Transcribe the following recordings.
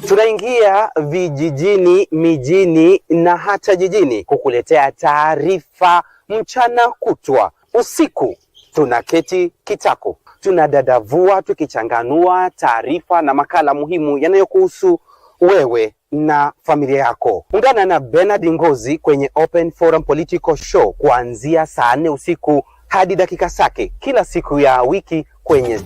Tunaingia vijijini, mijini na hata jijini kukuletea taarifa mchana kutwa. Usiku tunaketi kitako, tunadadavua tukichanganua taarifa na makala muhimu yanayokuhusu wewe na familia yako. Ungana na Bernard Ngozi kwenye Open Forum Political Show kuanzia saa 4 usiku hadi dakika zake kila siku ya wiki kwenye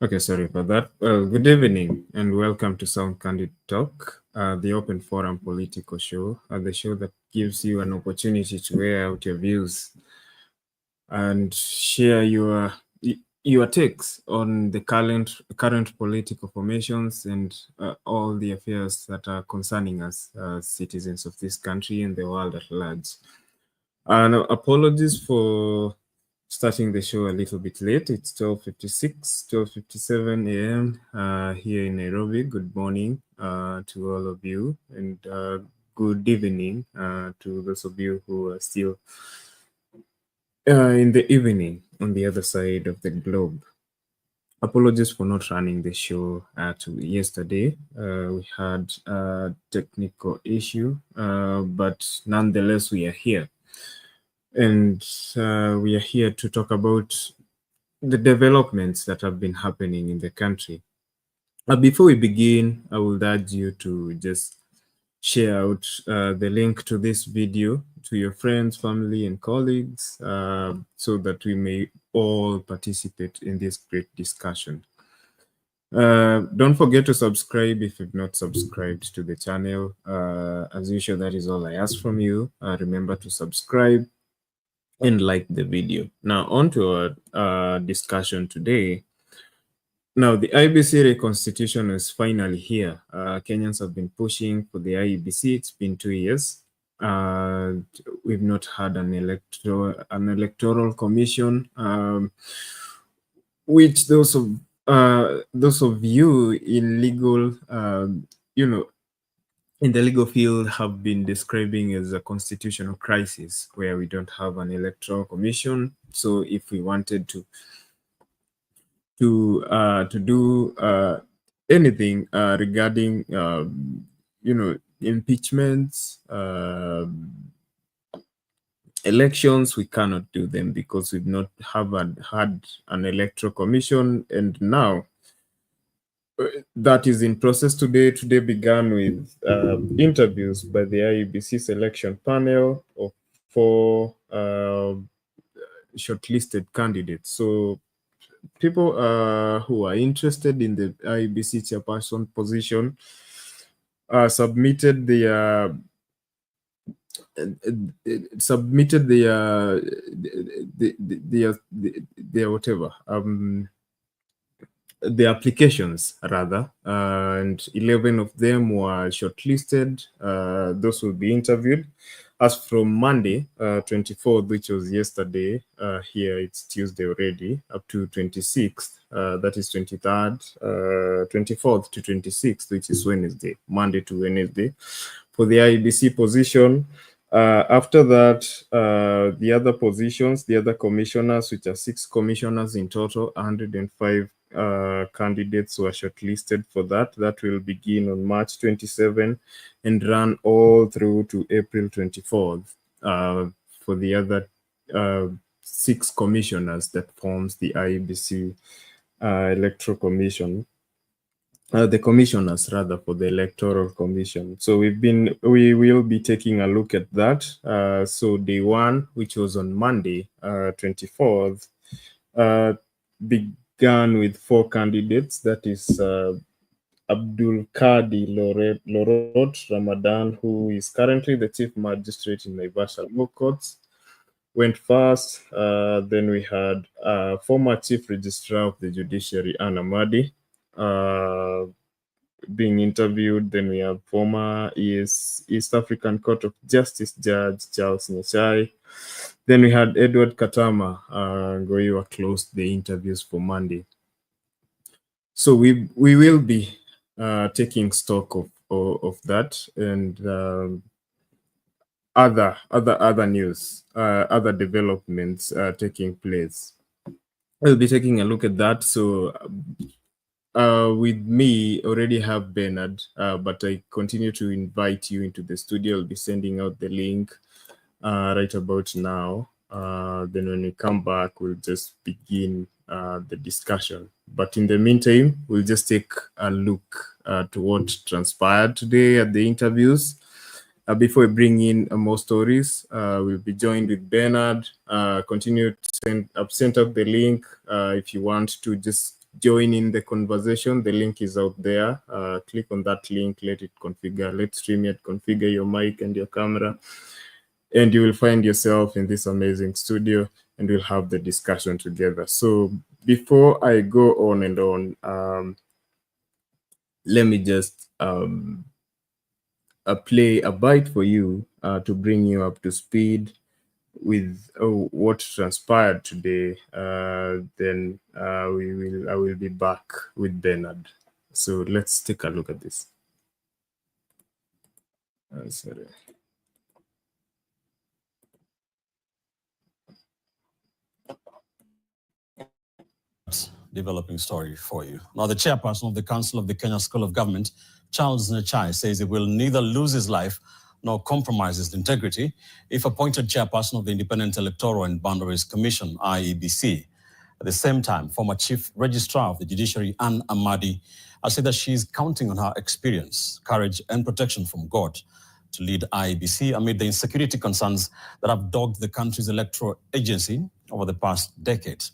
Okay, sorry for that. Well, good evening and welcome to Sound Candid Talk, the Open Forum Political Show, the show that gives you an opportunity to air out your views and share your takes on the current political formations and all the affairs that are concerning us as citizens of this country and the world at large. And apologies for starting the show a little bit late. It's 12:57 a.m. Here in Nairobi. Good morning to all of you, and good evening to those of you who are still in the evening on the other side of the globe. Apologies for not running the show yesterday. We had a technical issue, but nonetheless we are here. And we are here to talk about the developments that have been happening in the country. Before we begin, I would urge you to just share out the link to this video to your friends, family, and colleagues so that we may all participate in this great discussion. Don't forget to subscribe if you've not subscribed to the channel. As usual, that is all I ask from you. Remember to subscribe and like the video. Now on to our discussion today. Now the IEBC Reconstitution is finally here. Kenyans have been pushing for the IEBC. It's been 2 years. We've not had an electoral commission, which those of you in legal, in the legal field have been describing as a constitutional crisis where we don't have an electoral commission. So if we wanted to do anything regarding impeachments, elections, we cannot do them because we've not had an electoral commission. And now that is in process today. Today began with interviews by the IEBC selection panel of 4 shortlisted candidates. So people who are interested in the IEBC chairperson position submitted their whatever the applications rather, and 11 of them were shortlisted. Those will be interviewed as from Monday 24th, which was yesterday. Here it's Tuesday already, up to 26th, that is 23rd, 24th to 26th, which is Wednesday, Monday to Wednesday, for the IEBC position. After that, the other positions, the other commissioners, which are 6 commissioners in total, 105 candidates were shortlisted for that. That will begin on March 27 and run all through to April 24th for the other 6 commissioners that forms the IEBC Electoral Commission. The commissioners rather for the Electoral Commission. So we will be taking a look at that. So day 1, which was on Monday 24th, began with 4 candidates. That is Abdul Kadi Lorot Ramadan, who is currently the Chief Magistrate in Naivasha Law Courts, went first. Then we had former Chief Registrar of the Judiciary, Anna Madi, being interviewed. Then we have former East African Court of Justice Judge Charles Nyachai. Then we had Edward Katama. Ngoiwa closed the interviews for Monday. So we will be taking stock of that and other news, other developments taking place. We'll be taking a look at that. So with me, already have Bernard, but I continue to invite you into the studio. I'll be sending out the link right about now. Then when we come back, we'll just begin the discussion. But in the meantime, we'll just take a look to what transpired today at the interviews. Before we bring in more stories, we'll be joined with Bernard. Continue to send. I've sent out the link. If you want to just join in the conversation, the link is out there. Click on that link, let it configure, let StreamYard configure your mic and your camera, and you will find yourself in this amazing studio, and we'll have the discussion together. So before I go on and on, let me just play a bite for you to bring you up to speed with what transpired today. Then I will be back with Bernard. So let's take a look at this. Sorry. Developing story for you. Now, the chairperson of the Council of the Kenya School of Government, Charles Nyachai, says he will neither lose his life nor compromise his integrity if appointed chairperson of the Independent Electoral and Boundaries Commission, IEBC. At the same time, former Chief Registrar of the Judiciary, Anne Amadi, has said that she is counting on her experience, courage, and protection from God to lead IEBC amid the insecurity concerns that have dogged the country's electoral agency over the past decade.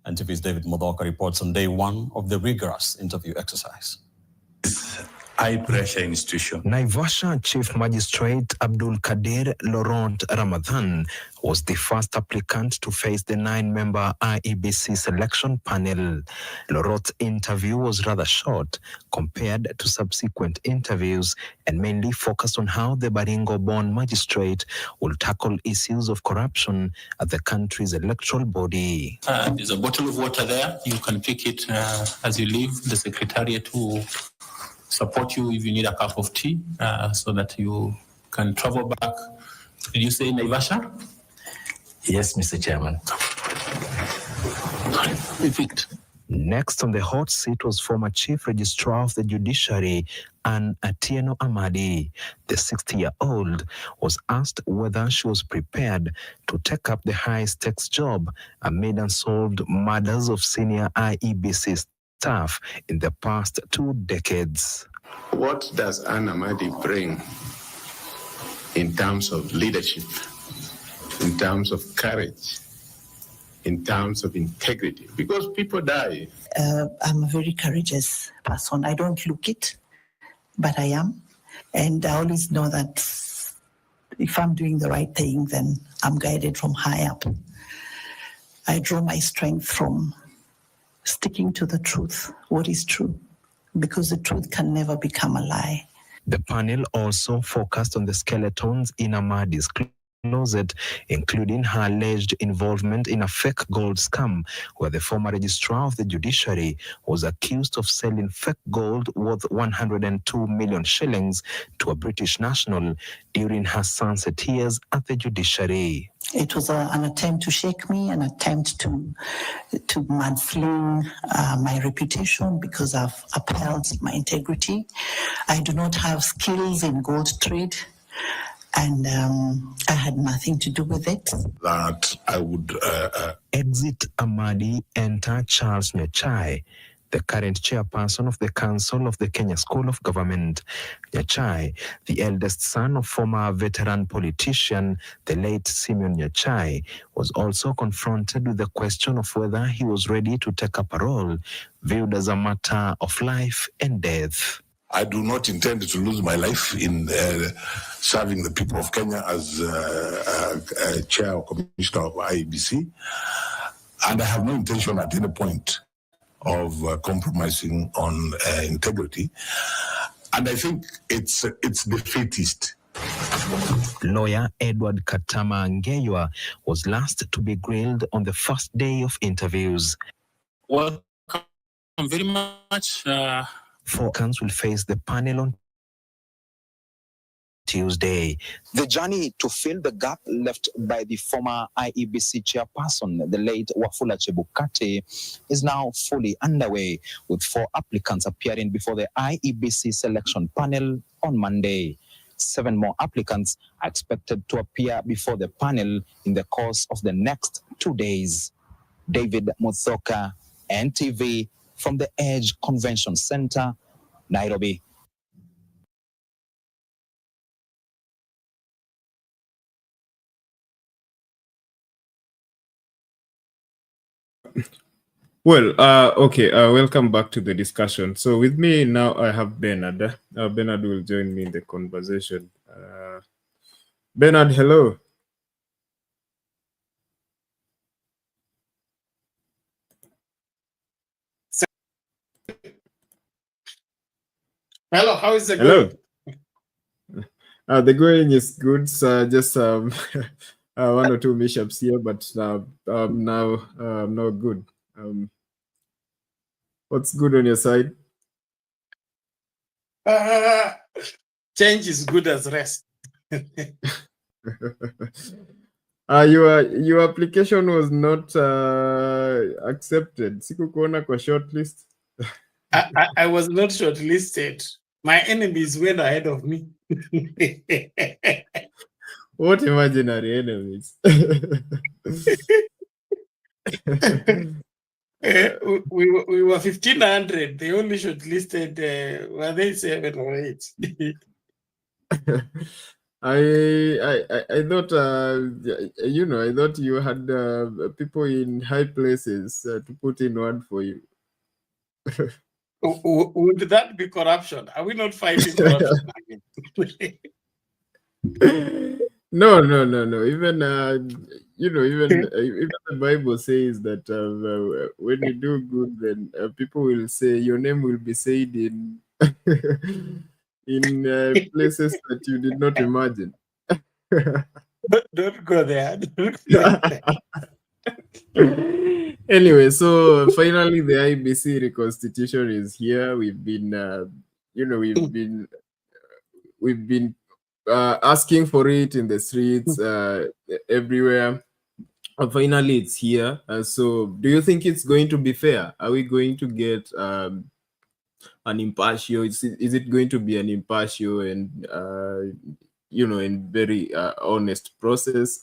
NTV's David Modoka reports on day one of the rigorous interview exercise. High-pressure institution. Naivasha Chief Magistrate Abdul Kadir Laurent Ramadhan was the first applicant to face the 9-member IEBC selection panel. Laurent's interview was rather short compared to subsequent interviews and mainly focused on how the Baringo-born magistrate will tackle issues of corruption at the country's electoral body. There's a bottle of water there. You can pick it as you leave. The secretariat will support you if you need a cup of tea so that you can travel back. Did you say Naivasha? Yes, Mr. Chairman. Perfect. Next on the hot seat was former Chief Registrar of the Judiciary, Anne Atieno Amadi. The 60-year-old was asked whether she was prepared to take up the high-stakes job amid unsolved murders of senior IEBC staff in the past 2 decades. What does Anne Amadi bring in terms of leadership, in terms of courage, in terms of integrity? Because people die. I'm a very courageous person. I don't look it, but I am. And I always know that if I'm doing the right thing, then I'm guided from high up. I draw my strength from sticking to the truth, what is true, because the truth can never become a lie. The panel also focused on the skeletons in Amadi's closet, including her alleged involvement in a fake gold scam, where the former registrar of the judiciary was accused of selling fake gold worth 102 million shillings to a British national during her sunset years at the judiciary. It was an attempt to shake me, an attempt to mudsling my reputation because I've upheld my integrity. I do not have skills in gold trade, and I had nothing to do with it. That I would... Exit Amadi, enter Charles Nyachai, the current chairperson of the Council of the Kenya School of Government. Nyachai, the eldest son of former veteran politician, the late Simeon Nyachai, was also confronted with the question of whether he was ready to take up a role viewed as a matter of life and death. I do not intend to lose my life in serving the people of Kenya as chair or commissioner of IEBC. And I have no intention at any point of compromising on integrity. And I think it's defeatist. Lawyer Edward Katama Ngeywa was last to be grilled on the first day of interviews. Welcome very much. Four applicants will face the panel on Tuesday. The journey to fill the gap left by the former IEBC chairperson, the late Wafula Chebukati, is now fully underway, with 4 applicants appearing before the IEBC selection panel on Monday. 7 more applicants are expected to appear before the panel in the course of the next 2 days. David Muthoka, NTV, from the Edge Convention Center, Nairobi. Well, okay, welcome back to the discussion. So with me now, I have Bernard. Bernard will join me in the conversation. Bernard, hello. Hello, how is it Hello. going? The going is good. So just 1 or 2 mishaps here, but now good. What's good on your side? Change is good as rest. Your application was not accepted. Sikukuona kwa shortlist. I was not shortlisted. My enemies went ahead of me. What imaginary enemies? We were 1,500. They only shortlisted, were they 7 or 8? I thought, I thought you had people in high places to put in word for you. Would that be corruption? Are we not fighting corruption again? No. Even even the Bible says that when you do good, then people will say your name will be said in in places that you did not imagine. Don't go there. Don't go there. Anyway, so finally the IEBC Reconstitution is here. We've been we've been asking for it in the streets, everywhere. And finally, it's here. So, do you think it's going to be fair? Are we going to get an impartial? Is it going to be an impartial and and very honest process?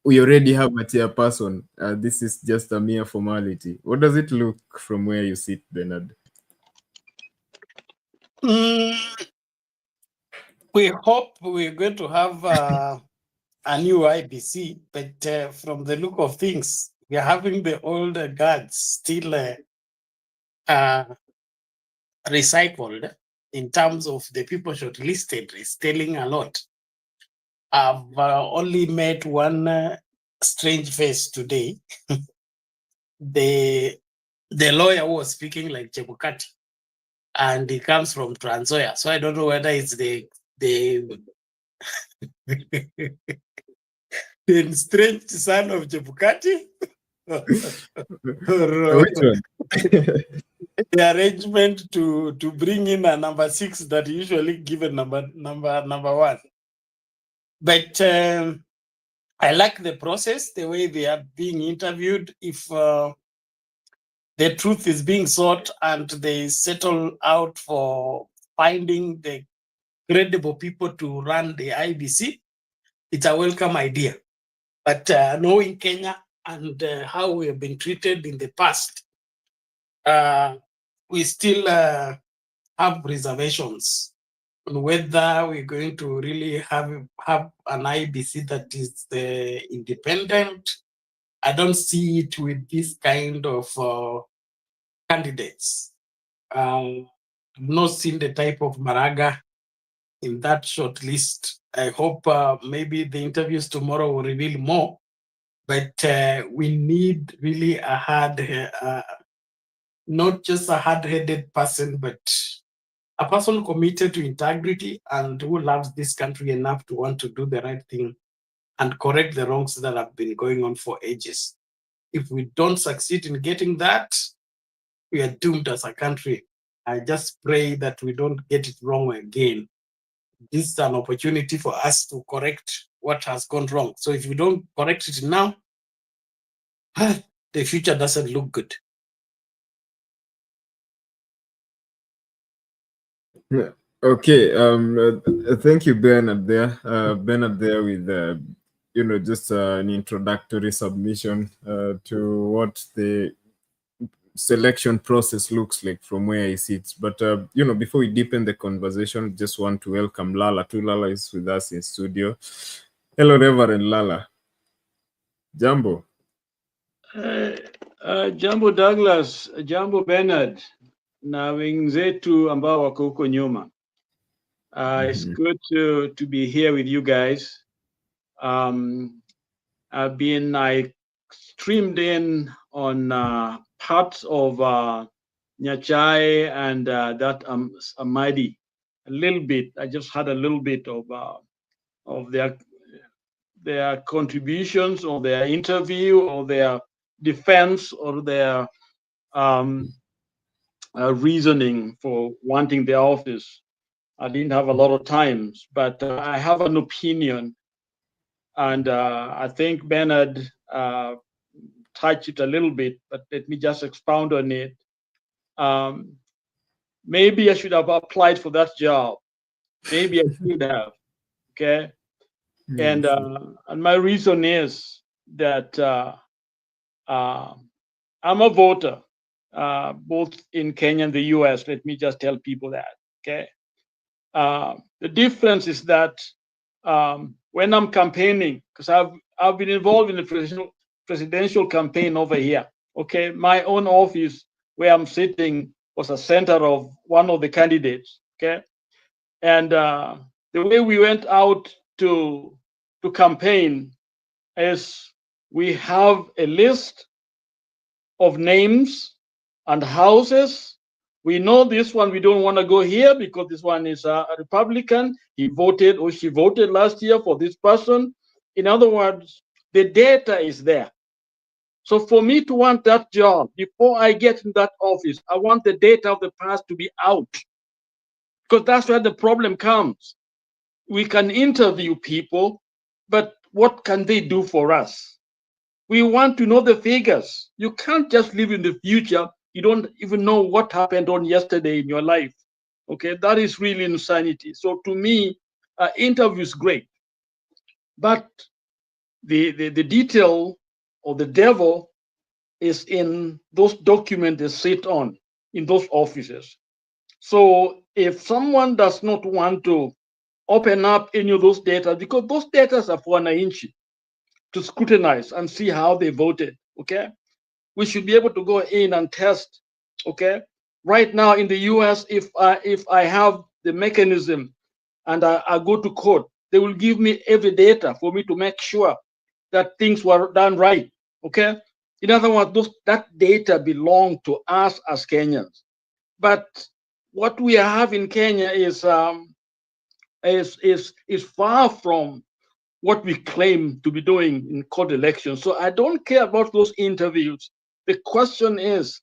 We already have a chairperson. This is just a mere formality. What does it look from where you sit, Bernard? We hope we're going to have a new IBC, but from the look of things, we are having the old guards still recycled in terms of the people shortlisted. Is telling a lot. I've only met one strange face today. The lawyer was speaking like Chebukati, and he comes from Trans Nzoia. So I don't know whether it's the strange son of Chebukati the arrangement to bring in a number 6 that usually given number 1. But I like the process, the way they are being interviewed. If the truth is being sought and they settle out for finding the credible people to run the IBC, it's a welcome idea. But knowing Kenya and how we have been treated in the past, we still have reservations on whether we're going to really have an IBC that is independent. I don't see it with this kind of candidates. I've not seen the type of Maraga in that short list. I hope maybe the interviews tomorrow will reveal more, but we need really a hard not just a hard-headed person, but a person committed to integrity and who loves this country enough to want to do the right thing and correct the wrongs that have been going on for ages. If we don't succeed in getting that, we are doomed as a country. I just pray that we don't get it wrong again. This is an opportunity for us to correct what has gone wrong. So if we don't correct it now, the future doesn't look good. Yeah. Okay. Thank you, Bernard. Bernard there with just an introductory submission to what the selection process looks like from where he sits. But before we deepen the conversation, just want to welcome Lala too. Lala is with us in studio. Hello, Reverend Lala. Jambo. Jambo Douglas, Jambo Bernard, na wenzetu ambao wako huko nyuma. It's good to be here with you guys. I've been streamed in on parts of Nyachai and that Amadi a little bit. I just had a little bit of their contributions or their interview or their defense or their reasoning for wanting the office. I didn't have a lot of times, but I have an opinion, and I think Bernard touched it a little bit, but let me just expound on it. Maybe I should have applied for that job. Maybe I should have, okay? And my reason is that I'm a voter, both in Kenya and the US. Let me just tell people that, okay? The difference is that when I'm campaigning, because I've been involved in the presidential campaign over here, okay? My own office where I'm sitting was a center of one of the candidates, okay? And the way we went out to campaign is we have a list of names and houses. We know this one, we don't want to go here because this one is a Republican. He voted or she voted last year for this person. In other words, the data is there. So for me to want that job, before I get in that office, I want the data of the past to be out. Because that's where the problem comes. We can interview people, but what can they do for us? We want to know the figures. You can't just live in the future. You don't even know what happened on yesterday in your life. Okay, that is really insanity. So to me, interview is great, but the detail or the devil is in those documents they sit on in those offices. So if someone does not want to open up any of those data, because those data are for wananchi to scrutinize and see how they voted, okay? We should be able to go in and test, okay? Right now in the US, if I have the mechanism and I go to court, they will give me every data for me to make sure that things were done right, okay? In other words, that data belong to us as Kenyans. But what we have in Kenya is far from what we claim to be doing in court elections. So I don't care about those interviews. The question is,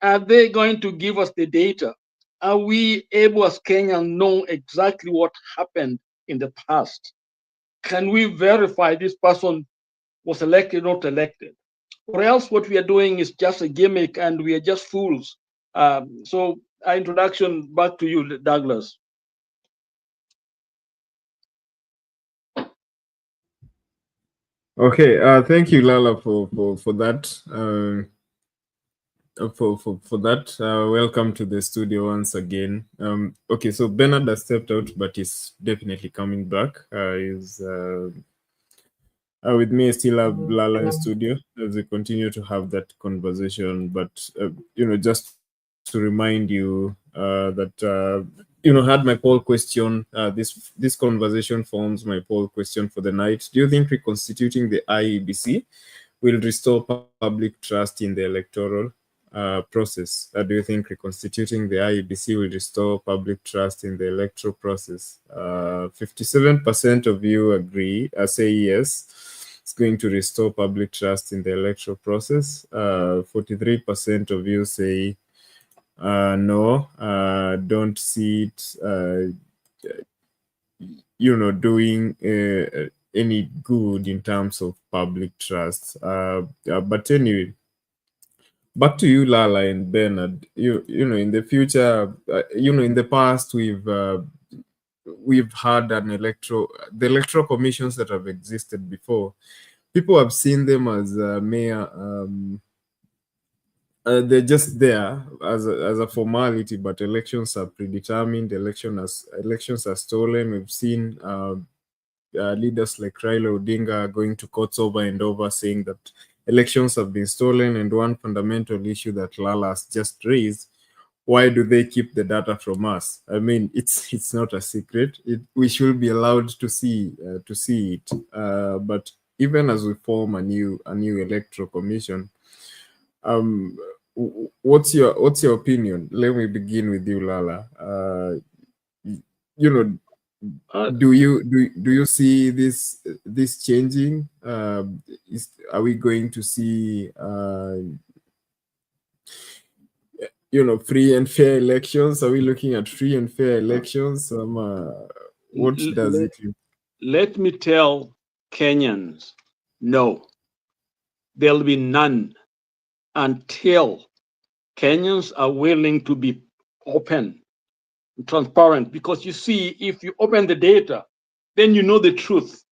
are they going to give us the data? Are we able as Kenyans know exactly what happened in the past? Can we verify this person was elected or not elected? Or else what we are doing is just a gimmick and we are just fools. So introduction back to you, Douglas. Okay, thank you, Lala, for that. For that, welcome to the studio once again. Okay, so Bernard has stepped out, but he's definitely coming back. He's with me. I still have Lala in studio as we continue to have that conversation. But just to remind you that had my poll question. This conversation forms my poll question for the night. Do you think reconstituting the IEBC will restore public trust in the electoral? process. Do you think reconstituting the IEBC will restore public trust in the electoral process? 57% of you agree, say yes, it's going to restore public trust in the electoral process. 43% of you say no, don't see it, doing any good in terms of public trust. But anyway, back to you, Lala and Bernard. In the future, in the past, we've had the electoral commissions that have existed before. People have seen them as mere. They're just there as a formality, but elections are predetermined. Elections are stolen. We've seen leaders like Raila Odinga going to courts over and over saying that elections have been stolen. And one fundamental issue that Lala has just raised: why do they keep the data from us? I mean, it's not a secret. We should be allowed to see it. But even as we form a new electoral commission, what's your opinion? Let me begin with you, Lala. Do you see this changing? Are we going to see free and fair elections? Are we looking at free and fair elections? What does it mean? Let me tell Kenyans, no, there'll be none until Kenyans are willing to be open, transparent. Because you see, if you open the data, then you know the truth.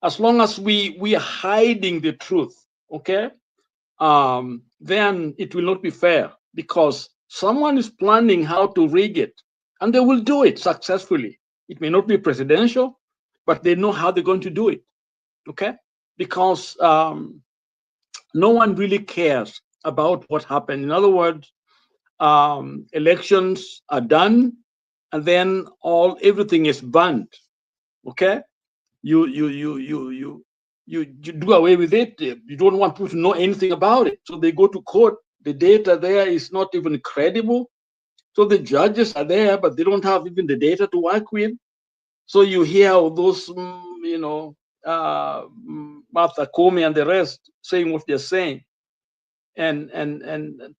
As long as we are hiding the truth, okay, then it will not be fair, because someone is planning how to rig it, and they will do it successfully. It may not be presidential, but they know how they're going to do it, okay? Because no one really cares about what happened. In other words, elections are done, and then everything is banned. Okay, you do away with it. You don't want people to know anything about it, so they go to court. The data there is not even credible. So the judges are there, but they don't have even the data to work with. So you hear all those, Martha Komi and the rest saying what they're saying. And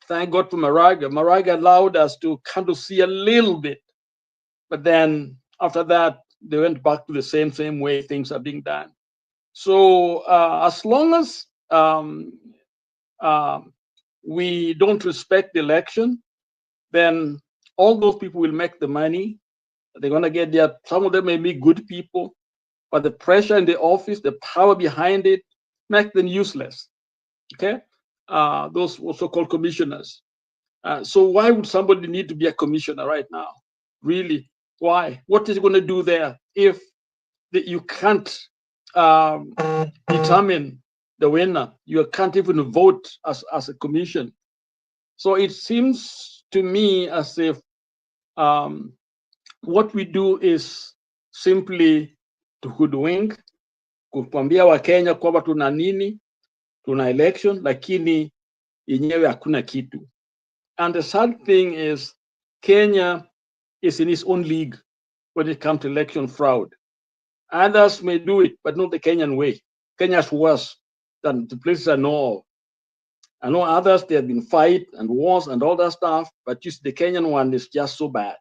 thank God for Maraga. Maraga allowed us to kind of see a little bit, but then after that they went back to the same way things are being done. So as long as we don't respect the election, then all those people will make the money. They're gonna get there. Some of them may be good people, but the pressure in the office, the power behind it, make them useless. Okay. Those so-called commissioners. So why would somebody need to be a commissioner right now? Really? Why? What is it going to do there if you can't determine the winner? You can't even vote as a commission. So it seems to me as if what we do is simply to hoodwink, kuambia Wakenya kwamba tuna nini, tuna election, lakini yenyewe hakuna kitu. And the sad thing is, Kenya is in its own league when it comes to election fraud. Others may do it, but not the Kenyan way. Kenya is worse than the places I know of. I know others, there have been fight and wars and all that stuff, but just the Kenyan one is just so bad.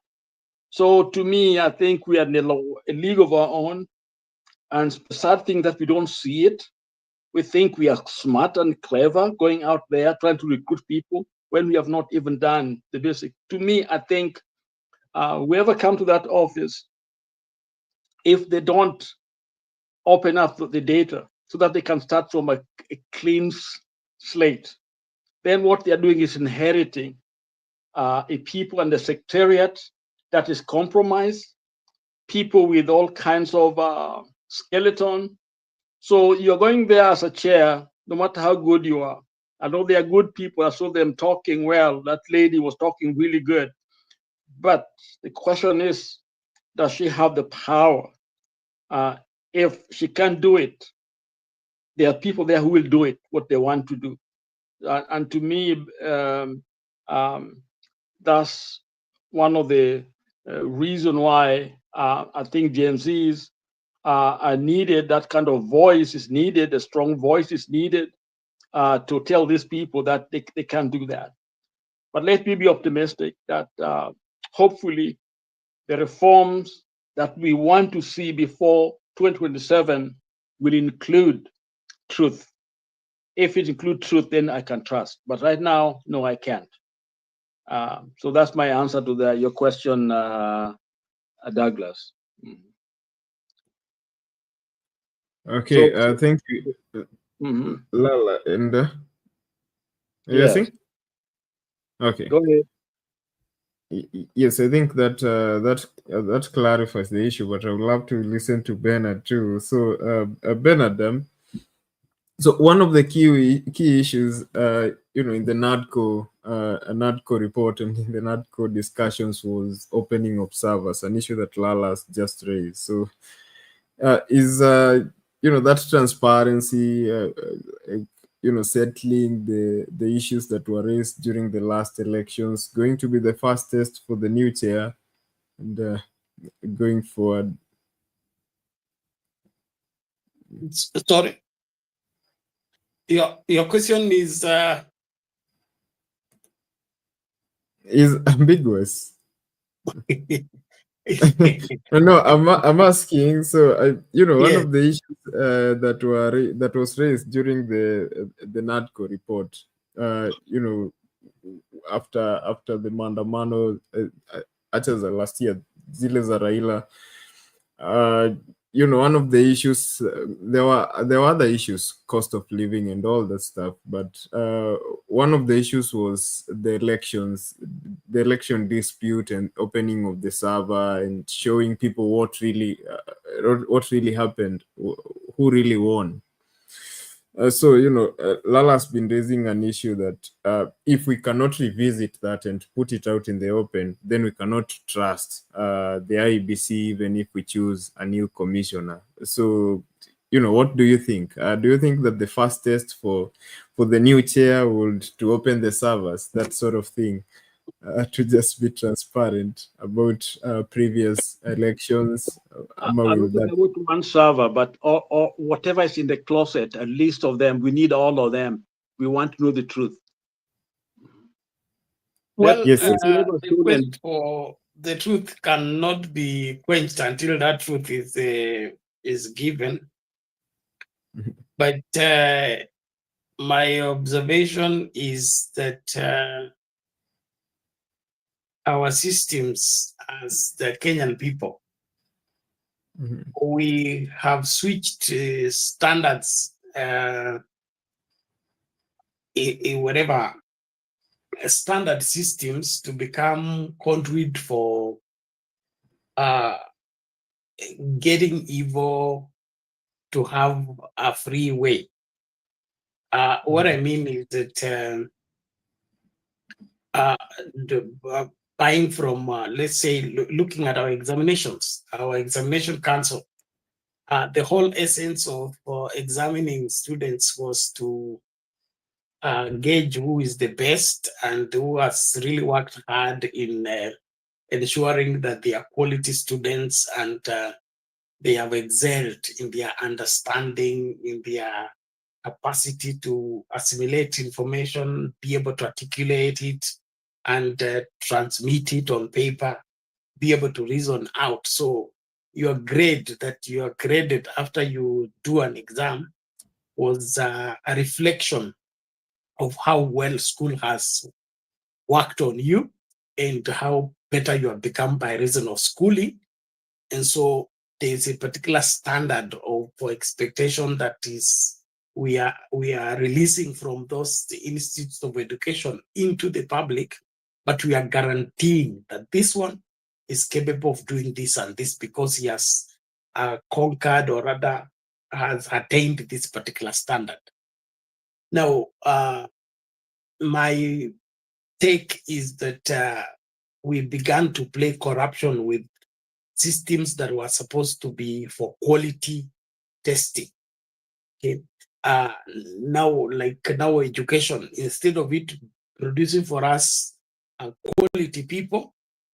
So to me, I think we are in a league of our own. And the sad thing that we don't see it. We think we are smart and clever going out there trying to recruit people when we have not even done the basic. To me, I think whoever come to that office, if they don't open up the data so that they can start from a clean slate, then what they are doing is inheriting a people and the secretariat that is compromised, people with all kinds of skeleton. So you're going there as a chair, no matter how good you are. I know they are good people. I saw them talking well. That lady was talking really good. But the question is, does she have the power? If she can't do it, there are people there who will do it, what they want to do. And to me, That's one of the reason why I think Gen Zs are needed. That kind of voice is needed. A strong voice is needed to tell these people that they can do that. But let me be optimistic that hopefully the reforms that we want to see before 2027 will include truth. If it includes truth, then I can trust. But right now, no, I can't. So that's my answer to your question, Douglas. Okay, thank you, Lala. And yes. Okay. Go ahead. Yes, I think that that clarifies the issue, but I would love to listen to Bernard too. So, Bernard, so one of the key issues, in the NADCO report and in the NADCO discussions was opening observers, an issue that Lala's just raised. So, is that transparency, settling the issues that were raised during the last elections going to be the fastest for the new chair and going forward? Sorry, your question is ambiguous. No, I'm asking. So one of the issues that was raised during the NADCO report, after the maandamano acha last year, zile za Raila, one of the issues, there were other issues, cost of living and all that stuff, but one of the issues was the election dispute and opening of the server and showing people what really happened, who really won. So Lala's been raising an issue that if we cannot revisit that and put it out in the open, then we cannot trust the IEBC, even if we choose a new commissioner. So, what do you think? Do you think that the fastest for the new chair would to open the servers, that sort of thing, to just be transparent about previous elections? I don't think about one server, but or whatever is in the closet, a list of them. We need all of them. We want to know the truth. Well, the quest for the truth cannot be quenched until that truth is given. But my observation is that our systems as the Kenyan people, we have switched standards whatever standard systems to become conduit for getting evil to have a free way. What I mean is that buying from, let's say, looking at our examinations, our examination council, the whole essence of examining students was to gauge who is the best and who has really worked hard in ensuring that they are quality students and they have excelled in their understanding, in their capacity to assimilate information, be able to articulate it and transmit it on paper, be able to reason out. So your grade that you are graded after you do an exam was a reflection of how well school has worked on you and how better you have become by reason of schooling. And so there's a particular standard for expectation that is we are releasing from those institutes of education into the public, but we are guaranteeing that this one is capable of doing this and this because he has conquered or rather has attained this particular standard. Now, my take is that we began to play corruption with systems that were supposed to be for quality testing. Okay. Now education, instead of it producing for us quality people.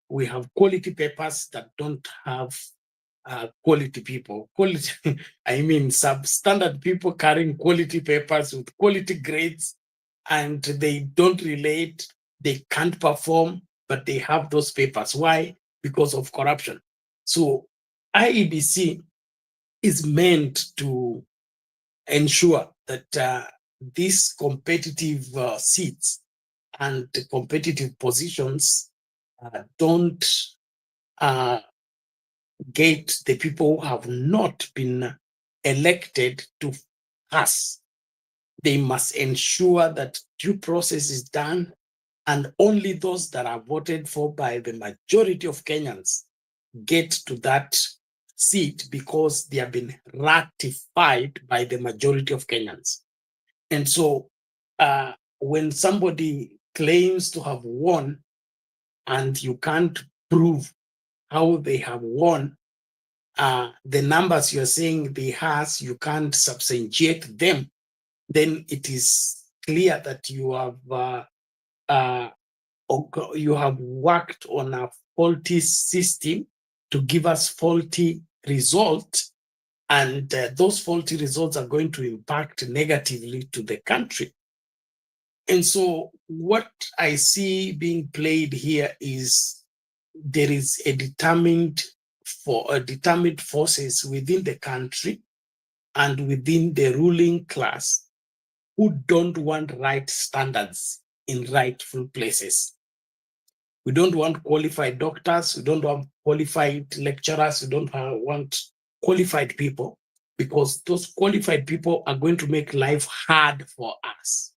We have quality papers that don't have quality people. Quality, I mean, substandard people carrying quality papers with quality grades, and they don't relate, they can't perform, but they have those papers. Why? Because of corruption. So IEBC is meant to ensure that these competitive seats and competitive positions don't get the people who have not been elected to pass. They must ensure that due process is done, and only those that are voted for by the majority of Kenyans get to that seat because they have been ratified by the majority of Kenyans. And so when somebody claims to have won and you can't prove how they have won, the numbers you're saying they has, you can't substantiate them, then it is clear that you have worked on a faulty system to give us faulty results, and those faulty results are going to impact negatively to the country. And so what I see being played here is there is a determined forces within the country and within the ruling class who don't want right standards in rightful places. We don't want qualified doctors, we don't want qualified lecturers, we don't want qualified people, because those qualified people are going to make life hard for us.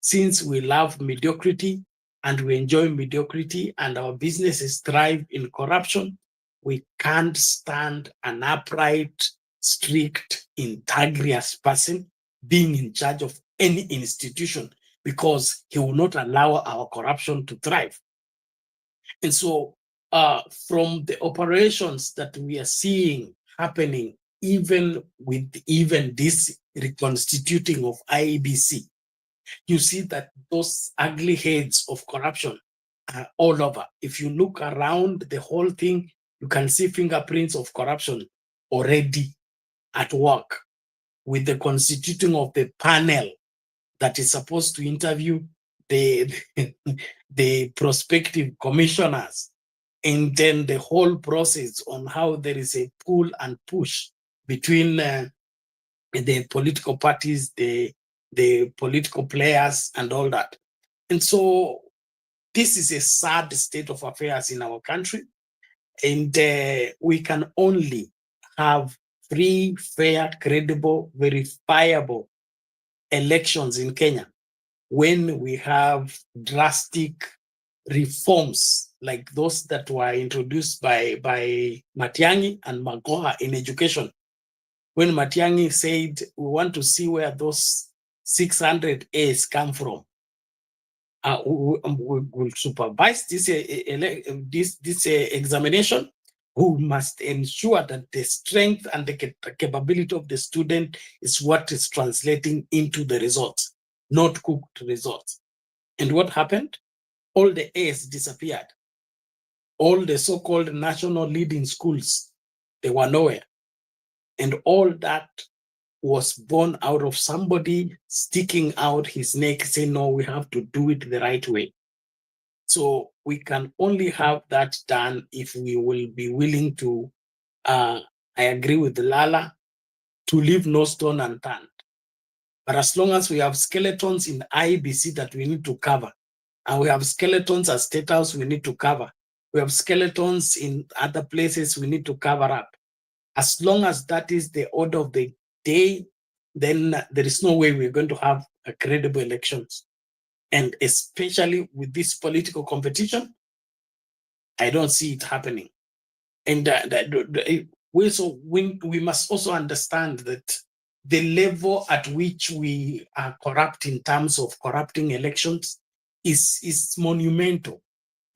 Since we love mediocrity and we enjoy mediocrity and our businesses thrive in corruption, we can't stand an upright, strict, integrous person being in charge of any institution, because he will not allow our corruption to thrive. And so from the operations that we are seeing happening, even with this reconstituting of IEBC, you see that those ugly heads of corruption are all over. If you look around the whole thing, you can see fingerprints of corruption already at work, with the constituting of the panel that is supposed to interview the prospective commissioners, and then the whole process on how there is a pull and push between the political parties, the political players, and all that. And so this is a sad state of affairs in our country, and we can only have free, fair, credible, verifiable elections in Kenya when we have drastic reforms like those that were introduced by Matiang'i and Magoha in education. When Matiang'i said, we want to see where those 600 A's come from. We will supervise this examination. Who must ensure that the strength and the capability of the student is what is translating into the results, not cooked results. And what happened? All the A's disappeared. All the so-called national leading schools, they were nowhere. And all that was born out of somebody sticking out his neck, saying, no, we have to do it the right way. So we can only have that done if we will be willing to, I agree with Lala, to leave no stone unturned. But as long as we have skeletons in IEBC that we need to cover, and we have skeletons at State House we need to cover, we have skeletons in other places we need to cover up. As long as that is the order of the day, then there is no way we're going to have a credible elections. And especially with this political competition, I don't see it happening. And we must also understand that the level at which we are corrupt in terms of corrupting elections is monumental.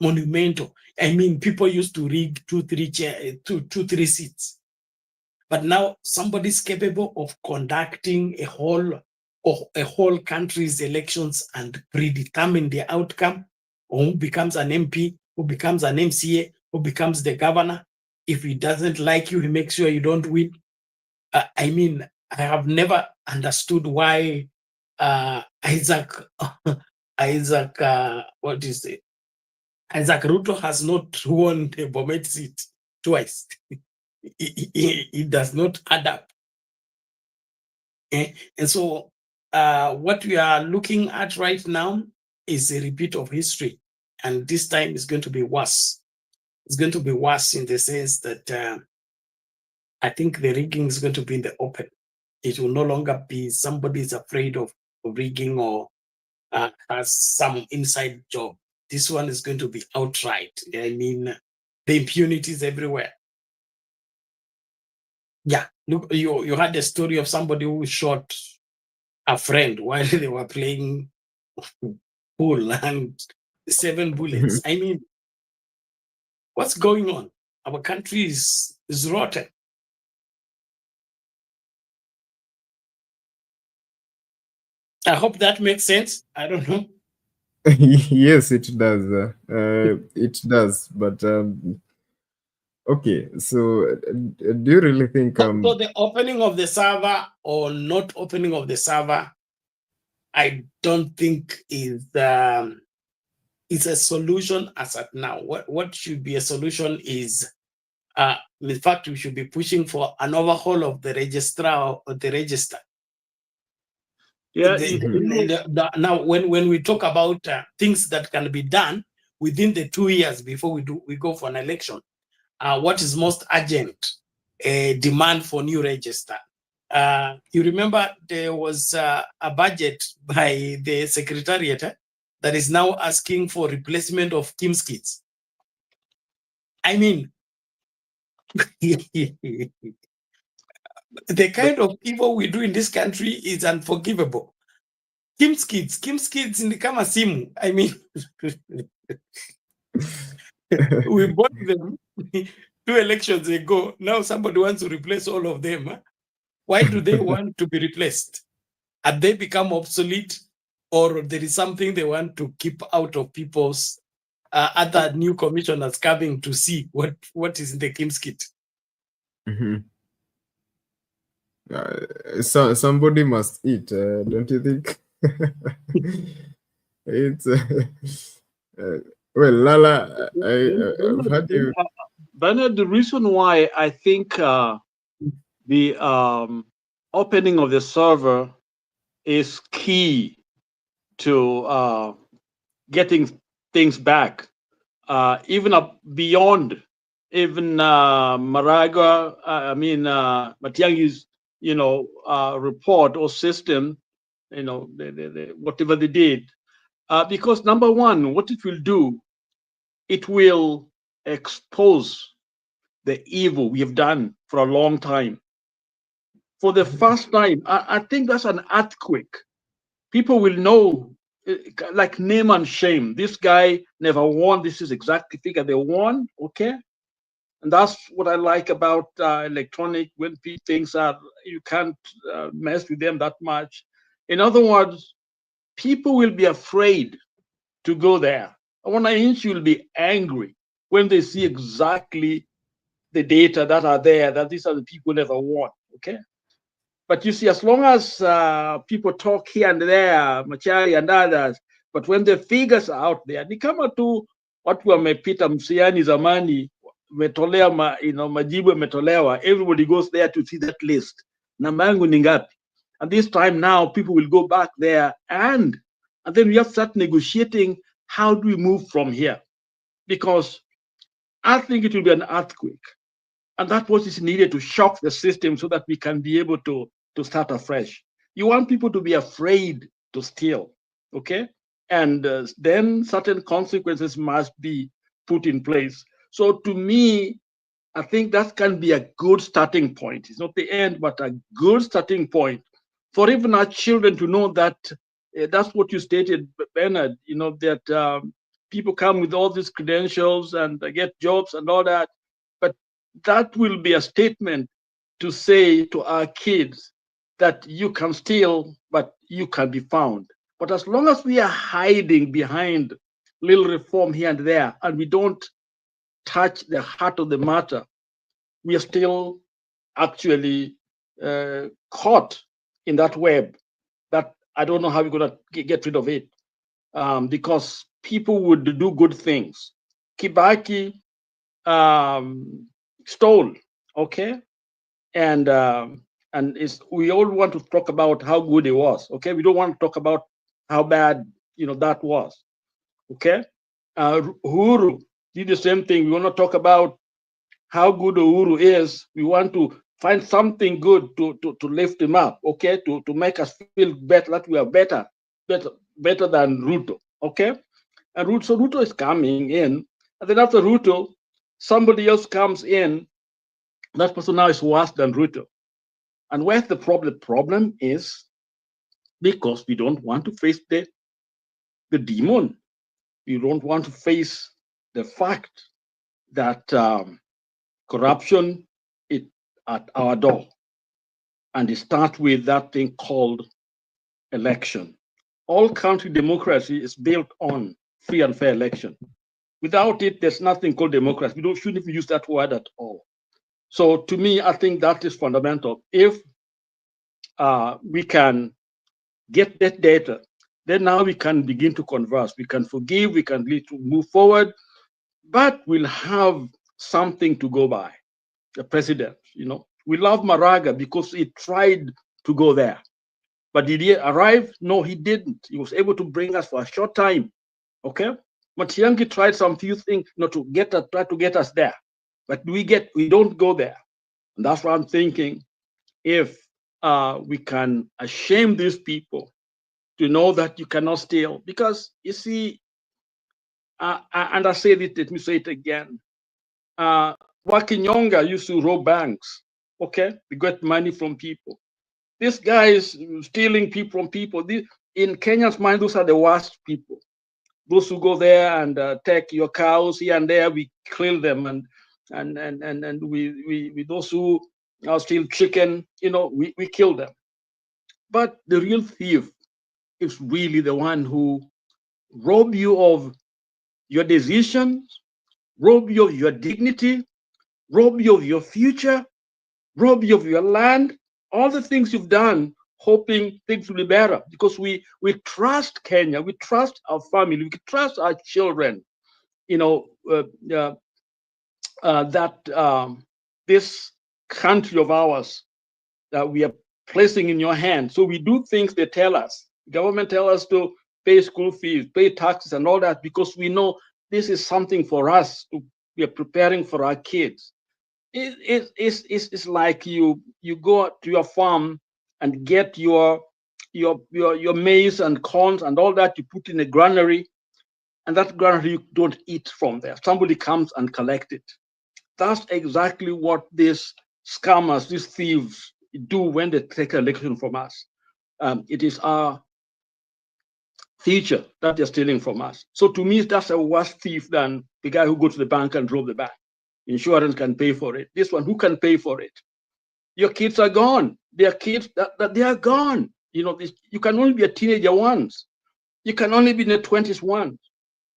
Monumental. I mean, people used to rig 2-3 seats. But now somebody's capable of conducting a whole country's elections and predetermine the outcome or who becomes an MP, who becomes an MCA, who becomes the governor. If he doesn't like you, he makes sure you don't win. I mean, I have never understood why Isaac Ruto has not won the Bomet seat twice. It does not add up. And so what we are looking at right now is a repeat of history. And this time is going to be worse. It's going to be worse in the sense that I think the rigging is going to be in the open. It will no longer be somebody is afraid of rigging or has some inside job. This one is going to be outright. I mean, the impunity is everywhere. Yeah, look, you had a story of somebody who shot a friend while they were playing pool and 7 bullets. I mean, what's going on? Our country is rotten. I hope that makes sense. I don't know. Yes, it does. It does. But okay, so do you really think? So the opening of the server or not opening of the server, I don't think is a solution as at now. What should be a solution is, in fact, we should be pushing for an overhaul of the registrar or the register. Yeah. Now, when we talk about things that can be done within the 2 years before we go for an election, what is most urgent? A demand for new register. You remember there was a budget by the Secretariat that is now asking for replacement of Kim's kids. I mean, the kind of evil we do in this country is unforgivable. Kim's kids in the kama simu. I mean, we bought them 2 elections ago. Now somebody wants to replace all of them. Why do they want to be replaced? Have they become obsolete, or there is something they want to keep out of people's other new commissioners coming to see what is in the Kim's kit? So somebody must eat, don't you think? It's well, Lala, I've had you. Bernard, the reason why I think the opening of the server is key to getting things back, even up beyond even Maraga, Matiangi's, report or system, whatever they did. Because number one, what it will do, it will expose the evil we have done for a long time. For the first time, I think that's an earthquake. People will know, like name and shame. This guy never won. This is exactly figure they won. Okay. And that's what I like about electronic, when things are, you can't mess with them that much. In other words, people will be afraid to go there. When I inch, will be angry when they see exactly the data that are there, that these are the people never won. Okay. But you see, as long as people talk here and there, Machari and others, but when the figures are out there, ni kama tu watu wamepita msiani zamani, metolea majibu yametolewa, everybody goes there to see that list. Namba yangu ni ngapi? And this time now, people will go back there and then we have to start negotiating, how do we move from here? Because I think it will be an earthquake. And that's what is needed to shock the system so that we can be able to start afresh. You want people to be afraid to steal, okay? And then certain consequences must be put in place. So to me, I think that can be a good starting point. It's not the end, but a good starting point for even our children to know that that's what you stated, Bernard, that people come with all these credentials and get jobs and all that. But that will be a statement to say to our kids that you can steal, but you can be found. But as long as we are hiding behind little reform here and there, and we don't touch the heart of the matter, we are still actually caught in that web that I don't know how we're going to get rid of it, because people would do good things. Kibaki stole, okay? And we all want to talk about how good it was, okay? We don't want to talk about how bad, that was, okay? Uhuru did the same thing. We want to talk about how good Uhuru is. We want to find something good to lift him up, okay? To make us feel better, that we are better than Ruto, okay? And Ruto is coming in, and then after Ruto, somebody else comes in. That person now is worse than Ruto. And where's the problem? The problem is because we don't want to face the demon. We don't want to face the fact that corruption is at our door. And it starts with that thing called election. All country democracy is built on free and fair election. Without it, there's nothing called democracy. We shouldn't even use that word at all. So to me, I think that is fundamental. If we can get that data, then now we can begin to converse. We can forgive, we can move forward, but we'll have something to go by. The president, we love Maraga because he tried to go there. But did he arrive? No, he didn't. He was able to bring us for a short time, okay? Matiang'i tried some few things try to get us there. But we don't go there. And that's why I'm thinking, if we can shame these people to know that you cannot steal, because you see, and I said it, let me say it again. Wakinyonga used to rob banks, okay? They got money from people. This guy is stealing people from people. In Kenya's mind, those are the worst people. Those who go there and take your cows here and there, we kill them, and we those who steal chicken, we kill them. But the real thief is really the one who rob you of your decisions, rob you of your dignity, rob you of your future, rob you of your land, all the things you've done, hoping things will be better, because we trust Kenya, we trust our family, we trust our children, that this country of ours that we are placing in your hands. So we do things they tell us. Government tell us to pay school fees, pay taxes and all that, because we know this is something for us. We are preparing for our kids. It's like you go to your farm and get your maize and corn and all that, you put in a granary, and that granary you don't eat from there. Somebody comes and collect it. That's exactly what these scammers, these thieves do when they take an election from us. It is our future that they're stealing from us. So to me, that's a worse thief than the guy who goes to the bank and rob the bank. Insurance can pay for it. This one, who can pay for it? Your kids are gone. Their kids, that they are gone. You can only be a teenager once. You can only be in the 20s once.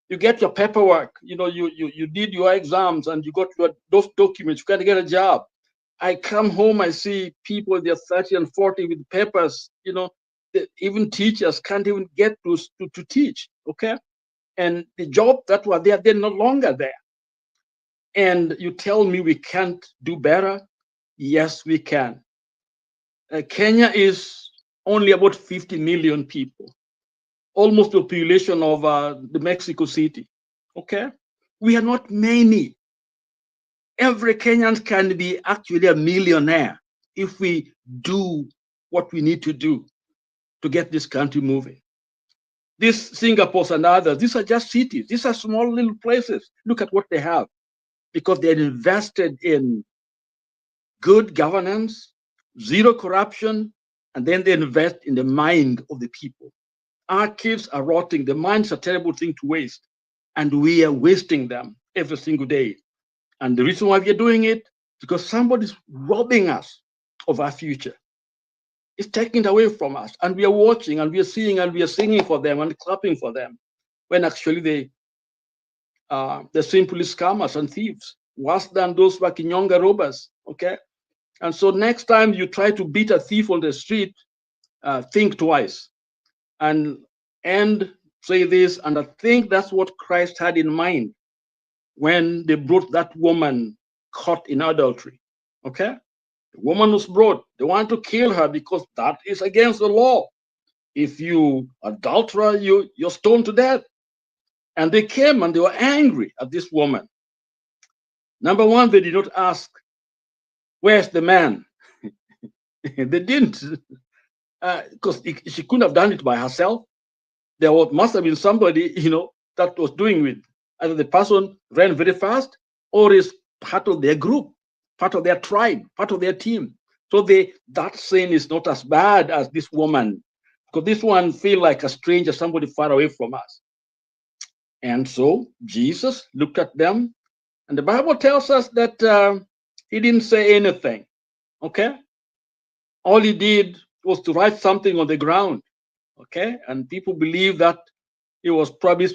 You get your paperwork. You did your exams and you got those documents. You can't get a job. I come home, I see people, they're 30 and 40 with papers. Even teachers can't even get to teach. Okay, and the job that were there, they're no longer there. And you tell me we can't do better? Yes, we can. Kenya is only about 50 million people, almost the population of the Mexico City. Okay, we are not many. Every Kenyan can be actually a millionaire if we do what we need to do to get this country moving. This Singapore and others, these are just cities. These are small little places. Look at what they have, because they're invested in good governance, zero corruption, and then they invest in the mind of the people. Our kids are rotting. The mind's a terrible thing to waste, and we are wasting them every single day. And the reason why we are doing it, because somebody's robbing us of our future. It's taking it away from us, and we are watching, and we are seeing, and we are singing for them and clapping for them, when actually the simply scammers and thieves, worse than those Wakinyonga robbers. Okay, and so next time you try to beat a thief on the street, think twice and say this. And I think that's what Christ had in mind when they brought that woman caught in adultery. Okay, the woman was brought. They want to kill her because that is against the law. If you adulterer, you're stoned to death. And they came and they were angry at this woman. Number one, they did not ask, where's the man? They didn't, because she couldn't have done it by herself. There must have been somebody, that was doing it. Either the person ran very fast or is part of their group, part of their tribe, part of their team. So that sin is not as bad as this woman, because this one feel like a stranger, somebody far away from us. And so Jesus looked at them, and the Bible tells us that he didn't say anything. Okay, all he did was to write something on the ground. Okay, and people believe that he was probably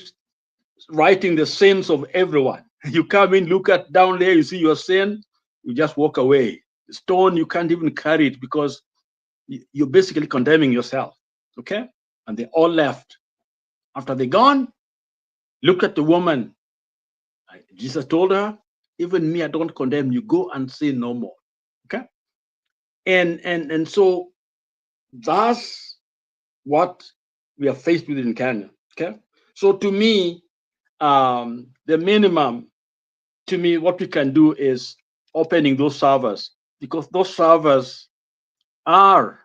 writing the sins of everyone. You come in, look at down there, you see your sin, you just walk away. The stone, you can't even carry it because you're basically condemning yourself. Okay, and they all left. After they gone, look at the woman. Jesus told her, even me, I don't condemn you. Go and sin no more. Okay, and so that's what we are faced with in Kenya. Okay, so to me, the minimum, to me, what we can do is opening those servers, because those servers are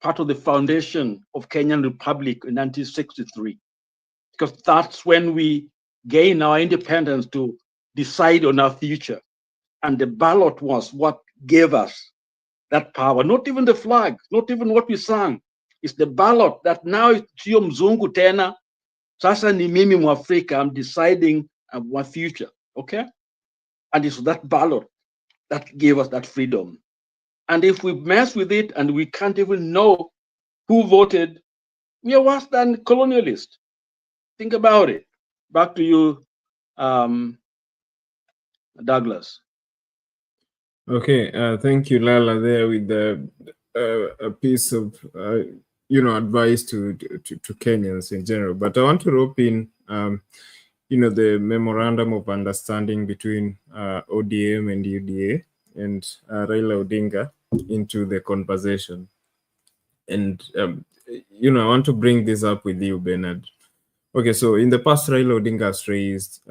part of the foundation of Kenyan Republic in 1963, because that's when we gain our independence to decide on our future. And the ballot was what gave us that power, not even the flag, not even what we sang. It's the ballot that now sio mzungu tena, sasa ni mimi Mwafrika, I'm deciding my future, okay? And it's that ballot that gave us that freedom. And if we mess with it and we can't even know who voted, we are worse than colonialists. Think about it. Back to you, Douglas. Okay, thank you, Lala, there with a piece of advice to Kenyans in general. But I want to rope in the memorandum of understanding between ODM and UDA and Raila Odinga into the conversation. And I want to bring this up with you, Bernard. Okay, so in the past, Raila Odinga has raised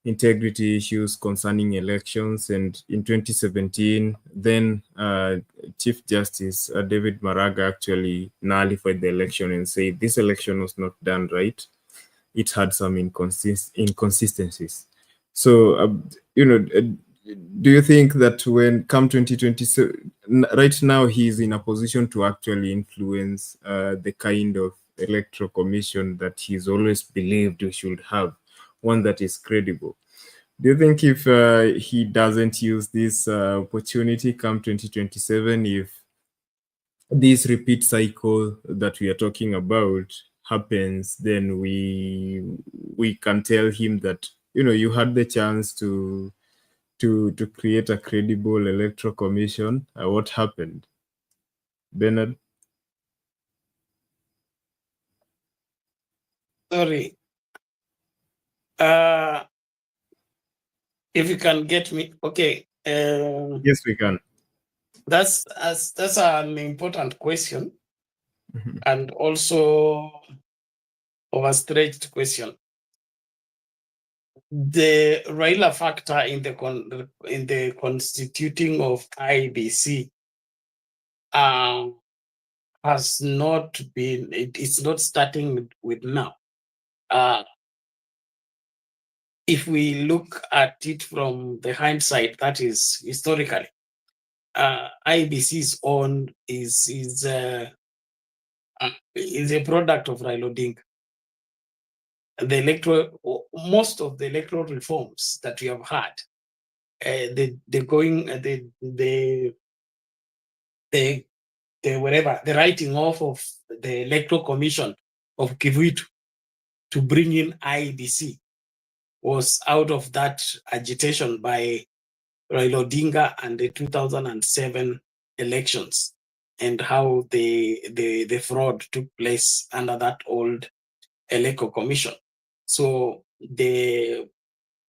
integrity issues concerning elections, and in 2017, then Chief Justice David Maraga actually nullified the election and said this election was not done right. It had some inconsistencies. So, do you think that when come 2027, right now he's in a position to actually influence the kind of electoral commission that he's always believed we should have, one that is credible? Do you think if he doesn't use this opportunity come 2027, if this repeat cycle that we are talking about happens, then we can tell him that you had the chance to create a credible electoral commission? What happened, Bernard? Sorry. If you can get me, okay. Yes, we can. That's an important question, and also overstretched question. The Raila factor in the constituting of IEBC has not been. It's not starting with now. If we look at it from the hindsight, that is historically, IEBC's own is a product of Raila Odinga. Most of the electoral reforms that we have had, the writing off of the electoral commission of Kivuitu to bring in IEBC was out of that agitation by Raila Odinga and the 2007 elections, and how the fraud took place under that old electoral commission. So the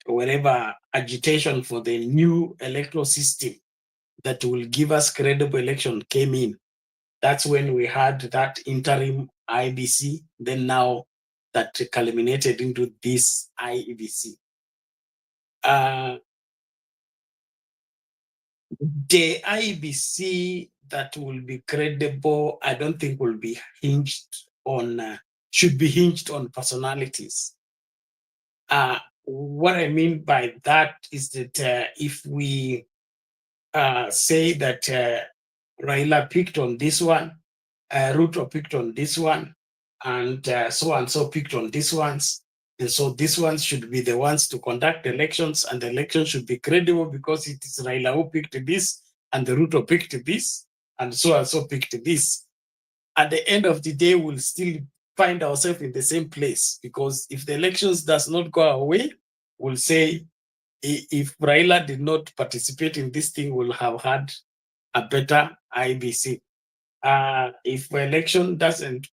whatever agitation for the new electoral system that will give us credible election came in. That's when we had that interim IEBC, then now that culminated into this IEBC. The IEBC that will be credible, I don't think will be hinged on, should be hinged on personalities. What I mean by that is that if we say that Raila picked on this one, Ruto picked on this one, and so picked on these ones, and so these ones should be the ones to conduct elections, and the election should be credible because it is Raila who picked this, and the Ruto picked this, and so picked this. At the end of the day, we'll still find ourselves in the same place, because if the elections does not go our way, we'll say if Raila did not participate in this thing, we'll have had a better IEBC. If the election doesn't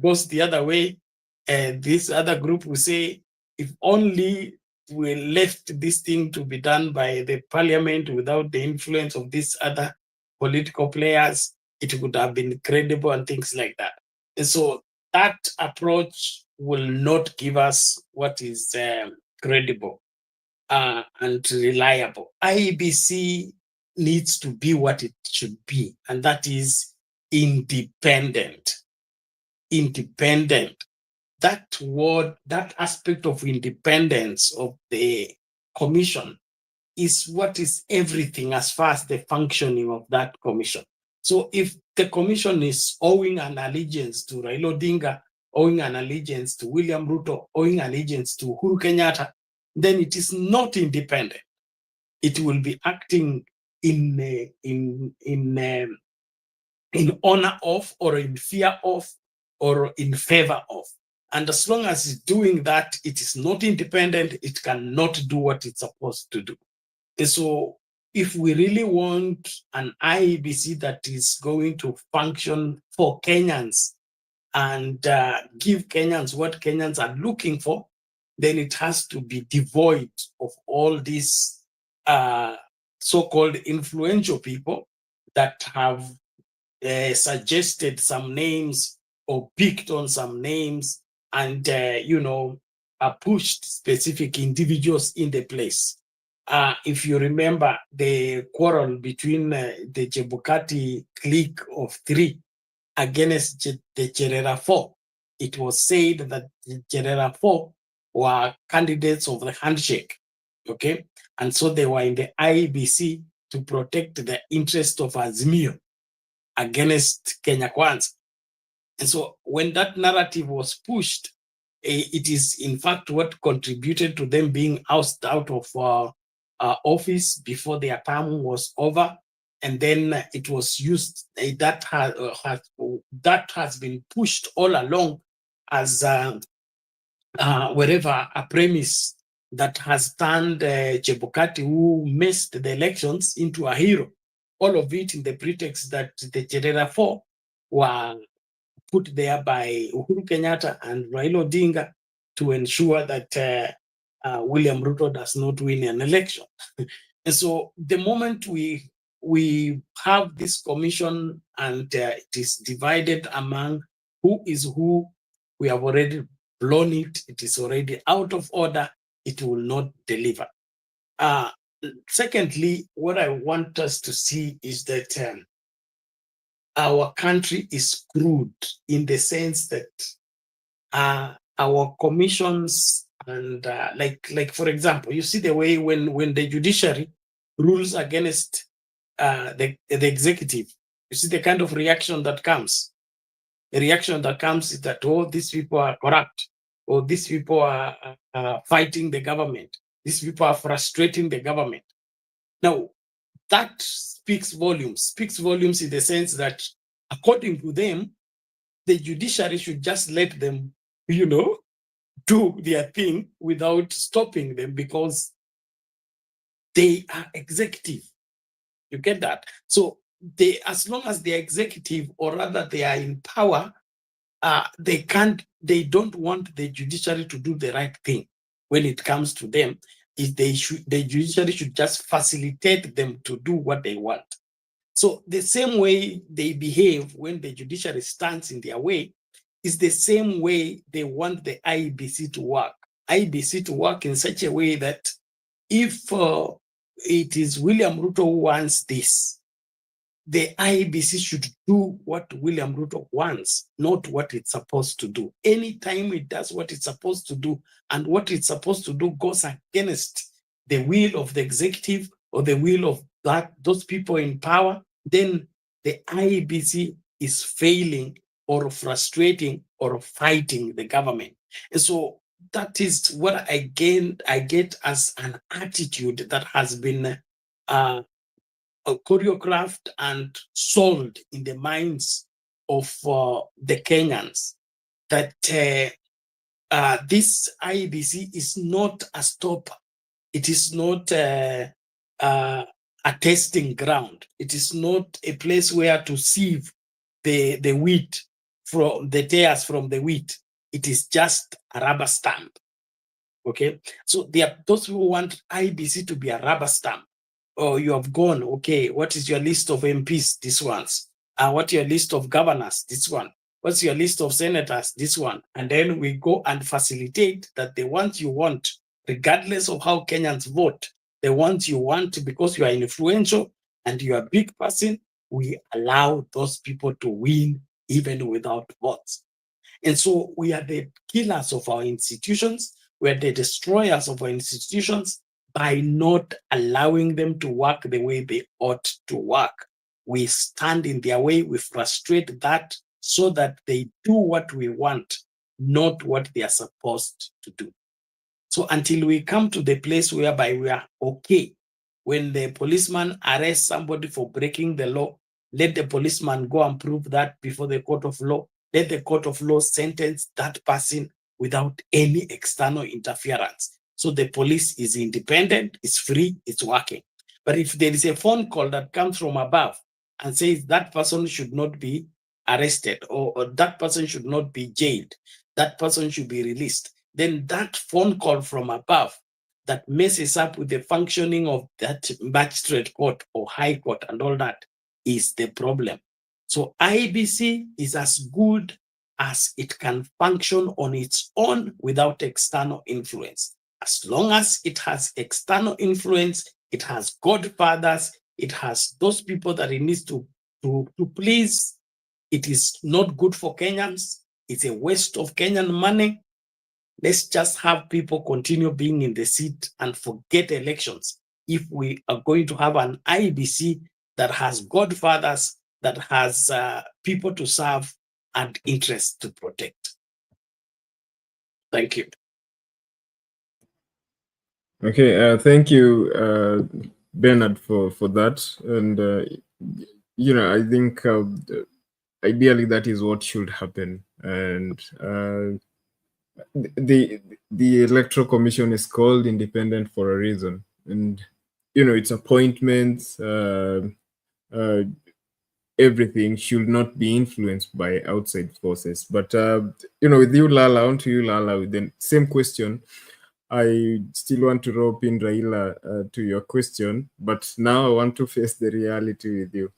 goes the other way, this other group will say, if only we left this thing to be done by the parliament without the influence of these other political players, it would have been credible and things like that. And so that approach will not give us what is credible and reliable. IEBC needs to be what it should be, and that is independent. Independent. That word, that aspect of independence of the commission is what is everything as far as the functioning of that commission. So if the commission is owing an allegiance to Raila Odinga, owing an allegiance to William Ruto, owing allegiance to Uhuru Kenyatta, then it is not independent. It will be acting in honor of, or in fear of, or in favor of. And as long as it's doing that, it is not independent. It cannot do what it's supposed to do. And so if we really want an IEBC that is going to function for Kenyans and give Kenyans what Kenyans are looking for, then it has to be devoid of all these so-called influential people that have suggested some names or picked on some names and, pushed specific individuals in the place. If you remember the quarrel between the Chebukati clique of 3 against the Cherera 4, it was said that the Cherera 4 were candidates of the handshake, okay? And so they were in the IEBC to protect the interest of Azimio against Kenya Kwanza. And so when that narrative was pushed, it is in fact what contributed to them being ousted out of office before their term was over. And then it was used, that has been pushed all along as wherever a premise that has turned Chebukati, who missed the elections, into a hero. All of it in the pretext that the Cherera 4 were put there by Uhuru Kenyatta and Raila Odinga to ensure that William Ruto does not win an election. And so the moment we have this commission and it is divided among who is who, we have already blown it. It is already out of order. It will not deliver. Secondly, what I want us to see is that our country is screwed in the sense that our commissions and like for example, you see the way when the judiciary rules against the executive, you see the kind of reaction that comes. The reaction that comes is that, oh, these people are corrupt, or these people are fighting the government. These people are frustrating the government. Now, that speaks volumes in the sense that, according to them, the judiciary should just let them, do their thing without stopping them because they are executive. You get that? So they, as long as they're executive, or rather they are in power, they don't want the judiciary to do the right thing when it comes to them. The judiciary should just facilitate them to do what they want. So the same way they behave when the judiciary stands in their way is the same way they want the IEBC to work. IEBC to work in such a way that if it is William Ruto who wants this, the IEBC should do what William Ruto wants, not what it's supposed to do. Anytime it does what it's supposed to do, and what it's supposed to do goes against the will of the executive or the will of those people in power, then the IEBC is failing or frustrating or fighting the government. And so that is what I get as an attitude that has been choreographed and sold in the minds of the Kenyans, that this IEBC is not a stopper. It is not a testing ground. It is not a place where to sieve the wheat from the tares from the wheat. It is just a rubber stamp. Okay, so there are those who want IEBC to be a rubber stamp. Oh, you have gone, okay, what is your list of MPs? This one's. What's your list of governors? This one. What's your list of senators? This one. And then we go and facilitate that the ones you want, regardless of how Kenyans vote, the ones you want because you are influential and you are a big person, we allow those people to win even without votes. And so we are the killers of our institutions. We are the destroyers of our institutions by not allowing them to work the way they ought to work. We stand in their way, we frustrate that so that they do what we want, not what they are supposed to do. So until we come to the place whereby we are okay, when the policeman arrests somebody for breaking the law, let the policeman go and prove that before the court of law. Let the court of law sentence that person without any external interference. So the police is independent, it's free, it's working. But if there is a phone call that comes from above and says that person should not be arrested, or that person should not be jailed, that person should be released, then that phone call from above that messes up with the functioning of that magistrate court or high court and all that is the problem. So IEBC is as good as it can function on its own without external influence. As long as it has external influence, it has godfathers, it has those people that it needs to please, it is not good for Kenyans. It's a waste of Kenyan money. Let's just have people continue being in the seat and forget elections if we are going to have an IEBC that has godfathers, that has people to serve and interests to protect. Thank you. Okay, thank you, Bernard, for that. And, I think ideally that is what should happen. And the Electoral Commission is called independent for a reason. And, its appointments, everything should not be influenced by outside forces. But, with you, Lala, on to you, Lala, with the same question. I still want to rope in Raila to your question, but now I want to face the reality with you.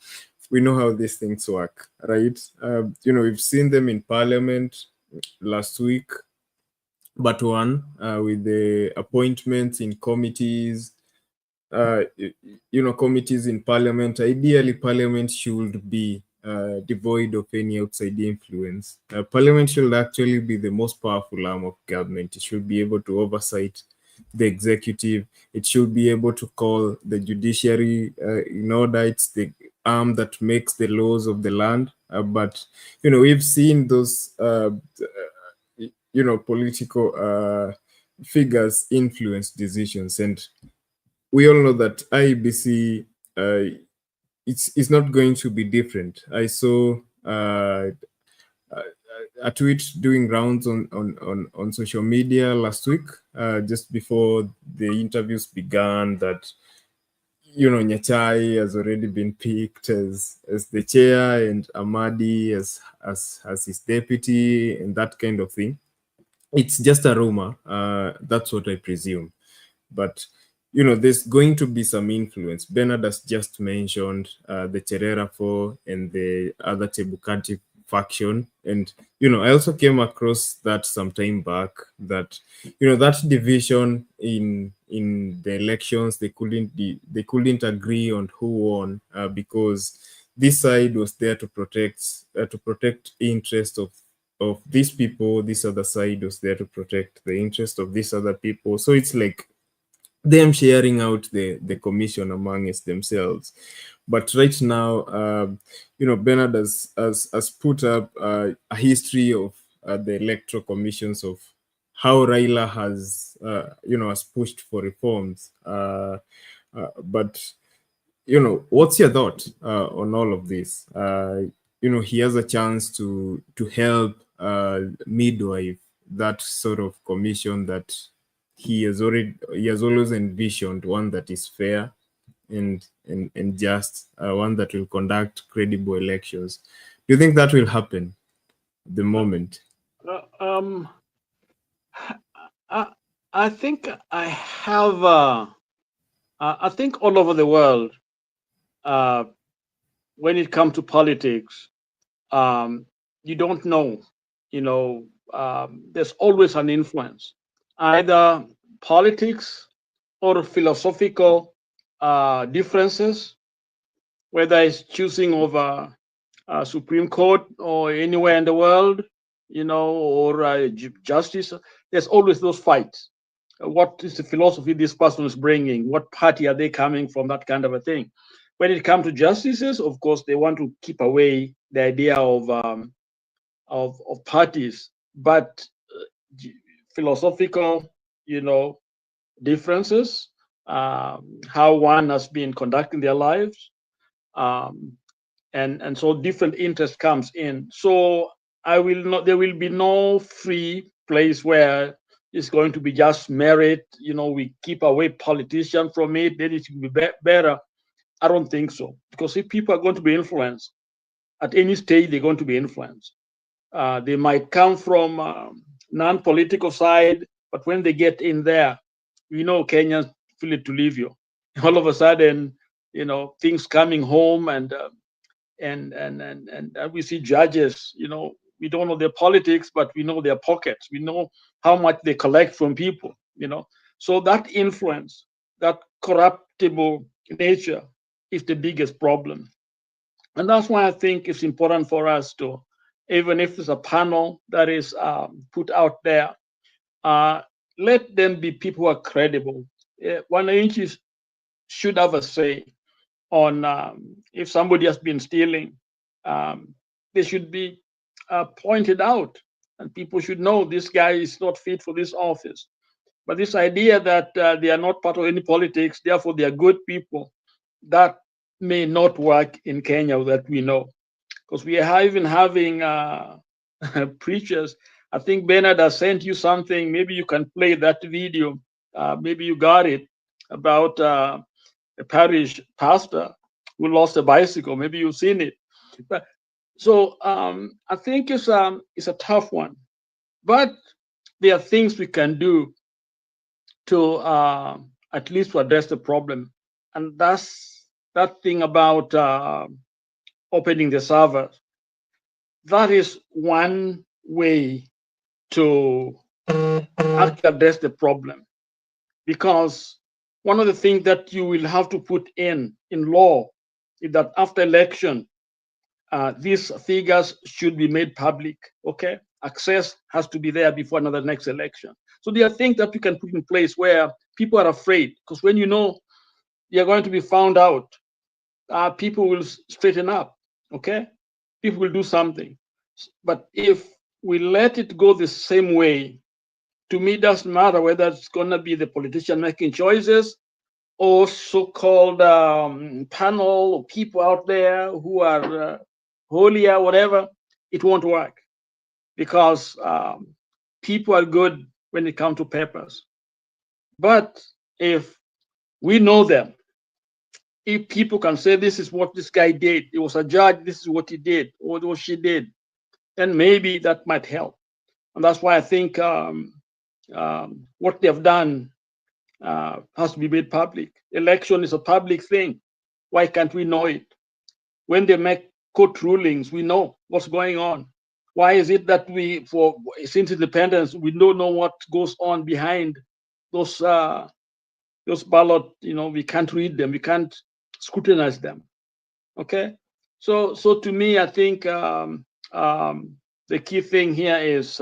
We know how these things work, right? We've seen them in Parliament last week, but one with the appointments in committees, committees in Parliament. Ideally, Parliament should be devoid of any outside influence. Parliament should actually be the most powerful arm of government. It should be able to oversight the executive. It should be able to call the judiciary in order. It's the arm that makes the laws of the land. But we've seen those political figures influence decisions, and we all know that IEBC it's not going to be different. I saw a tweet doing rounds on social media last week, just before the interviews began, that Nyachai has already been picked as the chair and Amadi as his deputy and that kind of thing. It's just a rumor. That's what I presume. But there's going to be some influence. Bernard has just mentioned the Cherera Four and the other Chebukati faction, and I also came across that some time back, that that division in the elections, they couldn't agree on who won, because this side was there to protect interest of these people, this other side was there to protect the interest of these other people. So it's like them sharing out the commission amongst themselves. But right now, Bernard has put up a history of the electoral commissions, of how Raila has pushed for reforms. But what's your thought on all of this? He has a chance to help midwife that sort of commission that he has always envisioned, one that is fair and just, one that will conduct credible elections. Do you think that will happen at the moment? I think I have. I think all over the world, when it comes to politics, you don't know. There's always an influence, either politics or philosophical differences, whether it's choosing over Supreme Court or anywhere in the world, or justice. There's always those fights. What is the philosophy this person is bringing? What party are they coming from? That kind of a thing. When it comes to justices, of course, they want to keep away the idea of parties, but philosophical, differences, how one has been conducting their lives, and so different interest comes in. So there will be no free place where it's going to be just merit. We keep away politicians from it, then it will be better. I don't think so, because if people are going to be influenced at any stage, they're going to be influenced. They might come from non-political side, but when they get in there, Kenyans feel it to leave you. All of a sudden, things coming home, and we see judges. We don't know their politics, but we know their pockets. We know how much they collect from people. So that influence, that corruptible nature, is the biggest problem, and that's why I think it's important for us to, even if there's a panel that is put out there, let them be people who are credible. Wananchi should have a say on if somebody has been stealing. They should be pointed out, and people should know this guy is not fit for this office. But this idea that they are not part of any politics, therefore they are good people, that may not work in Kenya, that we know. Because we are even having preachers. I think Bernard has sent you something. Maybe you can play that video. Maybe you got it, about a parish pastor who lost a bicycle. Maybe you've seen it. So I think it's a tough one. But there are things we can do to at least to address the problem. And that's that thing about opening the servers. That is one way to actually address the problem, because one of the things that you will have to put in law is that after election, these figures should be made public. Okay, access has to be there before another next election. So there are things that you can put in place where people are afraid, because when you're going to be found out, people will straighten up. Okay, people will do something. But if we let it go the same way, to me, it doesn't matter whether it's going to be the politician making choices or so-called panel or people out there who are holier, whatever. It won't work, because people are good when it comes to papers. But if we know them, if people can say this is what this guy did, it was a judge, this is what he did, or what she did, then maybe that might help. And that's why I think what they have done has to be made public. Election is a public thing. Why can't we know it? When they make court rulings, we know what's going on. Why is it that we, since independence, we don't know what goes on behind those ballot? We can't read them, we can't scrutinize them. Okay, so to me, I think the key thing here is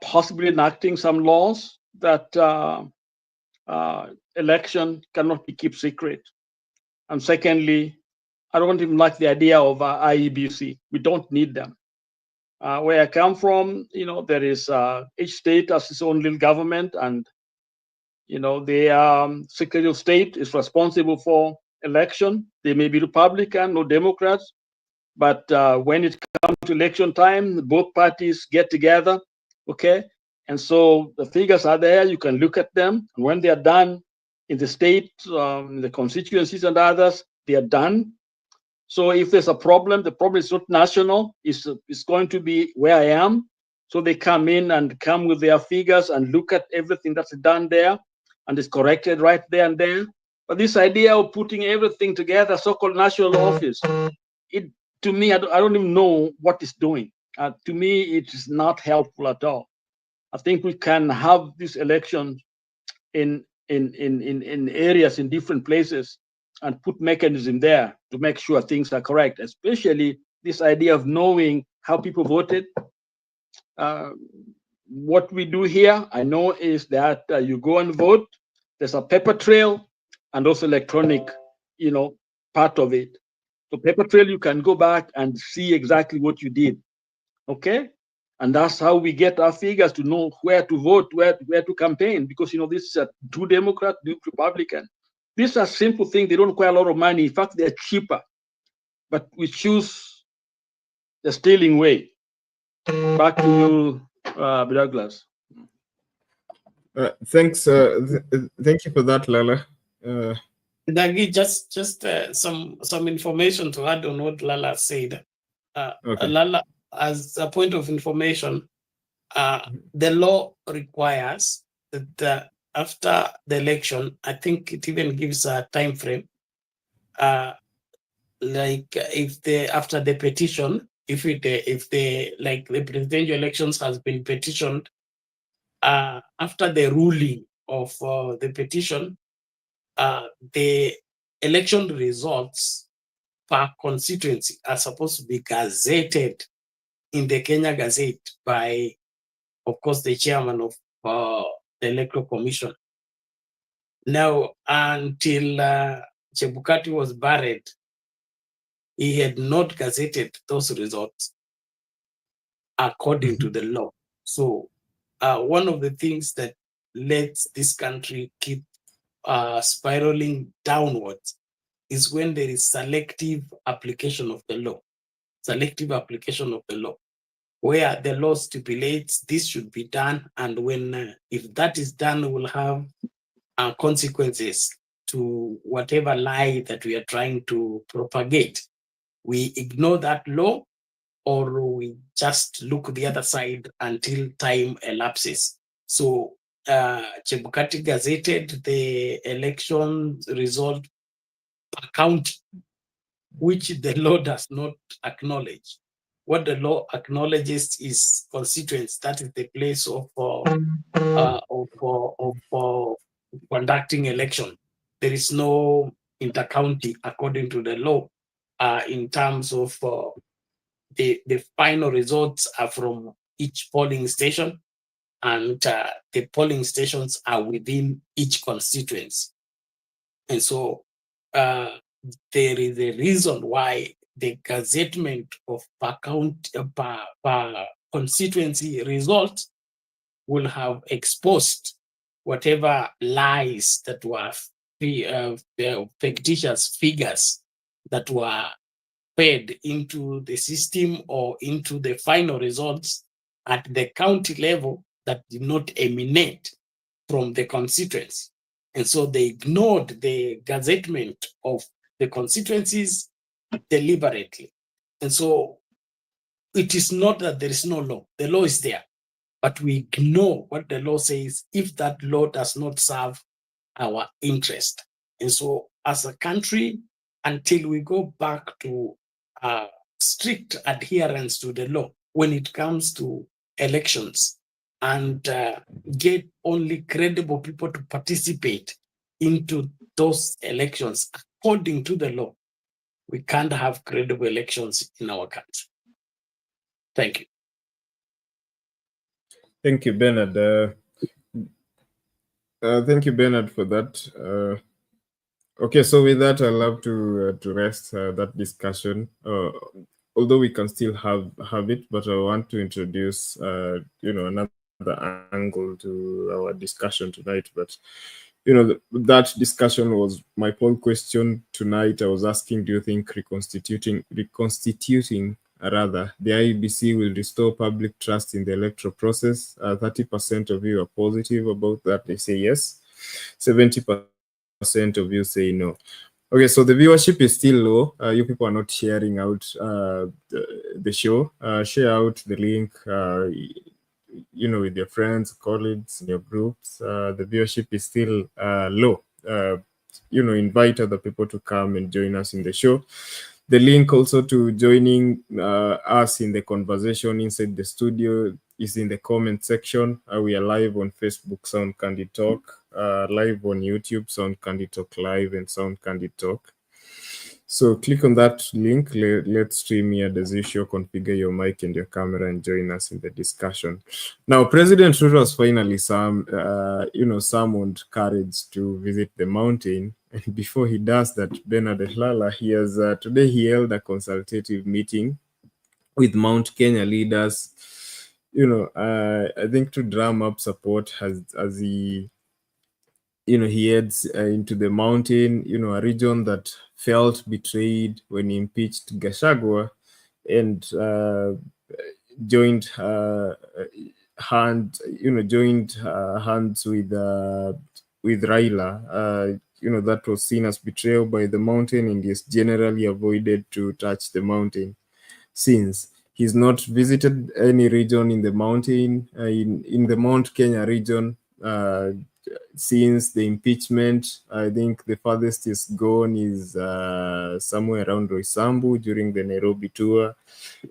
possibly enacting some laws that election cannot be kept secret. And secondly, I don't even like the idea of IEBC. We don't need them. Where I come from, there is each state has its own little government, and the Secretary of State is responsible for election. They may be Republican or Democrats, but when it comes to election time, both parties get together, okay? And so the figures are there, you can look at them. And when they are done in the state, in the constituencies and others, they are done. So if there's a problem, the problem is not national, it's going to be where I am. So they come in and come with their figures and look at everything that's done there, and it's corrected right there and there. But this idea of putting everything together, so-called national office, to me, I don't even know what it's doing. To me, it is not helpful at all. I think we can have this election in areas, in different places, and put mechanism there to make sure things are correct, especially this idea of knowing how people voted. What we do here, I know, is that you go and vote. There's a paper trail and also electronic, part of it. So paper trail, you can go back and see exactly what you did, okay? And that's how we get our figures to know where to vote, where to campaign, because this is a two Democrat, two Republican. These are simple things. They don't require a lot of money. In fact, they're cheaper, but we choose the stealing way. Back to you, Douglas. Thanks. Thank you for that, Lala. Dagi, just some information to add on what Lala said. Okay. Lala, as a point of information, the law requires that after the election, I think it even gives a time frame. Like after the petition, if the presidential elections has been petitioned, after the ruling of the petition, the election results per constituency are supposed to be gazetted in the Kenya Gazette by, of course, the chairman of the Electoral Commission. Now, until Chebukati was buried, he had not gazetted those results according to the law. So one of the things that lets this country keep spiraling downwards is when there is selective application of the law. Selective application of the law, where the law stipulates this should be done, and when if that is done, we'll have consequences to whatever lie that we are trying to propagate. We ignore that law, or we just look the other side until time elapses. So Chebukati gazetted the election result per county, which the law does not acknowledge. What the law acknowledges is constituents. That is the place of conducting election. There is no intercounty according to the law. In terms of the final results are from each polling station, and the polling stations are within each constituency. And so there is a reason why the gazettement of per constituency results will have exposed whatever lies that were fictitious figures that were fed into the system or into the final results at the county level that did not emanate from the constituents. And so they ignored the gazettement of the constituencies deliberately. And so it is not that there is no law. The law is there, but we ignore what the law says if that law does not serve our interest. And so as a country, until we go back to strict adherence to the law when it comes to elections and get only credible people to participate into those elections according to the law, we can't have credible elections in our country. Thank you. Thank you, Bernard. Thank you, Bernard, for that. Okay, so with that, I'd love to rest that discussion. Although we can still have it, but I want to introduce, another angle to our discussion tonight. But that discussion was my poll question tonight. I was asking, do you think reconstituting the IEBC will restore public trust in the electoral process? 30% of you are positive about that. They say yes. 70% of you say no. Okay, so the viewership is still low. You people are not sharing out the show. Share out the link, with your friends, colleagues, in your groups. The viewership is still low. Invite other people to come and join us in the show. The link also to joining us in the conversation inside the studio is in the comment section. We are live on Facebook, Sound Candid Talk, live on YouTube, Sound Candid Talk Live, and Sound Candid Talk. So click on that link. Let's stream here as usual. Configure your mic and your camera and join us in the discussion. Now, President Ruto has finally summoned courage to visit the mountain. And before he does that, Bernard Lala, today he held a consultative meeting with Mount Kenya leaders. I think to drum up support as he heads into the mountain, a region that felt betrayed when he impeached Gachagua and joined hands with Raila. That was seen as betrayal by the mountain, and is generally avoided to touch the mountain since. He's not visited any region in the mountain, in the Mount Kenya region, since the impeachment. I think the farthest he's gone is somewhere around Roysambu during the Nairobi tour,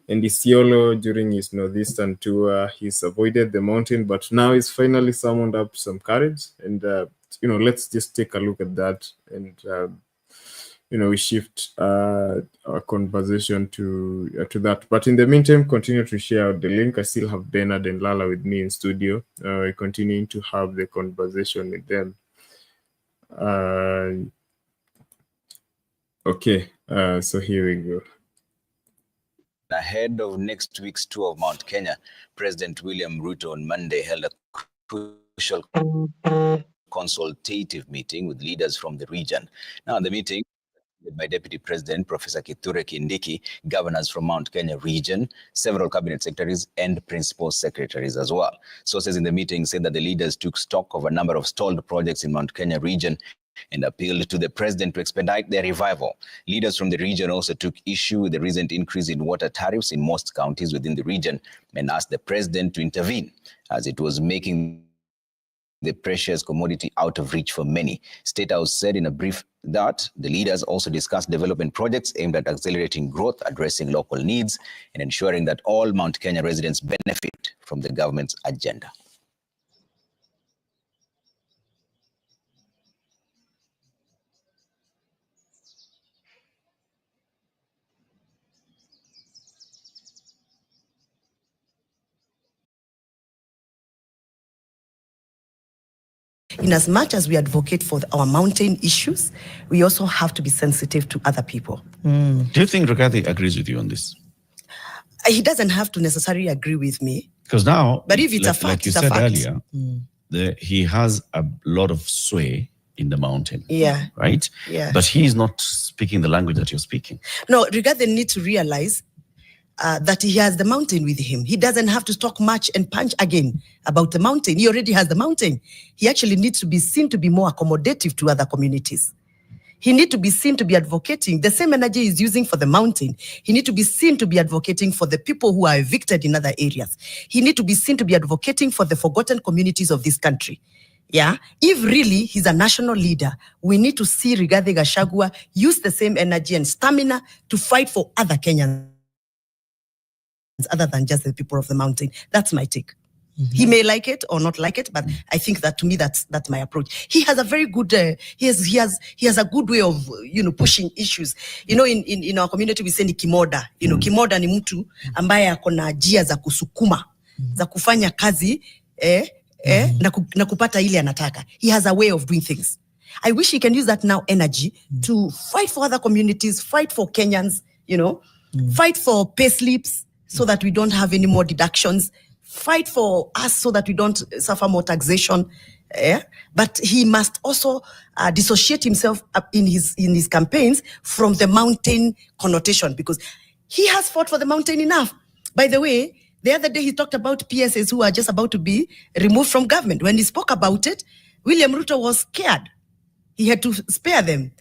and Isiolo during his northeastern tour. He's avoided the mountain, but now he's finally summoned up some courage. And let's just take a look at that, and we shift our conversation to that. But in the meantime, continue to share out the link. I still have Bernard and Lala with me in studio. We're continuing to have the conversation with them. Okay, so here we go. Ahead of next week's tour of Mount Kenya, President William Ruto on Monday held a crucial consultative meeting with leaders from the region. Now, the meeting by Deputy President Professor Kithure Kindiki, governors from Mount Kenya region, several cabinet secretaries, and principal secretaries as well. Sources in the meeting said that the leaders took stock of a number of stalled projects in Mount Kenya region and appealed to the president to expedite their revival. Leaders from the region also took issue with the recent increase in water tariffs in most counties within the region and asked the president to intervene, as it was making the precious commodity out of reach for many. State House said in a brief that the leaders also discussed development projects aimed at accelerating growth, addressing local needs, and ensuring that all Mount Kenya residents benefit from the government's agenda. In as much as we advocate for our mountain issues, we also have to be sensitive to other people. Do you think Rigathi agrees with you on this? He doesn't have to necessarily agree with me. Because now, but if it's a fact, like you it's said a fact. earlier, he has a lot of sway in the mountain. Yeah. Right? Yeah. But he is not speaking the language that you're speaking. No, Rigathi needs to realize that he has the mountain with him. He doesn't have to talk much and punch again about the mountain. He already has the mountain. He actually needs to be seen to be more accommodative to other communities. He needs to be seen to be advocating. The same energy he's using for the mountain. He needs to be seen to be advocating for the people who are evicted in other areas. He needs to be seen to be advocating for the forgotten communities of this country. Yeah, if really he's a national leader, we need to see Rigathi Gachagua use the same energy and stamina to fight for other Kenyans other than just the people of the mountain. That's my take. He may like it or not like it, but I think that to me that's my approach. He has a very good he has a good way of pushing issues. In our community we say ni kimoda. Kimoda ni mtu ambaye akona njia za kusukuma za kufanya kazi na kupata ile anataka. He has a way of doing things. I wish he can use that now energy to fight for other communities, fight for Kenyans, fight for pay slips so that we don't have any more deductions. Fight for us so that we don't suffer more taxation. But he must also dissociate himself in his campaigns from the mountain connotation, because he has fought for the mountain enough. By the way, the other day he talked about PSAs who are just about to be removed from government. When he spoke about it, William Ruto was scared. He had to spare them.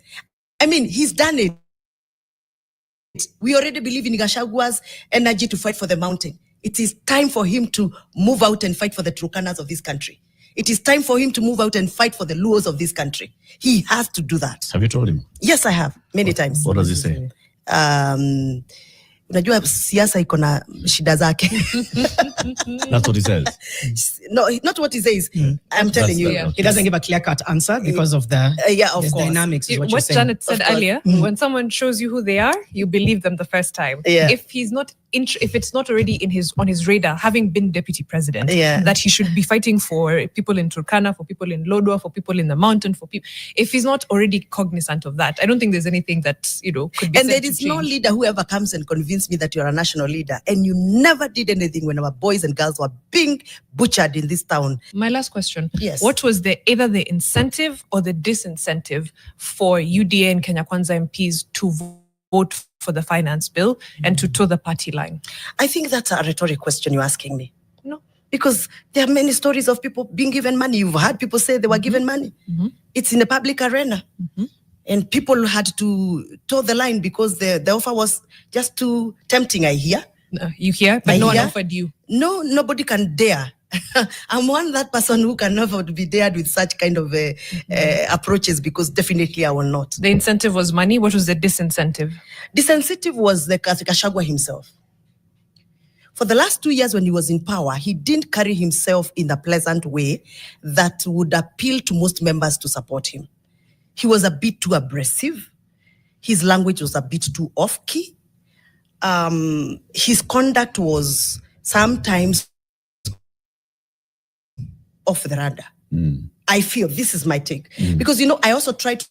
I mean, he's done it. We already believe in Gachagua's energy to fight for the mountain. It is time for him to move out and fight for the Turkanas of this country. It is time for him to move out and fight for the Luos of this country. He has to do that. Have you told him? Yes, I have, many times. What does he say? Unajua siasa iko na shida zake. That's what he says. No, not what he says. I'm telling you. He doesn't give a clear-cut answer because of the dynamics. What Janet said earlier, when someone shows you who they are, you believe them the first time. Yeah. If he's not, if it's not already on his radar, having been deputy president, that he should be fighting for people in Turkana, for people in Lodwar, for people in the mountain, for people. If he's not already cognizant of that, I don't think there's anything that could be. And there is no leader who ever comes and convinces me that you're a national leader, and you never did anything when our boys and girls were being butchered in this town. My last question. Yes. What was either the incentive or the disincentive for UDA and Kenya Kwanza MPs to vote for the finance bill and to toe the party line? I think that's a rhetoric question you're asking me. No. Because there are many stories of people being given money. You've heard people say they were given money. It's in the public arena. And people had to toe the line because the offer was just too tempting, I hear. You hear? But no one offered you. No, nobody can dare. I'm that person who can never be dared with such kind of approaches, because definitely I will not. The incentive was money. What was the disincentive? Disincentive was the Gachagua himself. For the last 2 years when he was in power, he didn't carry himself in a pleasant way that would appeal to most members to support him. He was a bit too aggressive. His language was a bit too off-key. His conduct was sometimes off the radar. I feel, this is my take. Because, I also tried to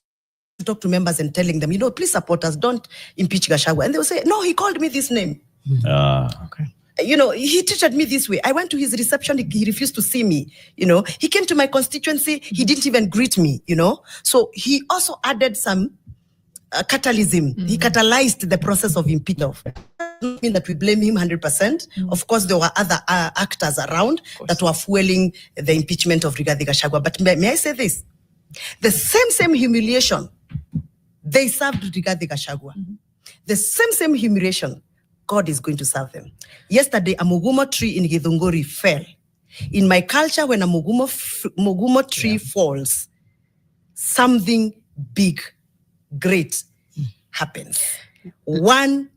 talk to members and telling them, please support us, don't impeach Gachagua. And they will say, no, he called me this name. Okay. He treated me this way. I went to his reception, he refused to see me, He came to my constituency, he didn't even greet me, So he also added some catalysm. He catalyzed the process of impeachment. Doesn't mean that we blame him 100%. Of course, there were other actors around that were fueling the impeachment of Rigathi Gachagua. But may I say this? The same humiliation they served Rigathi Gachagua. The same humiliation God is going to serve them. Yesterday, a mugumo tree in Githunguri fell. In my culture, when a mugumo tree falls, something big, great happens. One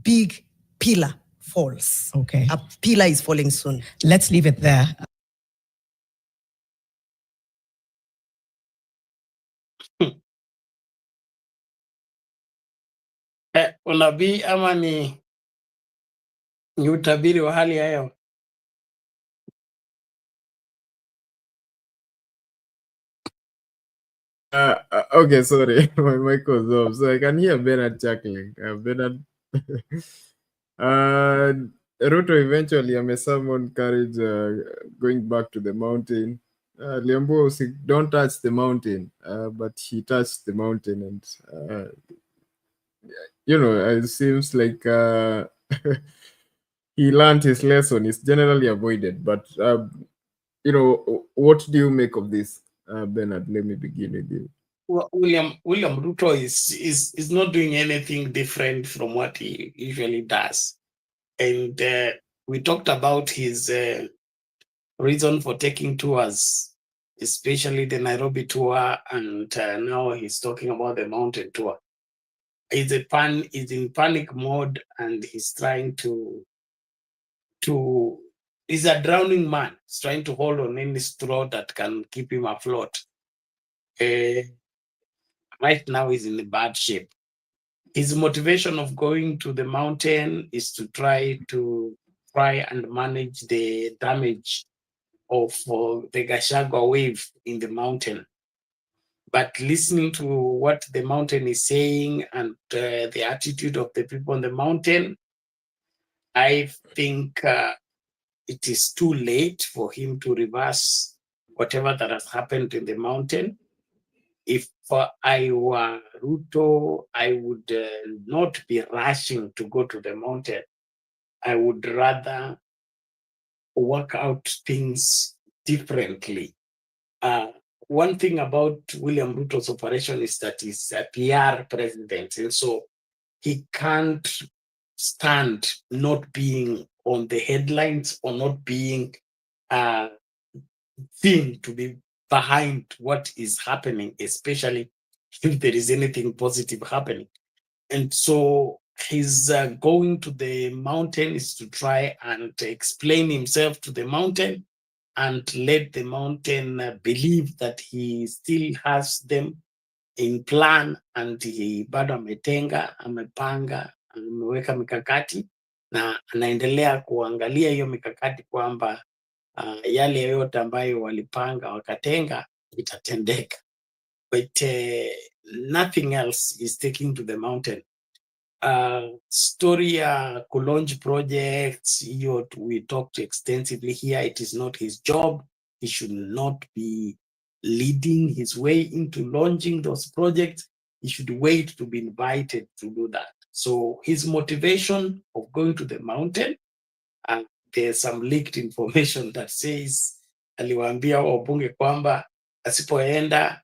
big pillar falls. Okay. A pillar is falling soon. Let's leave it there. Unabii ama ni utabiri wa hali ya hewa? Okay, sorry, my mic was off, so I can hear Bernard chuckling. Bernard, Ruto eventually summon courage, going back to the mountain. Liambo, don't touch the mountain, but he touched the mountain, and it seems like he learned his lesson. It's generally avoided, but what do you make of this, Bernard? Let me begin with you. Well, William Ruto is not doing anything different from what he usually does, and we talked about his reason for taking tours, especially the Nairobi tour, and now he's talking about the mountain tour. He's in panic mode, and he's trying he's a drowning man. He's trying to hold on any straw that can keep him afloat. Right now he's in bad shape. His motivation of going to the mountain is to try and manage the damage of the Gachagua wave in the mountain. But listening to what the mountain is saying and the attitude of the people on the mountain, I think it is too late for him to reverse whatever that has happened in the mountain. If I were Ruto, I would not be rushing to go to the mountain. I would rather work out things differently. One thing about William Ruto's operation is that he's a PR president, and so he can't stand not being on the headlines or not being seen to be behind what is happening, especially if there is anything positive happening. And so his going to the mountain is to try and explain himself to the mountain and let the mountain believe that he still has them in plan, and he bado ametenga, amepanga, ameweka mikakati na anaendelea kuangalia hiyo mikakati kwamba yale yote ambayo walipanga wakatenga itatendeka. But nothing else is taking to the mountain. Story ku launch projects, we talked extensively here. It is not his job. He should not be leading his way into launching those projects. He should wait to be invited to do that. So his motivation of going to the mountain, there's some leaked information that says aliwaambia wabunge kwamba asipoenda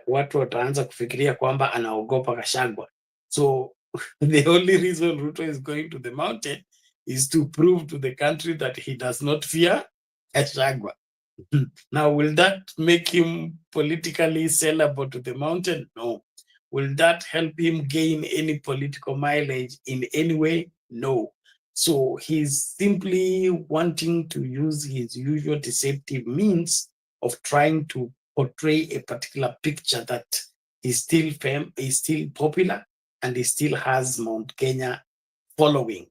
watu wataanza kufikiria kwamba anaogopa Gachagua. So the only reason Ruto is going to the mountain is to prove to the country that he does not fear Gachagua. Now, will that make him politically sellable to the mountain? No. Will that help him gain any political mileage in any way? No. So he's simply wanting to use his usual deceptive means of trying to portray a particular picture that he's still popular, and he still has Mount Kenya following.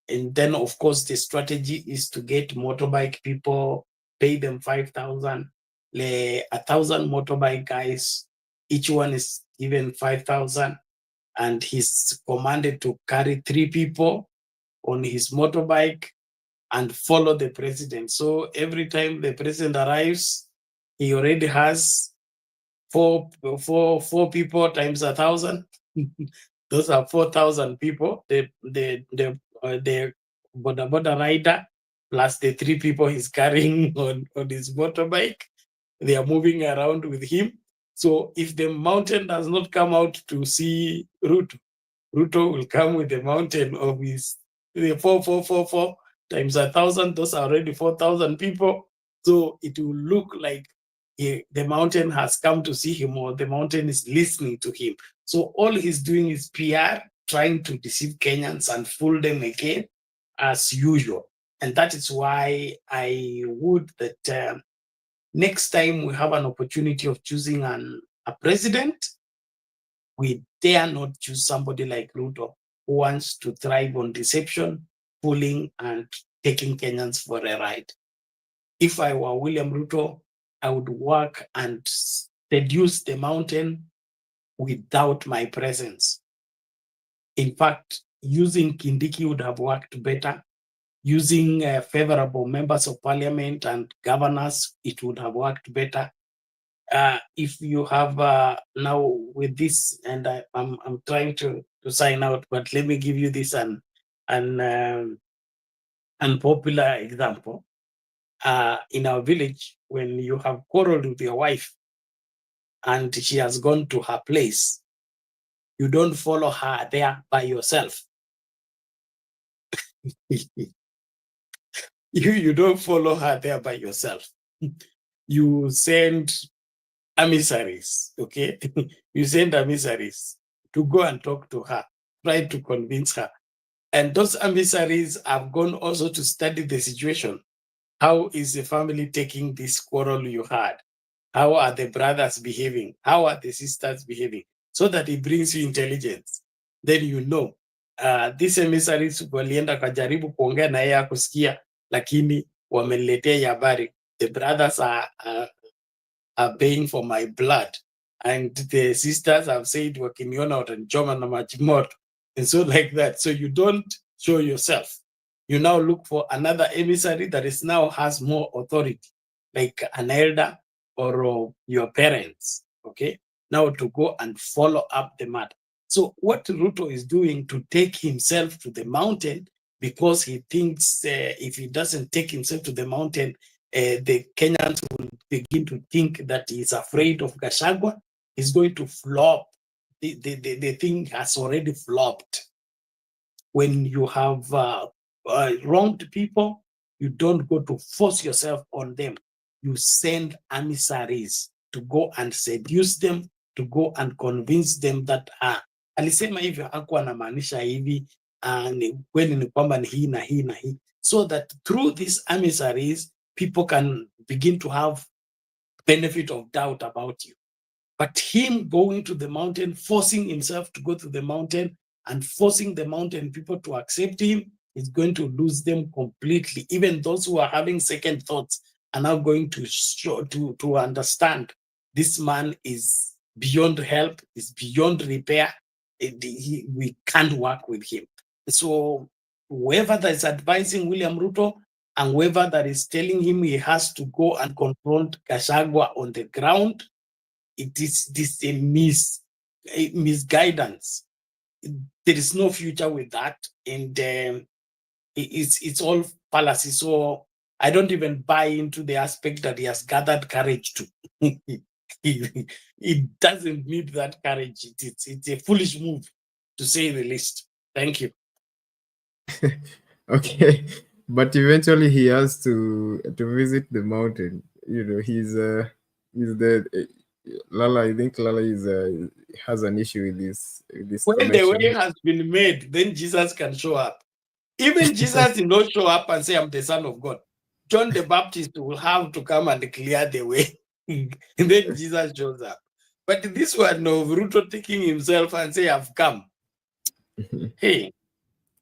And then, of course, the strategy is to get motorbike people, pay them 5,000, 1,000 motorbike guys, each one is given 5,000, and he's commanded to carry 3 people on his motorbike and follow the president. So every time the president arrives, he already has four people times 1,000. Those are 4,000 people. The border rider plus the 3 people he's carrying on his motorbike. They are moving around with him. So if the mountain does not come out to see Ruto, Ruto will come with the mountain of his 4 times 1,000. Those are already 4,000 people. So it will look like the mountain has come to see him, or the mountain is listening to him. So all he's doing is PR, trying to deceive Kenyans and fool them again as usual. And that is why I would that next time we have an opportunity of choosing a president, we dare not choose somebody like Ruto, who wants to thrive on deception, fooling, and taking Kenyans for a ride. If I were William Ruto, I would work and seduce the mountain without my presence. In fact, using Kindiki would have worked better, using favorable members of parliament and governors, it would have worked better. If you have now with this, and I'm trying to sign out, but let me give you this unpopular example. In our village, when you have quarreled with your wife and she has gone to her place, you don't follow her there by yourself. You don't follow her there by yourself. You send emissaries, okay? You send emissaries to go and talk to her, try to convince her. And those emissaries have gone also to study the situation. How is the family taking this quarrel you had? How are the brothers behaving? How are the sisters behaving? So that it brings you intelligence. Then you know, these emissaries walienda kajaribu kuongea na yeye akusikia, lakini wameletea habari. The brothers are paying for my blood. And the sisters have said, wakiniona watanichoma na maji moto. And so like that. So you don't show yourself. You now look for another emissary that is now has more authority, like an elder or your parents, okay? Now to go and follow up the matter. So what Ruto is doing to take himself to the mountain, because he thinks if he doesn't take himself to the mountain, the Kenyans will begin to think that he's afraid of Gachagua. He's going to flop. The thing has already flopped. When you have wronged people, you don't go to force yourself on them. You send emissaries to go and seduce them, to go and convince them that alisema hivyo hakuwa anamaanisha hivi, kweli ni kwamba ni hii na hii na hii, so that through these emissaries people can begin to have benefit of doubt about you. But him going to the mountain, forcing himself to go to the mountain and forcing the mountain people to accept him, is going to lose them completely. Even those who are having second thoughts are now going to show, to understand this man is beyond help, is beyond repair. We can't work with him. So whoever that is advising William Ruto and whoever that is telling him he has to go and confront Gachagua on the ground, it is this a misguidance. There is no future with that, and it's all fallacy. So I don't even buy into the aspect that he has gathered courage to. It doesn't need that courage. It's a foolish move, to say the least. Thank you. Okay, but eventually he has to visit the mountain. You know, he's the Lala. I think Lala has an issue with this. When connection. the way has been made, then Jesus can show up. Even Jesus did not show up and say, "I'm the Son of God." John the Baptist will have to come and clear the way, and then Jesus shows up. But this one of Ruto taking himself and say, "I've come." Hey,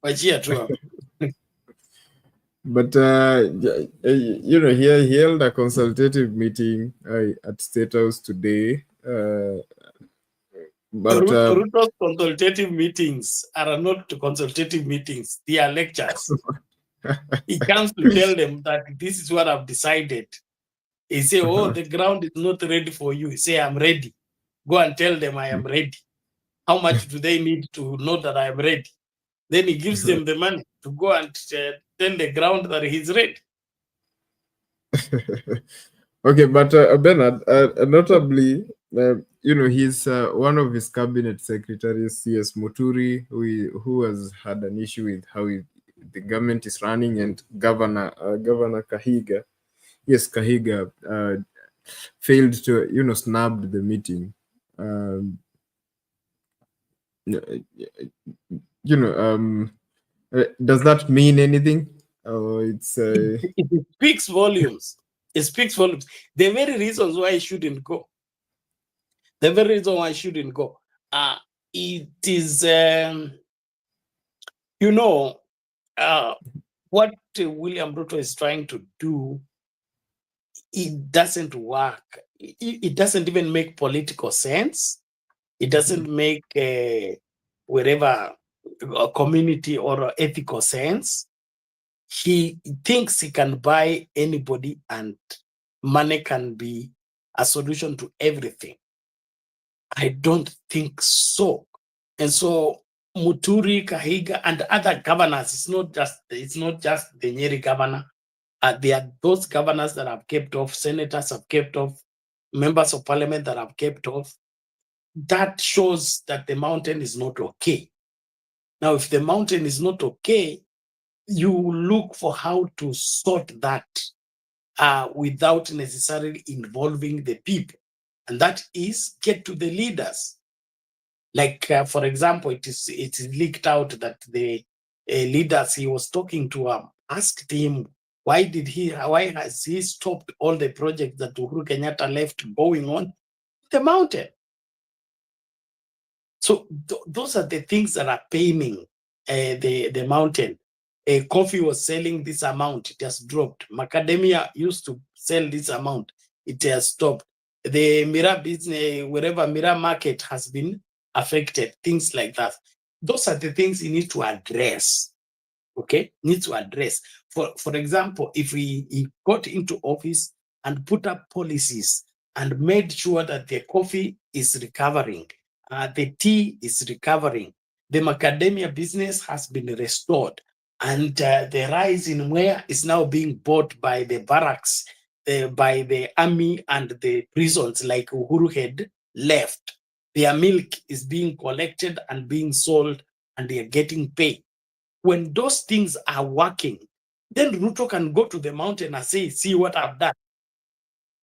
wachia tu. But you know, he held a consultative meeting at State House today. But Ruto's consultative meetings are not consultative meetings; they are lectures. He comes to tell them that this is what I've decided. He say, "Oh, the ground is not ready for you." He say, "I'm ready." Go and tell them I am ready. How much do they need to know that I am ready? Then he gives them the money to go and tell the ground that he's ready. Okay, but Bernard, notably, you know, he's one of his cabinet secretaries, C.S. Muturi, who has had an issue with how the government is running, and Governor Kahiga, yes, Kahiga, failed to, you know, snubbed the meeting. You know, does that mean anything? It's it speaks volumes. It speaks volumes. The very reasons why I shouldn't go. The very reason why I shouldn't go. It is, you know, what William Ruto is trying to do, it doesn't work. It doesn't even make political sense. It doesn't make whatever a community or ethical sense. he thinks he can buy anybody and money can be a solution to everything. I don't think so. And so Muturi, Kahiga, and other governors, it's not just the Nyeri governor. There are those governors that have kept off, senators have kept off, members of parliament that have kept off. That shows that the mountain is not okay. Now, if the mountain is not okay, you look for how to sort that without necessarily involving the people. And that is get to the leaders. Like, for example, it is leaked out that the leaders he was talking to asked him, why has he stopped all the projects that Uhuru Kenyatta left going on the mountain? So those are the things that are paying the mountain. Coffee was selling this amount, it has dropped. Macadamia used to sell this amount, it has stopped. The Mira business, wherever Mira market has been affected, things like that. Those are the things you need to address. Okay, need to address. For example, if he got into office and put up policies and made sure that the coffee is recovering, the tea is recovering, the macadamia business has been restored, and the rice in Mwea is now being bought by the barracks, by the army and the prisons like Uhuru had left. Their milk is being collected and being sold, and they are getting paid. When those things are working, then Ruto can go to the mountain and say, see what I've done.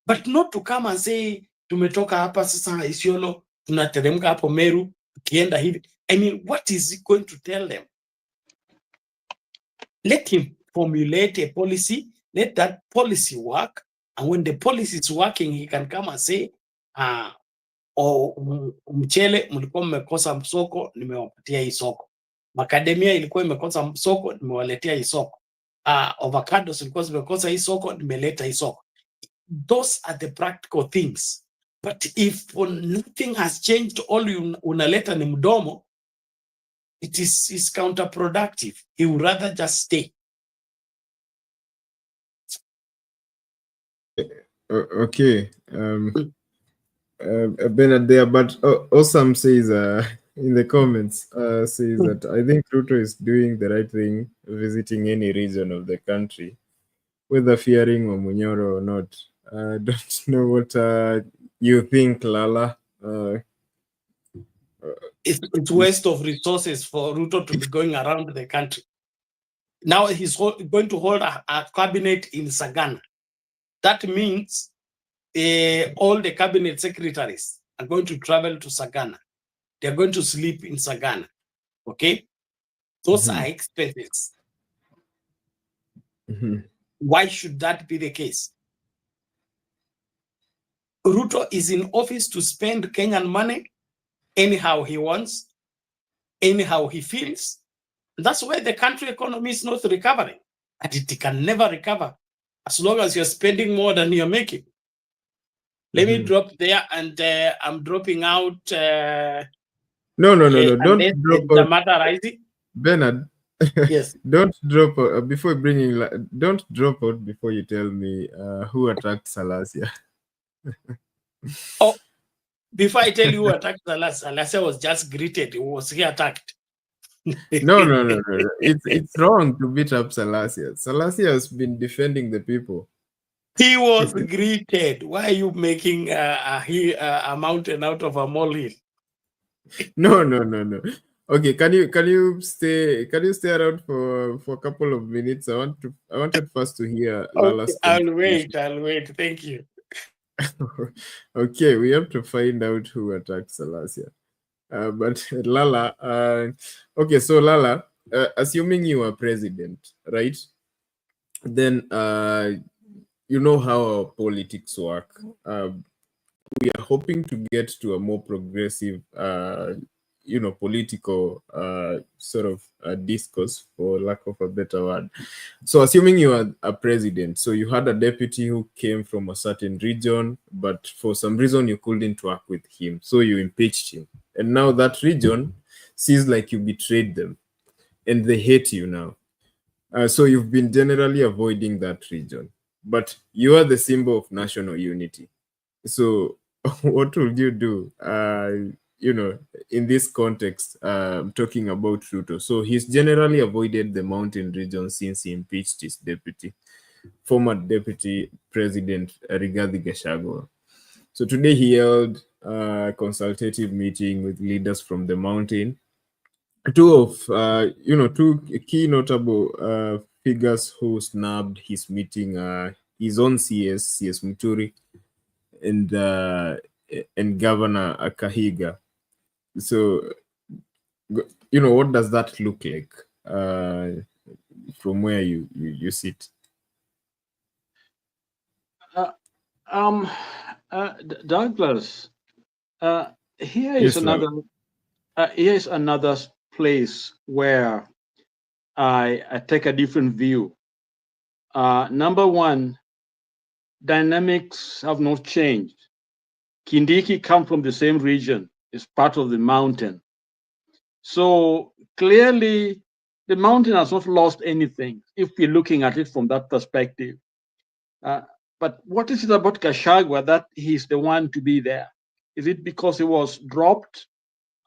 But not to come and say, tumetoka hapa sasa Isiolo, tunateremka hapo Meru, tukienda hivi. I mean, what is he going to tell them? Let him formulate a policy, let that policy work, and when the policy is working, he can come and say, mchele mlikuwa mmekosa soko, nimewapatia hii soko. Macadamia ilikuwa imekosa soko, nimewaletea hii soko. Avocados ilikuwa zimekosa hii soko, nimeleta hii soko. Those are the practical things. But if nothing has changed, all unaleta ni mdomo, it is counterproductive. He would rather just stay. Okay. Bernard there, but Osam says in the comments, says that I think Ruto is doing the right thing, visiting any region of the country, whether fearing Wamunyoro or not. I don't know what you think, Lala. It's waste of resources for Ruto to be going around the country. Now he's going to hold a cabinet in Sagana. That means all the cabinet secretaries are going to travel to Sagana. They're going to sleep in Sagana. Okay? Those are expenses. Why should that be the case? Ruto is in office to spend Kenyan money anyhow he wants, anyhow he feels. That's why the country economy is not recovering. And it can never recover as long as you're spending more than you're making. Let me drop there, and I'm dropping out. No. Don't drop out. Bernard. Yes. Don't drop out before bringing. Don't drop out before you tell me who attacked Salasya. Oh, before I tell you who attacked Salasya, Salasya was just greeted. Was he attacked? No. It's wrong to beat up Salasya. Salasya has been defending the people. He was greeted. Why are you making a mountain out of a molehill? No. Okay, can you stay around for a couple of minutes? I wanted first to hear Lala's. I'll wait. Thank you. Okay, we have to find out who attacked Salasya. But Lala, okay, so Lala, assuming you are president, right? Then you know how our politics work. We are hoping to get to a more progressive, political sort of discourse, for lack of a better word. So assuming you are a president, so you had a deputy who came from a certain region, but for some reason you couldn't work with him, so you impeached him. And now that region sees like you betrayed them and they hate you now. So you've been generally avoiding that region, but you are the symbol of national unity. So what will you do, in this context, talking about Ruto? So he's generally avoided the mountain region since he impeached his former deputy president, Rigathi Gachagua. So today he held a consultative meeting with leaders from the mountain. Two key notable figures who snubbed his meeting, his own CS Muturi, and Governor Kahiga. So, what does that look like from where you sit? Douglas, here is another place where I take a different view. Number one, dynamics have not changed. Kindiki comes from the same region, is part of the mountain. So clearly, the mountain has not lost anything if we're looking at it from that perspective. But what is it about Gachagua that he's the one to be there? Is it because he was dropped?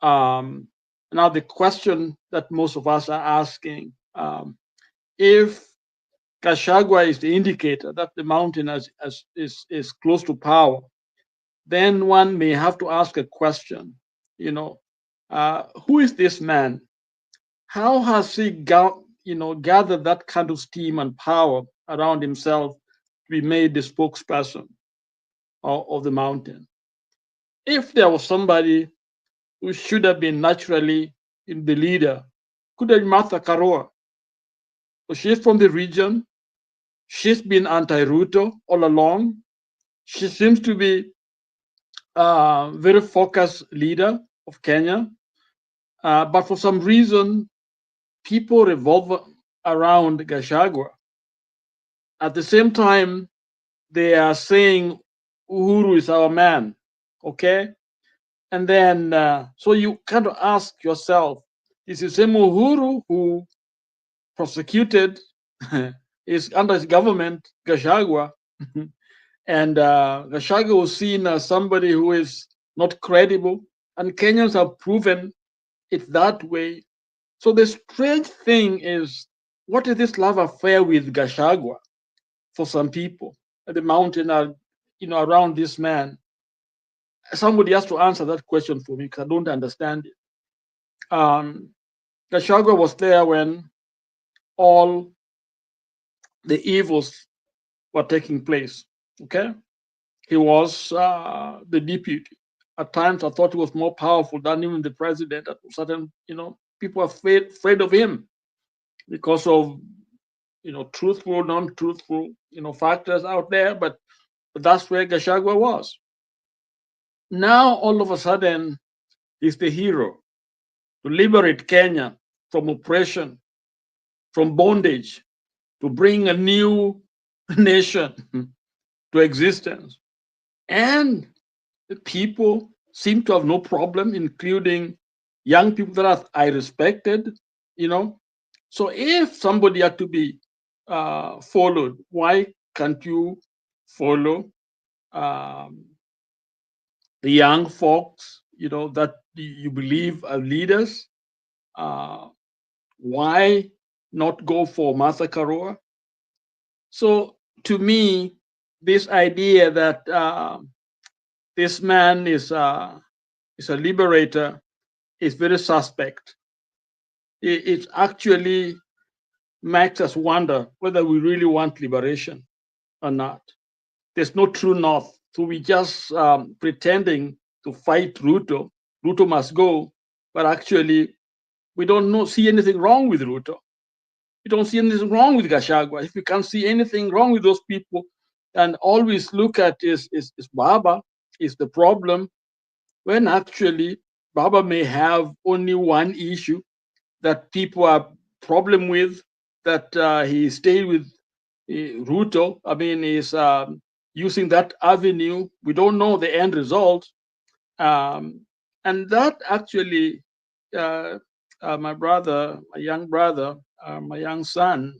Now the question that most of us are asking, if Gachagua is the indicator that the mountain is close to power, then one may have to ask a question, who is this man? How has he gathered that kind of steam and power around himself to be made the spokesperson of the mountain? If there was somebody who should have been naturally in the leader, could have been Martha Karua. So she's from the region. She's been anti-Ruto all along. She seems to be a very focused leader of Kenya. But for some reason, people revolve around Gachagua. At the same time, they are saying Uhuru is our man, okay? And then, so you kind of ask yourself, is the same Uhuru who prosecuted is under his government, Gachagua, and Gachagua was seen as somebody who is not credible, and Kenyans have proven it that way. So the strange thing is, what is this love affair with Gachagua for some people at the mountain are, around this man? Somebody has to answer that question for me because I don't understand it. Gachagua was there when all the evils were taking place. Okay, he was the deputy. At times, I thought he was more powerful than even the president. At certain, people are afraid of him because of, truthful, non-truthful, factors out there. But that's where Gachagua was. Now, all of a sudden, he's the hero to liberate Kenya from oppression, from bondage, to bring a new nation to existence. And the people seem to have no problem, including young people that I respected, So if somebody had to be followed, why can't you follow the young folks, that you believe are leaders? Why not go for Martha Karua? So to me, this idea that this man is a liberator is very suspect. It actually makes us wonder whether we really want liberation or not. There's no true north. So we just pretending to fight Ruto. Ruto must go, but actually we don't see anything wrong with Ruto. We don't see anything wrong with Gachagua. If we can't see anything wrong with those people, and always look at is Baba is the problem, when actually Baba may have only one issue that people are problem with, that he stayed with Ruto. I mean, he's using that avenue. We don't know the end result. And that actually, my young brother, my young son,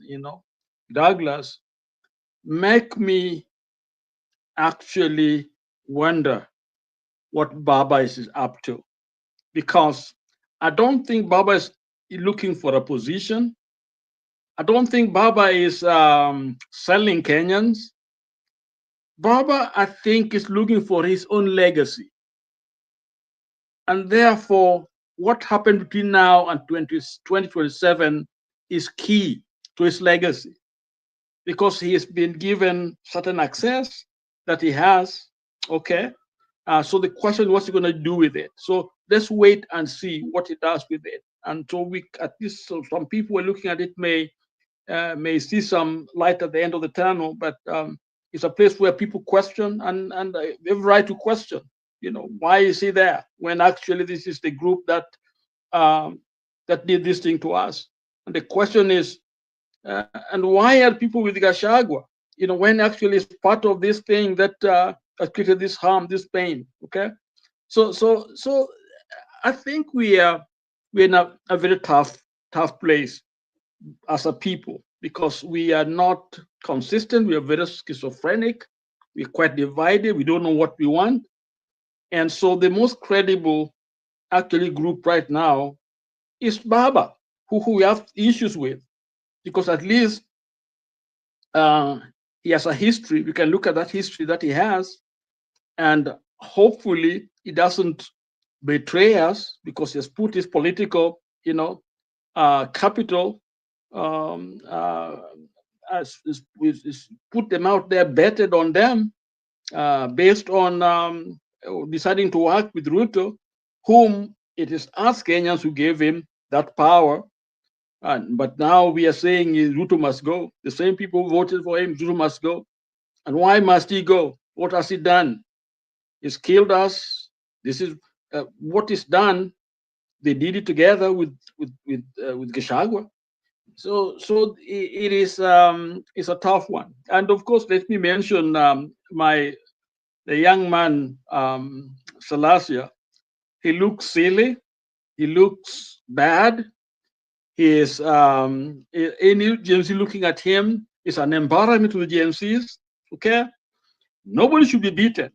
Douglas, make me actually wonder what Baba is up to. Because I don't think Baba is looking for a position. I don't think Baba is selling Kenyans. Baba, I think, is looking for his own legacy. And therefore, what happened between now and 2027 is key to his legacy, because he has been given certain access that he has. Okay. So the question, what's he going to do with it? So let's wait and see what he does with it. And so we, at least, so some people are looking at it may see some light at the end of the tunnel, but it's a place where people question and they have a right to question. Why is he there when actually this is the group that that did this thing to us? And the question is, and why are people with Gachagua? When actually it's part of this thing that has created this harm, this pain. Okay, so I think we're in a very tough place as a people, because we are not consistent. We are very schizophrenic. We're quite divided. We don't know what we want. And so the most credible actually group right now is Baba, who we have issues with, because at least he has a history. We can look at that history that he has, and hopefully he doesn't betray us, because he has put his political, capital, put them out there, betted on them, based on deciding to work with Ruto, whom it is us Kenyans who gave him that power. But now we are saying Ruto must go. The same people who voted for him, Ruto must go. And why must he go? What has he done? He's killed us. This is what is done. They did it together with Gachagua. So it is it's a tough one. And of course, let me mention the young man Salasya. He looks silly. He looks bad. He is any Gen Z looking at him is an embarrassment to the Gen Zs. Okay, nobody should be beaten.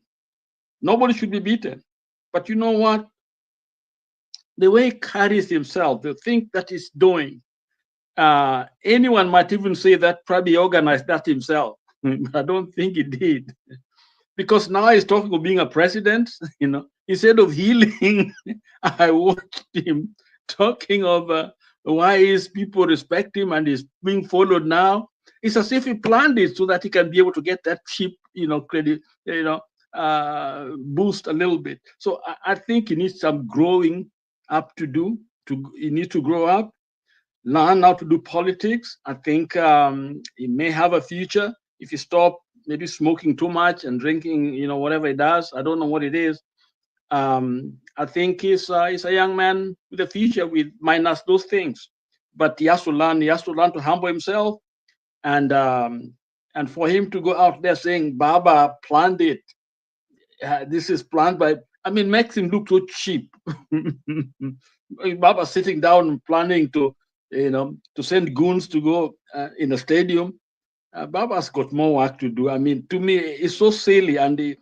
Nobody should be beaten. But you know what? The way he carries himself, the thing that he's doing, anyone might even say that probably organized that himself. I don't think he did, because now he's talking of being a president. Instead of healing, I watched him talking of why his people respect him and is being followed now. It's as if he planned it so that he can be able to get that cheap, credit, boost a little bit. So I think he needs some growing up to do. He needs to grow up, learn how to do politics. I think he may have a future if he stop maybe smoking too much and drinking, whatever he does. I don't know what it is. I think he's a young man with a future, with minus those things. But he has to learn. He has to learn to humble himself, and for him to go out there saying Baba planned it. This is planned by. Makes him look so cheap. Baba sitting down and planning to send goons to go in a stadium. Baba's got more work to do. To me, it's so silly, and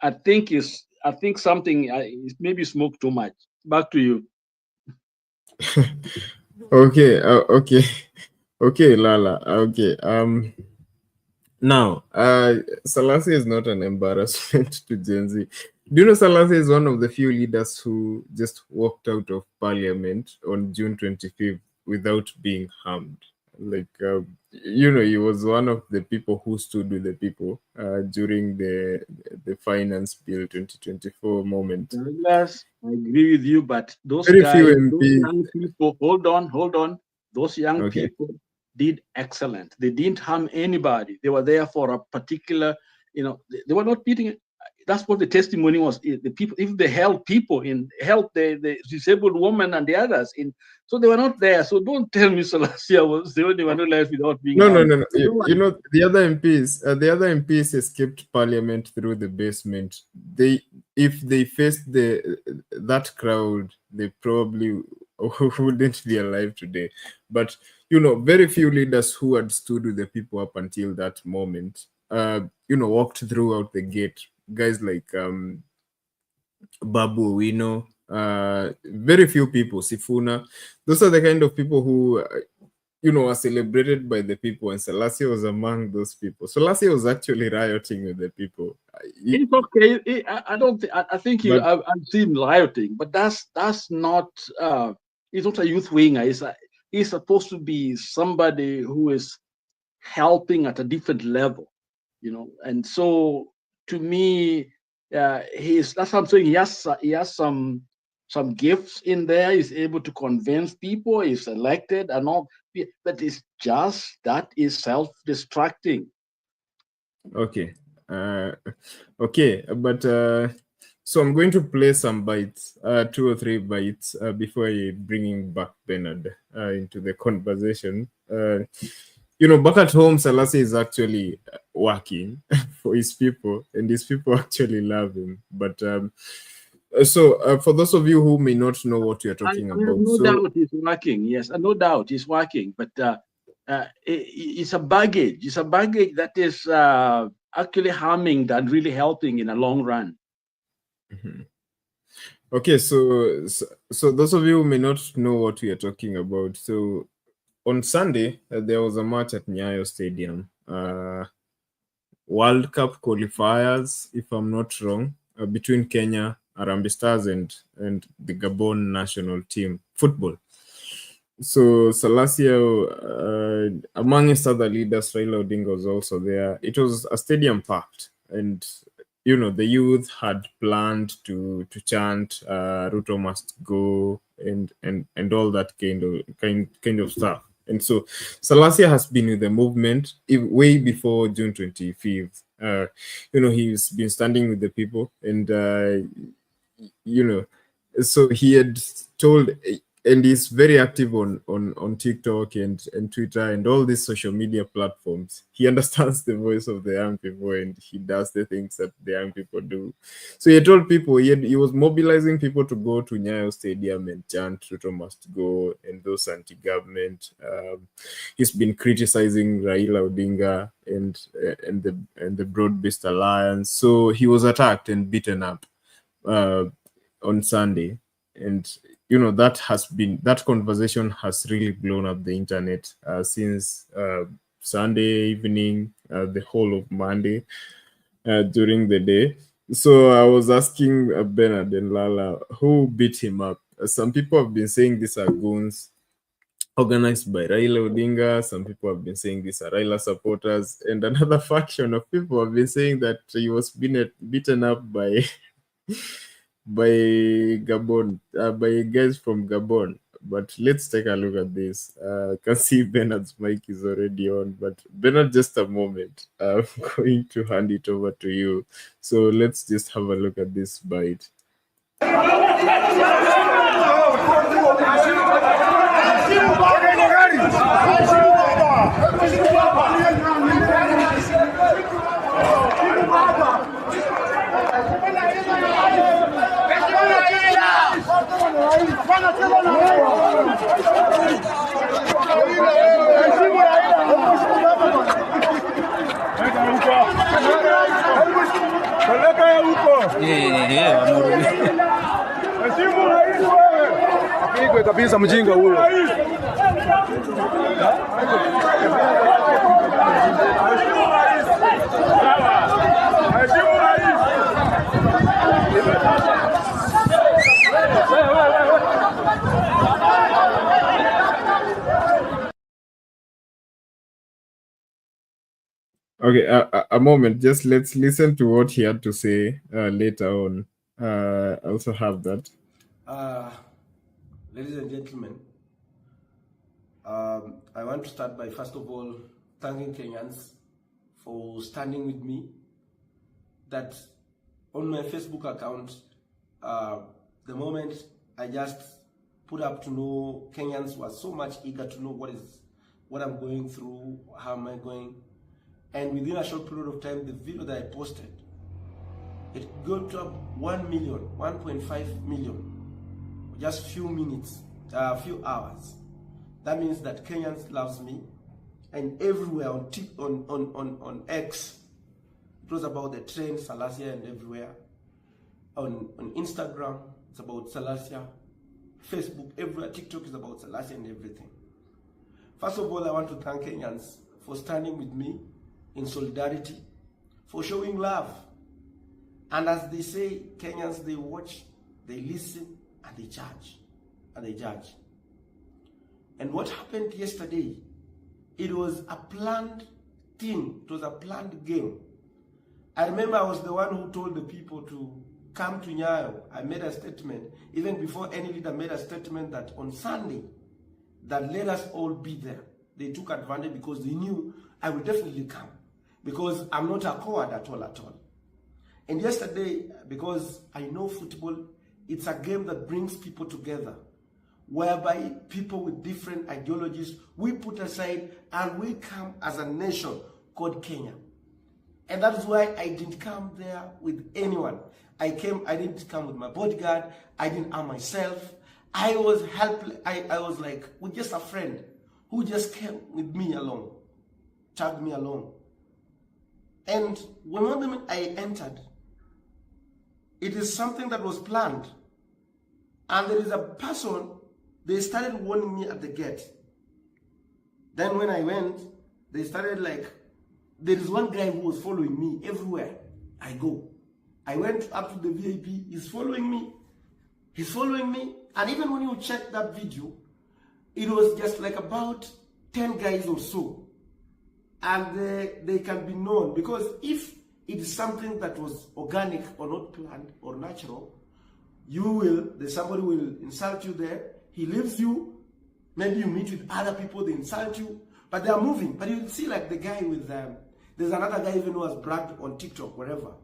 I think something maybe smoked too much. Back to you. Okay, Lala. Okay. Now, Salasya is not an embarrassment to Gen Z. Do you know Salasya is one of the few leaders who just walked out of parliament on June 25th without being harmed? He was one of the people who stood with the people during the finance bill 2024 moment. Yes, I agree with you, but those Very guys, few those MPs. young people, hold on. Those young people did excellent. They didn't harm anybody. They were there for a particular, they were not beating it. That's what the testimony was. The people, if they helped people helped the disabled woman and the others so they were not there. So don't tell me Salasya was the only one who left without being harmed. No. The other MPs escaped parliament through the basement. If they faced that crowd, they probably wouldn't be alive today. But very few leaders who had stood with the people up until that moment, walked throughout the gate. Guys like Babu Owino, very few people, Sifuna. Those are the kind of people who are celebrated by the people, and Salasya was among those people. Salasya was actually rioting with the people. It's okay. I think I've seen rioting, but that's not. He's not a youth winger. He's supposed to be somebody who is helping at a different level, And so, to me, that's what I'm saying. He has some gifts in there. He's able to convince people. He's elected and all. But it's just that is self-destructing. Okay. Okay, but so I'm going to play some bites, 2 or 3 bites, before bringing back Bernard into the conversation. Back at home, Salasya is actually working for his people, and his people actually love him. But so for those of you who may not know what you're talking about, no doubt he's working. Yes, no doubt he's working. But it's a baggage. It's a baggage that is actually harming than really helping in a long run. Mm-hmm. Okay, so those of you who may not know what we are talking about, so on Sunday there was a match at Nyayo Stadium, World Cup qualifiers, if I'm not wrong, between Kenya, Harambee Stars, and the Gabon national team football. So Salasya, amongst other leaders, Raila Odinga was also there. It was a stadium packed, and the youth had planned to chant Ruto must go and all that kind of stuff. And so Salasya has been with the movement way before June 25th. He's been standing with the people, and so he had told, and he's very active on TikTok and Twitter and all these social media platforms. He understands the voice of the young people, and he does the things that the young people do. So he told people, he was mobilizing people to go to Nyayo Stadium and chant Ruto must go and those anti-government. He's been criticizing Raila Odinga and the Broad-Based Alliance. So he was attacked and beaten up on Sunday, and that conversation has really blown up the internet since Sunday evening, the whole of Monday, during the day. So I was asking Bernard and Lala who beat him up. Some people have been saying these are goons organized by Raila Odinga. Some people have been saying these are Raila supporters, and another faction of people have been saying that he was beaten up by Gabon, by guys from Gabon. But let's take a look at this. I can see Bernard's mic is already on, but Bernard, just a moment. I'm going to hand it over to you. So let's just have a look at this bite. Apigwe kabisa mjinga huyo. Okay, a moment. Just let's listen to what he had to say later on. I also have that. Ladies and gentlemen, I want to start by first of all thanking Kenyans for standing with me. That on my Facebook account, the moment I just put up to know, Kenyans were so much eager to know what I'm going through, how am I going. And within a short period of time, the video that I posted, it got to 1 million, 1.5 million, just few minutes. a few hours. That means that Kenyans loves me, and everywhere on X, it was about the train Salasya, and everywhere. On Instagram, it's about Salasya. Facebook, everywhere. TikTok is about Salasya and everything. First of all, I want to thank Kenyans for standing with me in solidarity, for showing love. And as they say, Kenyans, they watch, they listen, and they judge. And what happened yesterday, it was a planned thing. It was a planned game. I remember I was the one who told the people to come to Nyayo. I made a statement, even before any leader made a statement, that on Sunday, that let us all be there. They took advantage because they knew I would definitely come, because I'm not a coward at all. And yesterday, because I know football, it's a game that brings people together, whereby people with different ideologies, we put aside and we come as a nation called Kenya. And that is why I didn't come there with anyone. I didn't come with my bodyguard. I didn't arm myself. I was helpless. I was like with just a friend who just came with me along, tagged me along. And when one moment I entered, it is something that was planned. And there is a person, they started warning me at the gate. Then when I went, they started like, there is one guy who was following me everywhere I go. I went up to the VIP, he's following me. And even when you check that video, it was just like about 10 guys or so. And they can be known, because if it is something that was organic or not planned or natural, somebody will insult you there, he leaves you, maybe you meet with other people, they insult you, but they are moving. But you see like the guy with, there's another guy even who was bragged on TikTok, wherever.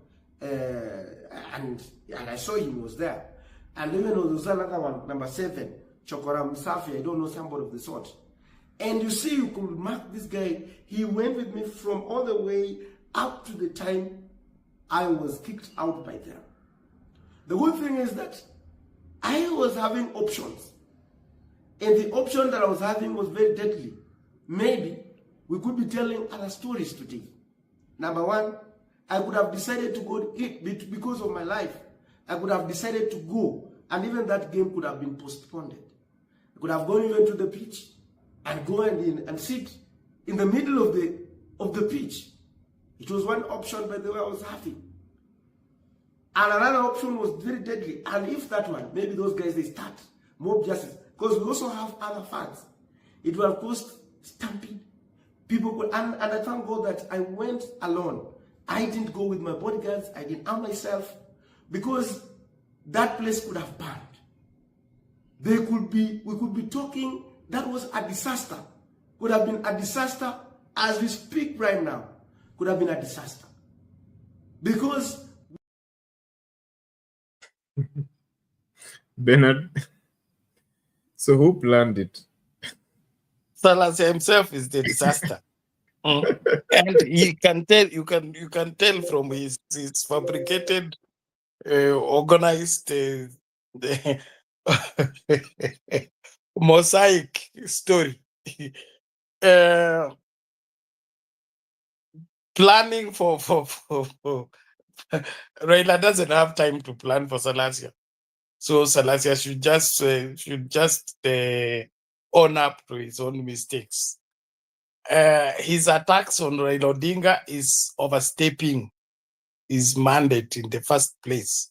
And I saw him, he was there. And even there was another one, number 7, Chokoram Safi, I don't know, somebody of the sort. And you see, you could mark this guy, he went with me from all the way up to the time I was kicked out by them. The good thing is that I was having options. And the option that I was having was very deadly. Maybe we could be telling other stories today. Number 1, I could have decided to go eat because of my life. I could have decided to go, and even that game could have been postponed. I could have gone even to the pitch and go and sit in the middle of the pitch. It was one option, by the way, I was having. And another option was very deadly. And if that one, maybe those guys, they start mob justice, because we also have other funds. It would have caused stampede. People could, and I thank God that I went alone. I didn't go with my bodyguards. I didn't arm myself, because that place could have burned. We could be talking, that was a disaster. Could have been a disaster as we speak right now. Could have been a disaster. Because Bernard, so who planned it? Salasya himself is the disaster. And he can tell, you can tell from his fabricated, organized the mosaic story. Planning for Raila doesn't have time to plan for Salasya. So Salasya should just own up to his own mistakes. His attacks on Raila Odinga is overstepping his mandate in the first place.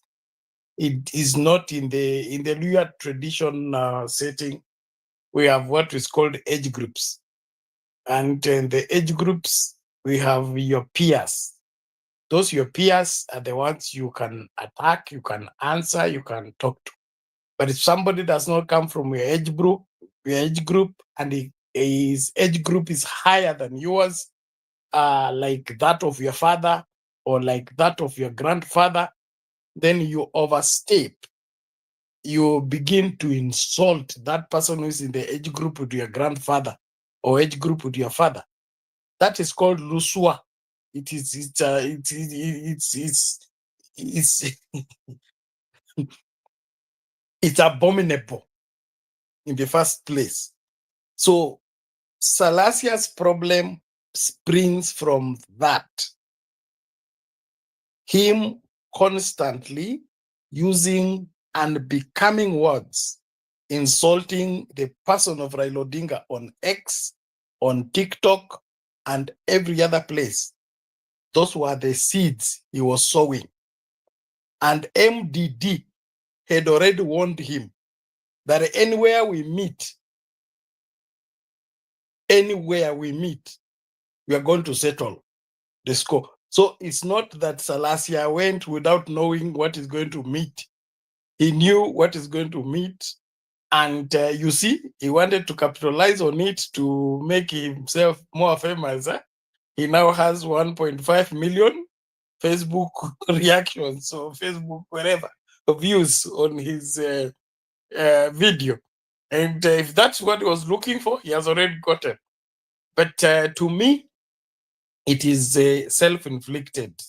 It is not in the Luhya tradition setting. We have what is called age groups. And in the age groups, we have your peers. Those your peers are the ones you can attack, you can answer, you can talk to. But if somebody does not come from your age group, and his age group is higher than yours, like that of your father or like that of your grandfather, then you overstep. You begin to insult that person who is in the age group with your grandfather or age group with your father. That is called Luswa. It's it's abominable. in the first place. So Salasya's problem springs from that. Him constantly using unbecoming words, insulting the person of Raila Odinga on X, on TikTok, and every other place. Those were the seeds he was sowing. And MDD had already warned him that anywhere we meet, we are going to settle the score. So it's not that Salasya went without knowing what is going to meet. He knew what is going to meet. And you see, he wanted to capitalize on it to make himself more famous. He now has 1.5 million Facebook reactions or Facebook whatever views on his video. And if that's what he was looking for, he has already gotten. But to me, it is self-inflicted.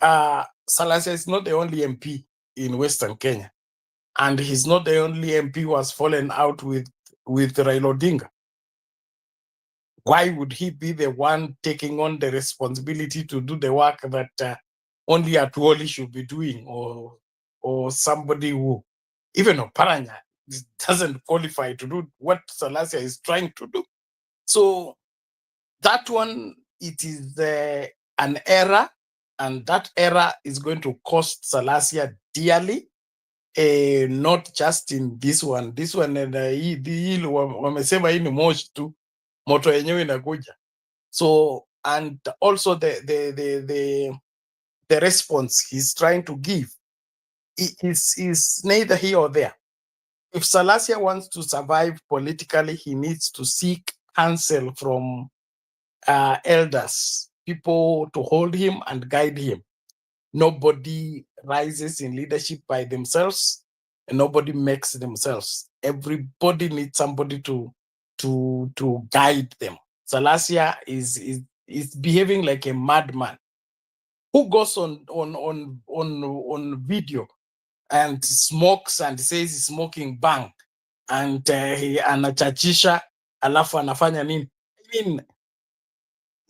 Salasya is not the only MP in Western Kenya. And he's not the only MP who has fallen out with Raila Odinga. Why would he be the one taking on the responsibility to do the work that only Atuoli should be doing, or somebody who, even Oparanya, doesn't qualify to do what Salasya is trying to do? So that one, it is an error, and that error is going to cost Salasya dearly. Not just in this one. This one, wamesema hii ni moshi tu, moto yenyewe inakuja. So, and also the response he's trying to give is neither here or there. If Salasya wants to survive politically, he needs to seek counsel from elders, people to hold him and guide him. Nobody rises in leadership by themselves, and nobody makes themselves. Everybody needs somebody to guide them. Salasya is behaving like a madman who goes on video and smokes and says he's smoking bang, and he anachachisha alafu anafanya nini. I mean,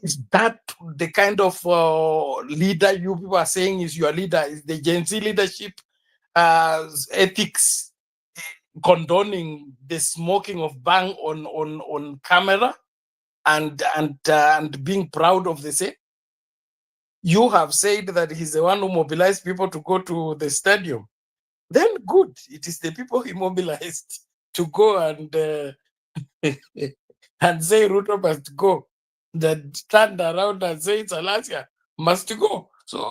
is that the kind of leader you people are saying is your leader? Is the Gen Z leadership ethics condoning the smoking of bang on camera and being proud of the same? You have said that he's the one who mobilized people to go to the stadium. Then good, it is the people he mobilized to go and say Ruto must go, that stand around and say Salasya must go. So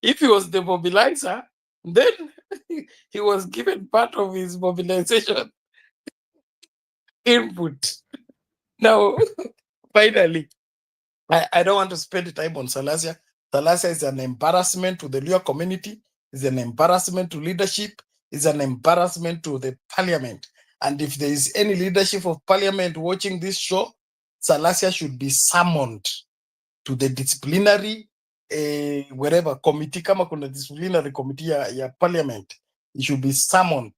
if he was the mobilizer, then he was given part of his mobilization input. Now, finally, I don't want to spend time on Salasya. Salasya is an embarrassment to the Luo community, is an embarrassment to leadership, is an embarrassment to the parliament. And if there is any leadership of parliament watching this show, Salasya should be summoned to the disciplinary wherever committee, kama kuna disciplinary committee ya parliament, he should be summoned.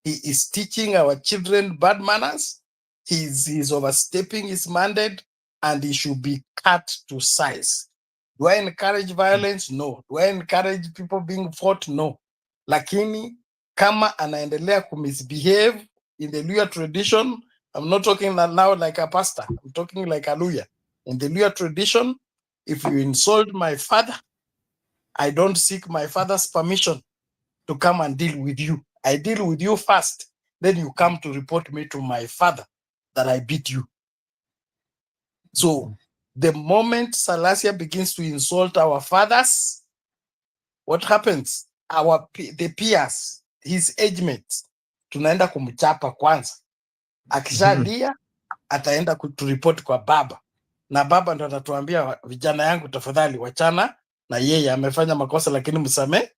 He is teaching our children bad manners. He's overstepping his mandate, and he should be cut to size. Do I encourage violence? No. Do I encourage people being fought? No. Lakini kama anaendelea kumisbehave in the Luo tradition, I'm not talking now like a pastor, I'm talking like a Luo. In the Luo tradition, if you insult my father, I don't seek my father's permission to come and deal with you. I deal with you first, then you come to report me to my father that I beat you. So the moment Salasya begins to insult our fathers, what happens? The peers, his age mates, tunaenda kumchapa kwanza. Akishalia, ataenda kuturipoti kwa baba. Na baba ndo atatuambia, vijana yangu tafadhali wachana na yeye, amefanya makosa lakini msamee.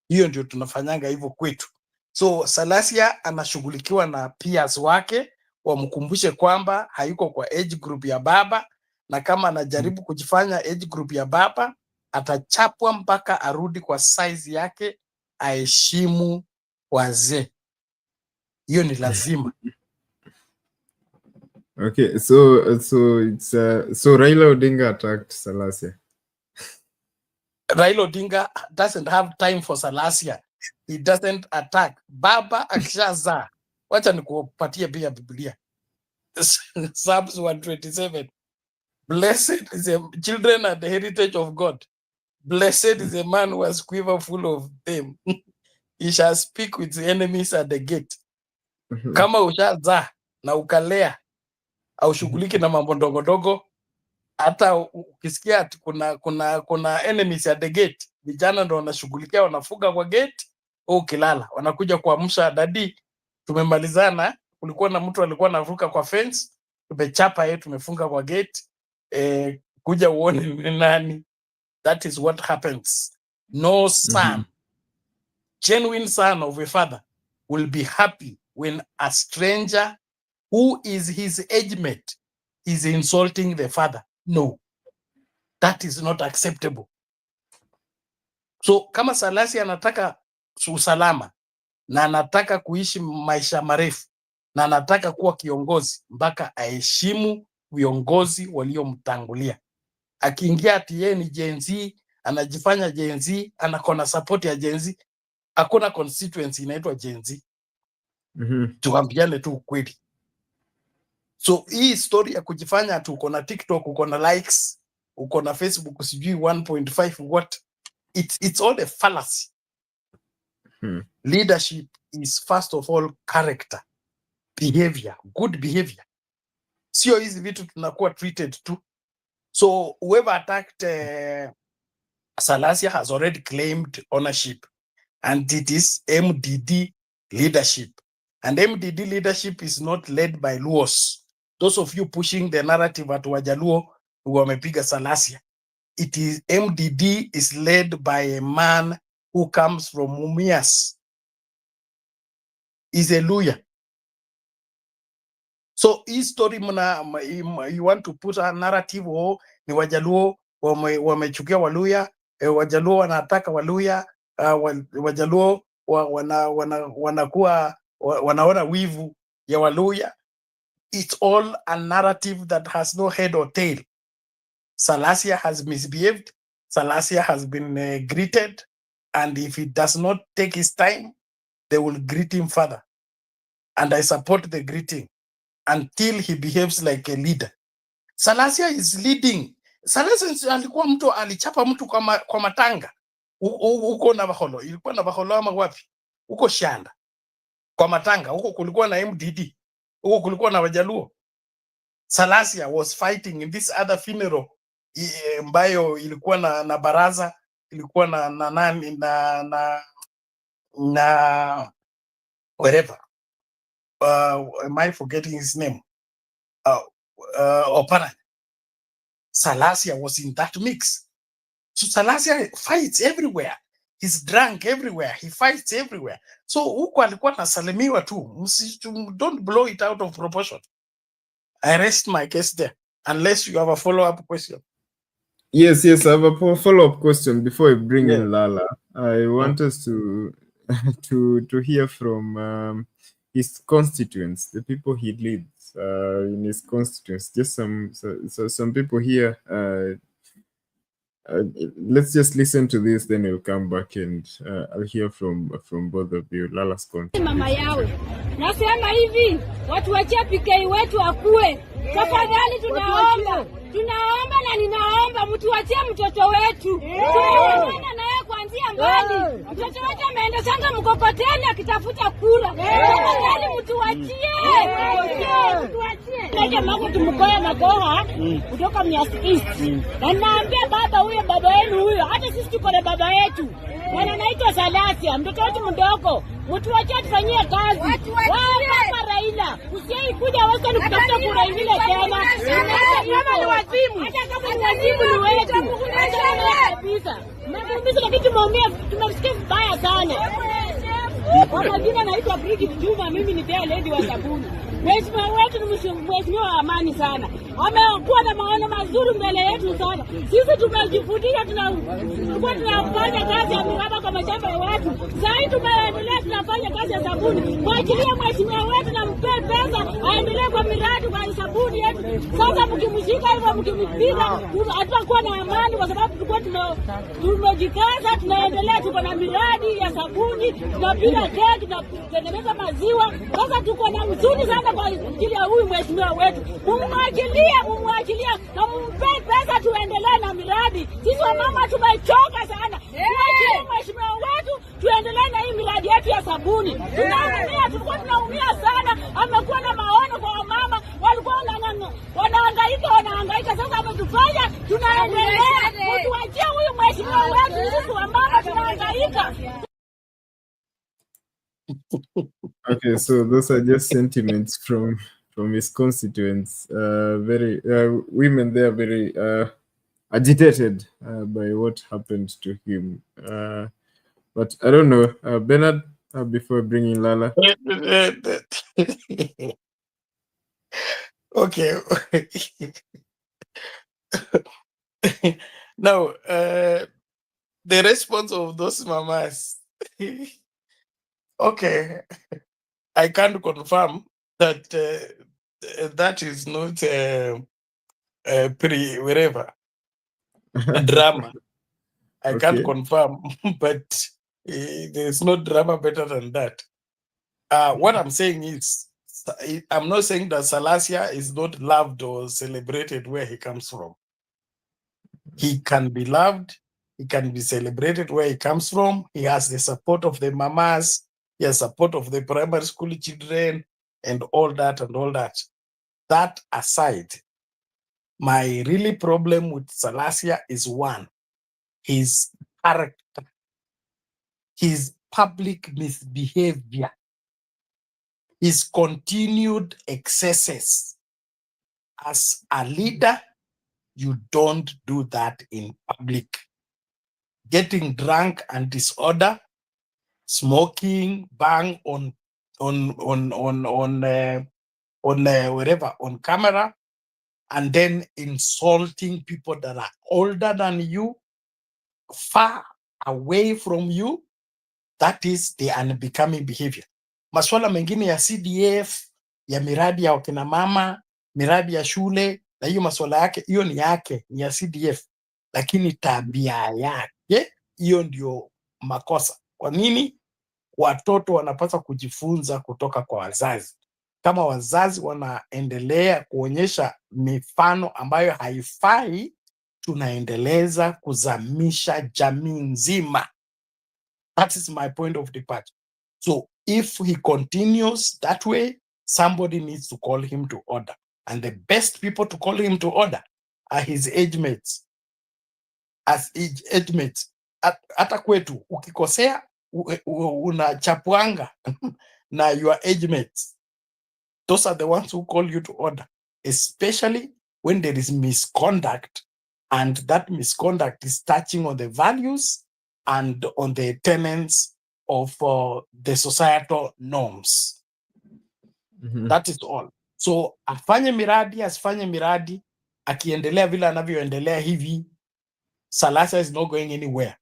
Hiyo ndio tunafanyanga hivyo kwetu. So Salasya anashughulikiwa na peers wake, wamkumbushe kwamba hayuko kwa age group ya baba, na kama anajaribu kujifanya age group ya baba, atachapwa mpaka arudi kwa size yake, aheshimu wazee. Hiyo ni lazima. Okay, so it's so Raila Odinga attacked Salasya. Raila Odinga doesn't have time for Salasya. He doesn't attack. Baba akishaza. Wacha nikupatie pia Biblia. Psalms 127. Blessed is the children are the heritage of God. Blessed is the man who has quiver full of them. He shall speak with the enemies at the gate. Kama ushaza na ukalea au shughuliki na mambo ndogo ndogo, hata ukisikia ati kuna enemies at the gate, vijana ndo wanashughulikia, wanafuga kwa gate, au ukilala wanakuja kuamsha, dadi tumemalizana, kulikuwa na mtu alikuwa anavuka kwa fence, tumechapa yeye, tumefunga kwa gate, kuja uone ni nani. That is what happens. No son, genuine son of a father will be happy when a stranger who is his age mate is insulting the father. No, that is not acceptable. So kama Salasya anataka usalama na anataka kuishi maisha marefu na anataka kuwa kiongozi, mpaka aheshimu viongozi waliomtangulia. Akiingia ati yeye ni Gen Z, anajifanya Gen Z, anakona support ya Gen Z, hakuna constituency inaitwa Gen Z. Tuambiane tu ukweli. So hii story ya kujifanya ati uko na TikTok, uko na likes, uko na Facebook sijui 1.5 what, it's all a fallacy. Leadership is first of all character, behavior, good behavior. Sio hizi vitu tunakuwa treated tu. So whoever attacked Salasya has already claimed ownership, and it is MDD leadership. And MDD leadership is not led by Luos. Those of you pushing the narrative at Wajaluo who wamepiga Salasya, it is MDD is led by a man who comes from Mumias. Is a Luya. So his story you want to put a narrative, ni Wajaluo wamechukia Waluya, Wajaluo wanataka Waluya, Wajaluo wanakuwa wanaona wivu ya Waluya. It's all a narrative that has no head or tail. Salasya has misbehaved. Salasya has been greeted, and if he does not take his time, they will greet him further. And I support the greeting until he behaves like a leader. Salasya is leading. Salasya alikuwa mtu alichapa mtu kwa matanga. Uko na Baholo. Ilikuwa na Baholo ama wapi? Uko Shanda. Kwa matanga. Uko kulikuwa na MDD. Uko kulikuwa na Wajaluo. Salasya was fighting in this other funeral ambayo ilikuwa na baraza, ilikuwa na nani na whatever. Am I forgetting his name? Opana. Salasya was in that mix. So Salasya fights everywhere. He's drunk everywhere. He fights everywhere. So huko alikuwa nasalimiwa tu. Don't blow it out of proportion. I rest my case there, unless you have a follow-up question. Yes, I have a follow-up question before I bring in Lala. I want us to hear from his constituents, the people he leads in his constituents. Just some people here. Let's just listen to this, then we'll come back and I'll hear from both of you. Lala's constituents. Mama yawe, nasema hivi, watu wachie PK wetu akue. Tafadhali tunaomba na ninaomba mtu wachie mtoto wetu. Tunaona naye kuanzia mbali. Mtoto wetu ameenda sanga mkokoteni akitafuta kura. Tafadhali mtu wachie. Nake mako tumukoya magoha kutoka Mias East. Na naambia baba huyo baba yenu huyo, hata sisi tuko na baba yetu. Anaitwa Salasya, mtoto wetu mdogo. Mtu wachie tufanyie kazi. Baba Raila, usiye kuja wasa ni kutafuta kura ingine tena. Kama ni wazimu, hata kama ni wazimu ni wetu. Kabisa. Mimi kitu tumeongea tumesikia vibaya sana. Kwa majina naitwa Bridget Juma, mimi ni Dea Lady wa Sabuni. Mheshimiwa wetu ni mheshimiwa wa amani sana. Amekuwa na maono mazuri mbele yetu sana. Sisi tumejifutia, tulikuwa tunafanya kazi ya miraba kwa mashamba ya watu. Sasa hivi tumeendelea tunafanya kazi ya sabuni. Mwachilia mheshimiwa wetu na mpe pesa aendelee kwa miradi kwa sabuni yetu. Sasa mkimshika hivyo mkimpiga hatakuwa na amani, kwa sababu tulikuwa tumejikaza, tunaendelea, tuko na miradi ya sabuni, tunapiga keki, tunatengeneza maziwa. Sasa tuko na mzuri sana kwa ajili ya huyu mheshimiwa wetu. Mumwachilia na mumpe pesa tuendelee na miradi. Sisi wamama tumechoka sana. Mwachilie mheshimiwa wetu tuendelee na hii miradi yetu ya sabuni. Tulikuwa tunaumia sana. Amekuwa na maono kwa wamama, walikuwa wanahangaika. Sasa ametufanya tunaendelea. Tuachie huyu mheshimiwa wetu, sisi wamama tunahangaika. Okay, so those are just sentiments from his constituents. Very women, they are very agitated by what happened to him. But I don't know, Bernard. Before bringing Lala. Okay. Now, the response of those mamas. Okay, I can't confirm that that is not wherever drama. I can't confirm, but there's no drama better than that. What I'm saying is, I'm not saying that Salasya is not loved or celebrated where he comes from. He can be loved, he can be celebrated where he comes from. He has the support of the mamas, he has support of the primary school children, and all that and all that. That aside, my really problem with Salasya is one, his character, his public misbehavior, his continued excesses. As a leader, you don't do that in public. Getting drunk and disorder, smoking, bang on wherever, on camera, and then insulting people that are older than you, far away from you, that is the unbecoming behavior. Maswala mengine ya CDF, ya miradi ya wakina mama, miradi ya shule, na hiyo maswala yake, hiyo ni yake, ni ya CDF. Lakini tabia yake, hiyo ndio makosa. Kwa nini? Watoto wanapaswa kujifunza kutoka kwa wazazi. Kama wazazi wanaendelea kuonyesha mifano ambayo haifai, tunaendeleza kuzamisha jamii nzima. That is my point of departure. So if he continues that way, somebody needs to call him to order. And the best people to call him to order are his age mates. As age mates. Hata kwetu, ukikosea, unachapwanga na your age mates. Those are the ones who call you to order, especially when there is misconduct, and that misconduct is touching on the values and on the tenets of the societal norms. That is all. So afanye miradi, asifanye miradi, akiendelea vile anavyoendelea hivi, Salasya is not going anywhere.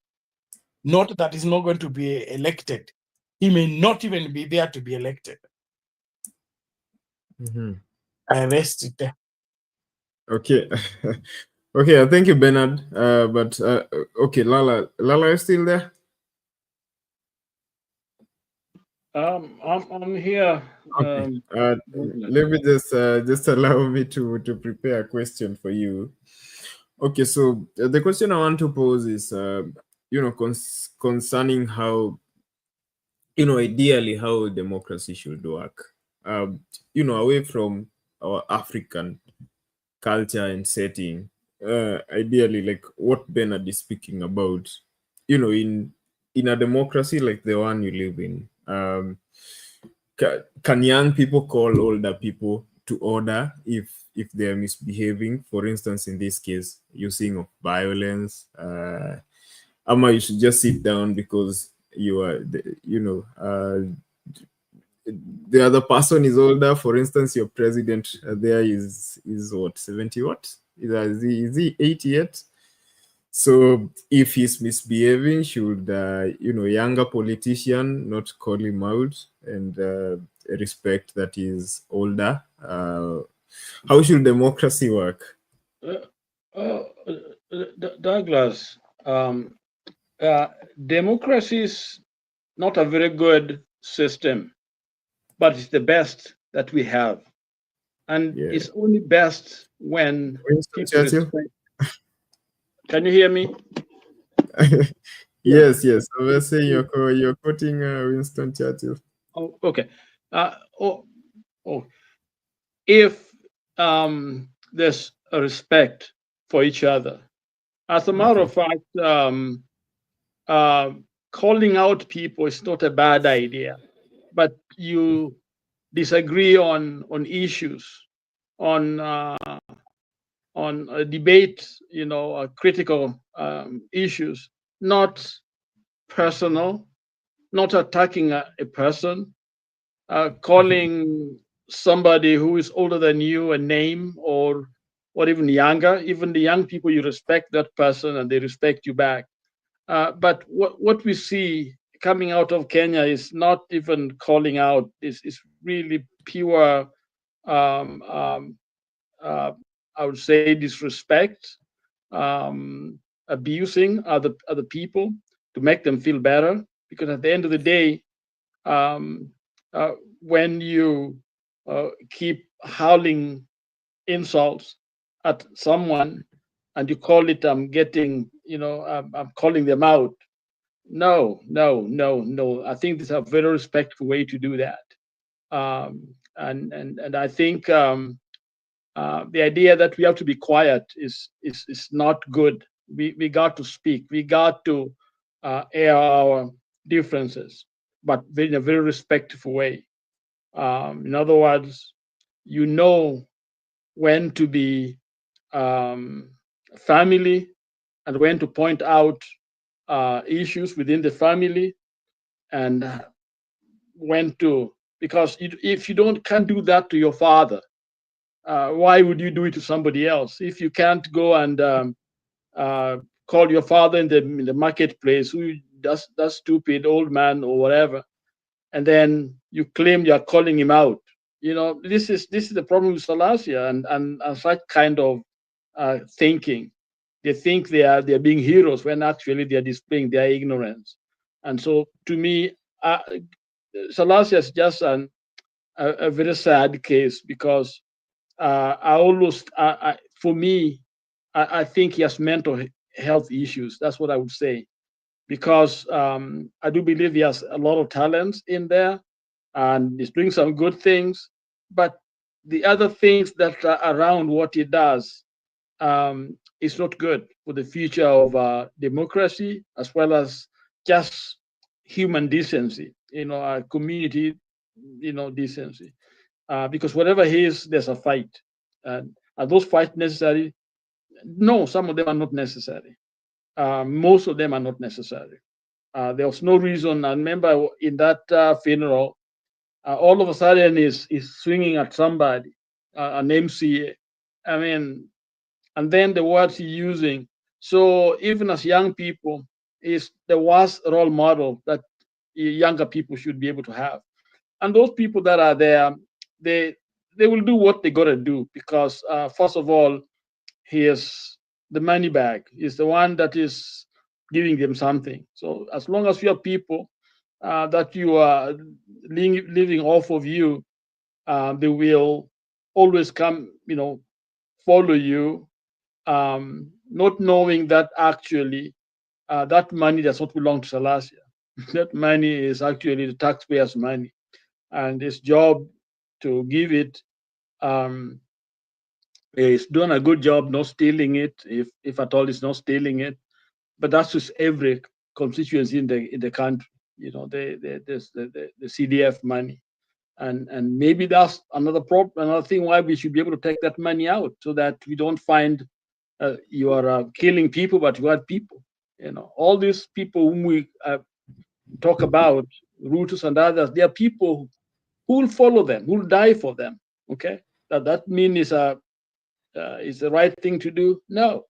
Not that he's not going to be elected. He may not even be there to be elected. I rest it there. Okay. Okay, thank you, Bernard. But okay, Lala, are you still there? I'm here. Okay. Let me just allow me to prepare a question for you. Okay, so the question I want to pose is, concerning how, ideally how democracy should work. Away from our African culture and setting, ideally, like what Bernard is speaking about, in a democracy like the one you live in, can young people call older people to order if they're misbehaving? For instance, in this case, using of violence, Ama you should just sit down because you are, the other person is older. For instance, your president there is what, 70 what? Is he 80 yet? So if he's misbehaving, should younger politician not call him out and respect that he's older? How should democracy work? Douglas, democracy is not a very good system, but it's the best that we have. And it's only best when people respect. Can you hear me? Yes. I was saying you're quoting Winston Churchill. Oh, okay. If there's a respect for each other, as a matter of fact, calling out people is not a bad idea, but you disagree on issues, on debate, critical issues, not personal, not attacking a person, calling somebody who is older than you a name or even younger. Even the young people, you respect that person and they respect you back. But what we see coming out of Kenya is not even calling out. It's really pure, I would say, disrespect, abusing other people to make them feel better. Because at the end of the day, when you keep howling insults at someone and you call it, I'm calling them out. No. I think this is a very respectful way to do that. And I think the idea that we have to be quiet is not good. We got to speak. We got to air our differences, but in a very respectful way. In other words, when to be family and when to point out issues within the family, and when to, because if you can't do that to your father, why would you do it to somebody else? If you can't go and call your father in the marketplace, who does that stupid old man or whatever, and then you claim you're calling him out. This is the problem with Salasya and such kind of thinking. They think they are being heroes when actually they are displaying their ignorance. And so, to me, Salasya is just a very sad case, because for me, I think he has mental health issues. That's what I would say, because I do believe he has a lot of talents in there, and he's doing some good things. But the other things that are around what he does is not good for the future of democracy, as well as just human decency, community, decency. Because whatever he is, there's a fight. Are those fights necessary? No, some of them are not necessary. Most of them are not necessary. There was no reason. I remember in that funeral, all of a sudden is swinging at somebody, an MCA. I mean, and then the words he's using. So even as young people, is the worst role model that younger people should be able to have. And those people that are there, they will do what they got to do, because first of all, he is the money bag. He's the one that is giving them something. So as long as you have people that you are living off of you, they will always come, follow you, not knowing that actually that money does not belong to Salasya. That money is actually the taxpayers' money, and his job to give it is doing a good job not stealing it, if at all it's not stealing it. But that's just every constituency in the country, the CDF money. And maybe that's another problem, another thing why we should be able to take that money out, so that we don't find you are killing people, but you are people. All these people whom we talk about Rutos and others, there are people who will follow them, who will die for them. Okay, that mean is the right thing to do? No,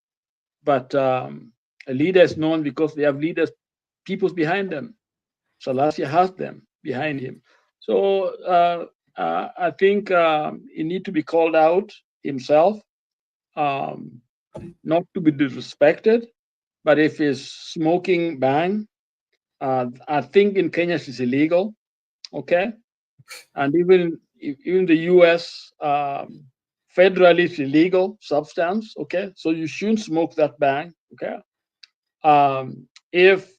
but a leader is known because they have leaders, people behind them. Salasya has them behind him. So I think he need to be called out himself, not to be disrespected. But if he's smoking bang, I think in Kenya it's illegal. Okay, and even the U.S. Federally it's illegal substance. Okay, so you shouldn't smoke that bang. Okay, if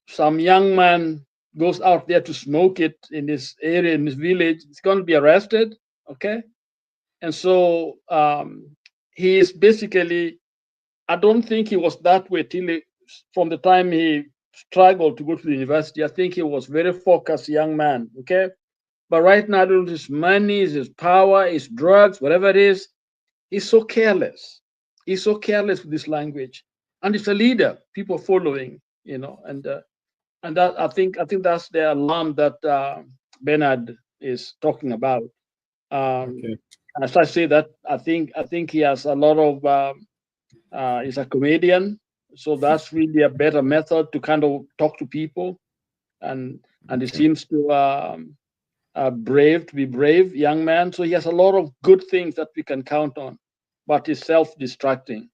some young man goes out there to smoke it in this area, in this village, he's going to be arrested. Okay, and so he is basically, I don't think he was that way from the time he struggled to go to the university. I think he was very focused young man. Okay, but right now, his money, his power, his drugs, whatever it is, he's so careless. He's so careless with this language, and it's a leader. People following, and that I think that's the alarm that Bernard is talking about. As I say that, I think he has a lot of. He's a comedian, so that's really a better method to kind of talk to people, and he seems to be brave young man. So he has a lot of good things that we can count on, but he's self-distracting,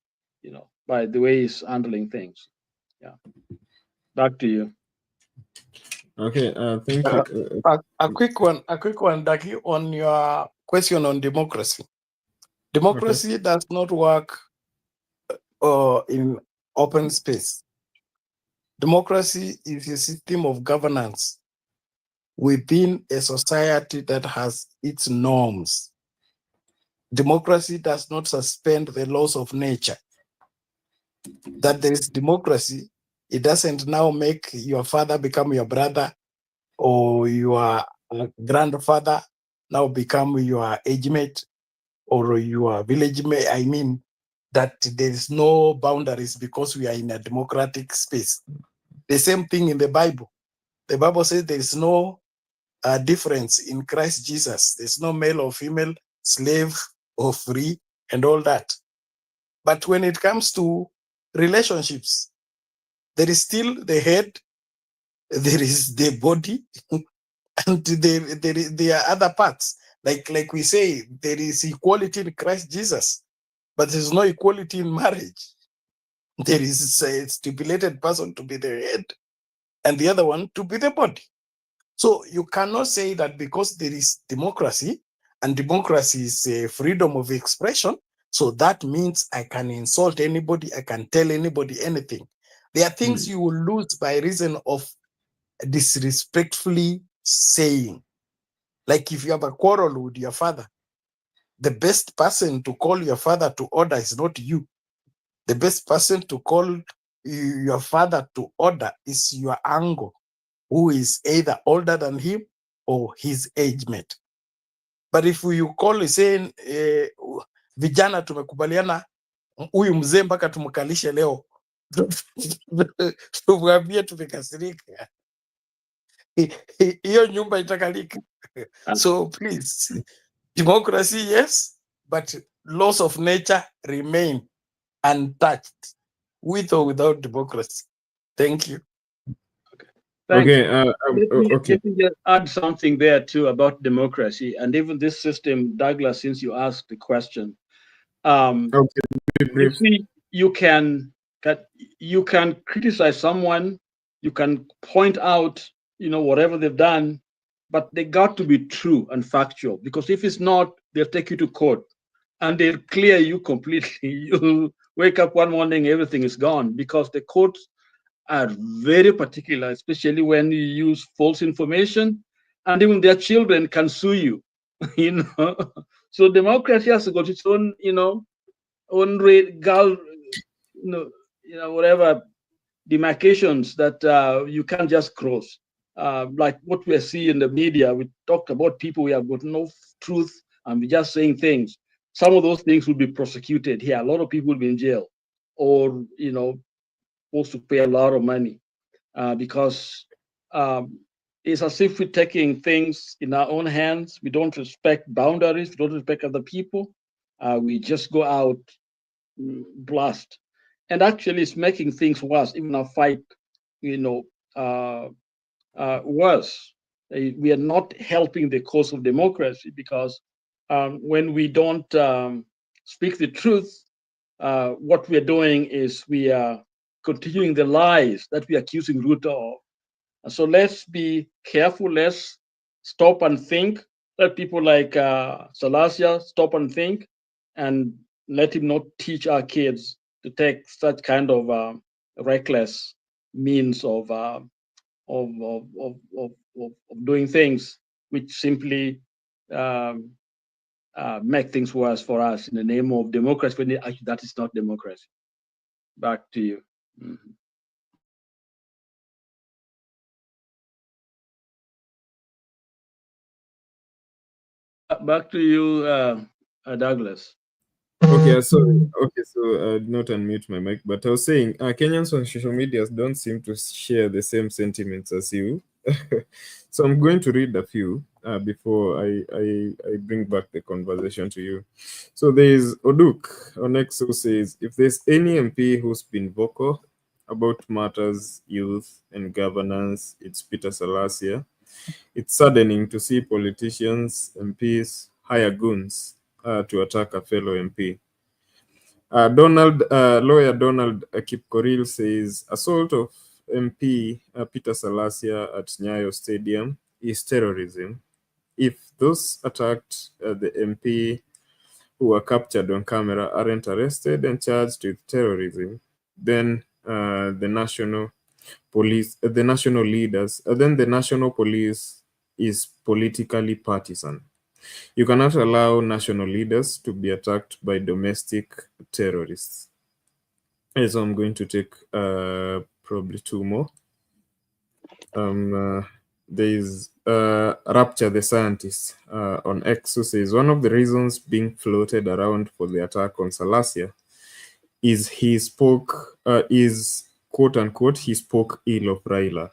by the way he's handling things. Yeah. Back to you. Okay, thank you. A quick one, Daki, on your question on democracy. Democracy does not work in open space. Democracy is a system of governance within a society that has its norms. Democracy does not suspend the laws of nature. That there is democracy, it doesn't now make your father become your brother or your grandfather now become your age mate or your village mate. I mean, that there is no boundaries because we are in a democratic space. The same thing in the Bible. The Bible says there is no difference in Christ Jesus. There's no male or female, slave or free, and all that. But when it comes to relationships, there is still the head, there is the body, and there are other parts. Like we say, there is equality in Christ Jesus, but there's no equality in marriage. There is a stipulated person to be the head and the other one to be the body. So you cannot say that because there is democracy, and democracy is a freedom of expression, so that means I can insult anybody, I can tell anybody anything. There are things you will lose by reason of disrespectfully saying. Like if you have a quarrel with your father, the best person to call your father to order is not you. The best person to call your father to order is your uncle, who is either older than him or his age mate. But if you call saying, vijana tumekubaliana huyu mzee mpaka tumkalishe leo, tumwambie tumekasirika, hiyo nyumba itakalika. So please, democracy, yes, but laws of nature remain untouched, with or without democracy. Thank you. Thanks. Okay. Let me just add something there too about democracy and even this system, Douglas. Since you asked the question, you see, you can criticize someone, you can point out, whatever they've done, but they got to be true and factual. Because if it's not, they'll take you to court and they'll clear you completely. You wake up one morning, everything is gone, because the courts are very particular, especially when you use false information, and even their children can sue you. So democracy has got its own, whatever demarcations that you can't just cross. Like what we see in the media, we talk about people we have got no truth and we're just saying things. Some of those things will be prosecuted here. A lot of people will be in jail, or supposed to pay a lot of money. because it's as if we're taking things in our own hands. We don't respect boundaries. We don't respect other people. We just go out, blast. And actually, it's making things worse, even our fight, worse. We are not helping the cause of democracy, because when we don't speak the truth, what we are doing is we are continuing the lies that we are accusing Ruto of. So let's be careful. Let's stop and think. Let people like Salasya stop and think, and let him not teach our kids to take such kind of reckless means of doing things which simply make things worse for us in the name of democracy, when actually that is not democracy. Back to you. Back to you, Douglas. Okay, sorry. Okay, so I did not unmute my mic, but I was saying Kenyans on social media don't seem to share the same sentiments as you. So I'm going to read a few before I bring back the conversation to you. So there is Oduk on X who says, if there's any MP who's been vocal about matters, youth, and governance, it's Peter Salasya. It's saddening to see politicians, MPs, hire goons to attack a fellow MP. Lawyer Donald Kipkoril says, assault of MP Peter Salasya at Nyayo Stadium is terrorism. If those attacked the MP who were captured on camera aren't arrested and charged with terrorism, then the national police is politically partisan. You cannot allow national leaders to be attacked by domestic terrorists. And so I'm going to take probably two more. There is Rapture the Scientist on X who says, one of the reasons being floated around for the attack on Salasya is he spoke, quote unquote, he spoke ill of Raila.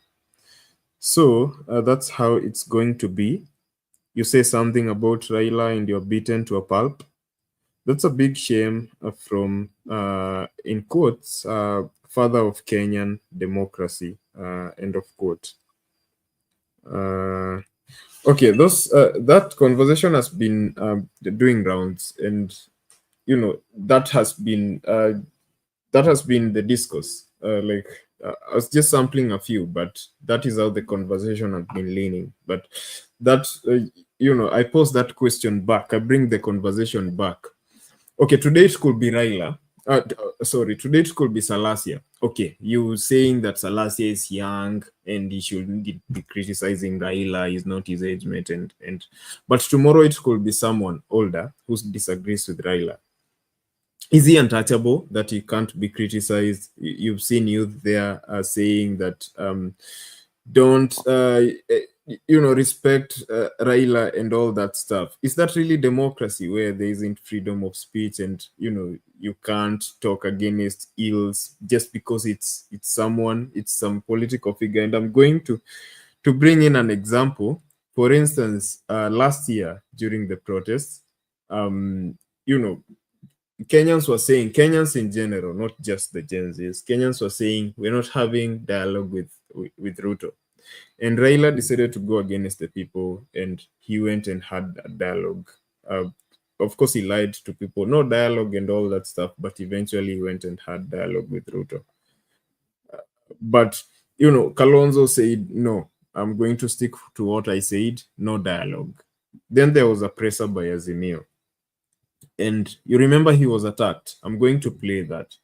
So that's how it's going to be. You say something about Raila and you're beaten to a pulp. That's a big shame from, in quotes, father of Kenyan democracy, end of quote. Okay, that conversation has been doing rounds, and that has been the discourse. I was just sampling a few, but that is how the conversation has been leaning. But that, I pose that question back. I bring the conversation back. Okay, today it could be Raila. Today it could be Salasya. Okay, you saying that Salasya is young and he shouldn't be criticizing Raila, he's not his age mate, but tomorrow it could be someone older who disagrees with Raila. Is he untouchable that he can't be criticized? You've seen youth there saying that don't respect Raila and all that stuff. Is that really democracy where there isn't freedom of speech and you can't talk against ills just because it's some political figure? And I'm going to bring in an example. For instance, last year during the protests, Kenyans were saying, Kenyans in general, not just the Gen Zs, Kenyans were saying, we're not having dialogue with Ruto. And Raila decided to go against the people, and he went and had a dialogue. Of course, he lied to people, no dialogue and all that stuff, but eventually he went and had dialogue with Ruto. But, Kalonzo said, no, I'm going to stick to what I said, no dialogue. Then there was a presser by Azimio. And you remember he was attacked. I'm going to play that.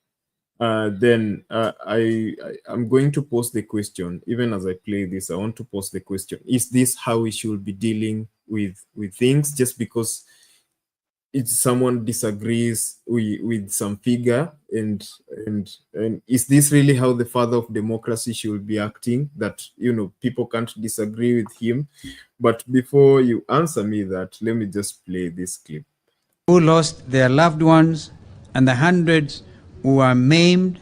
Then I'm going to pose the question. Even as I play this, I want to pose the question: is this how we should be dealing with things? Just because it's someone disagrees with some figure, and is this really how the father of democracy should be acting? That people can't disagree with him. But before you answer me that, let me just play this clip. Who lost their loved ones, and the hundreds who are maimed,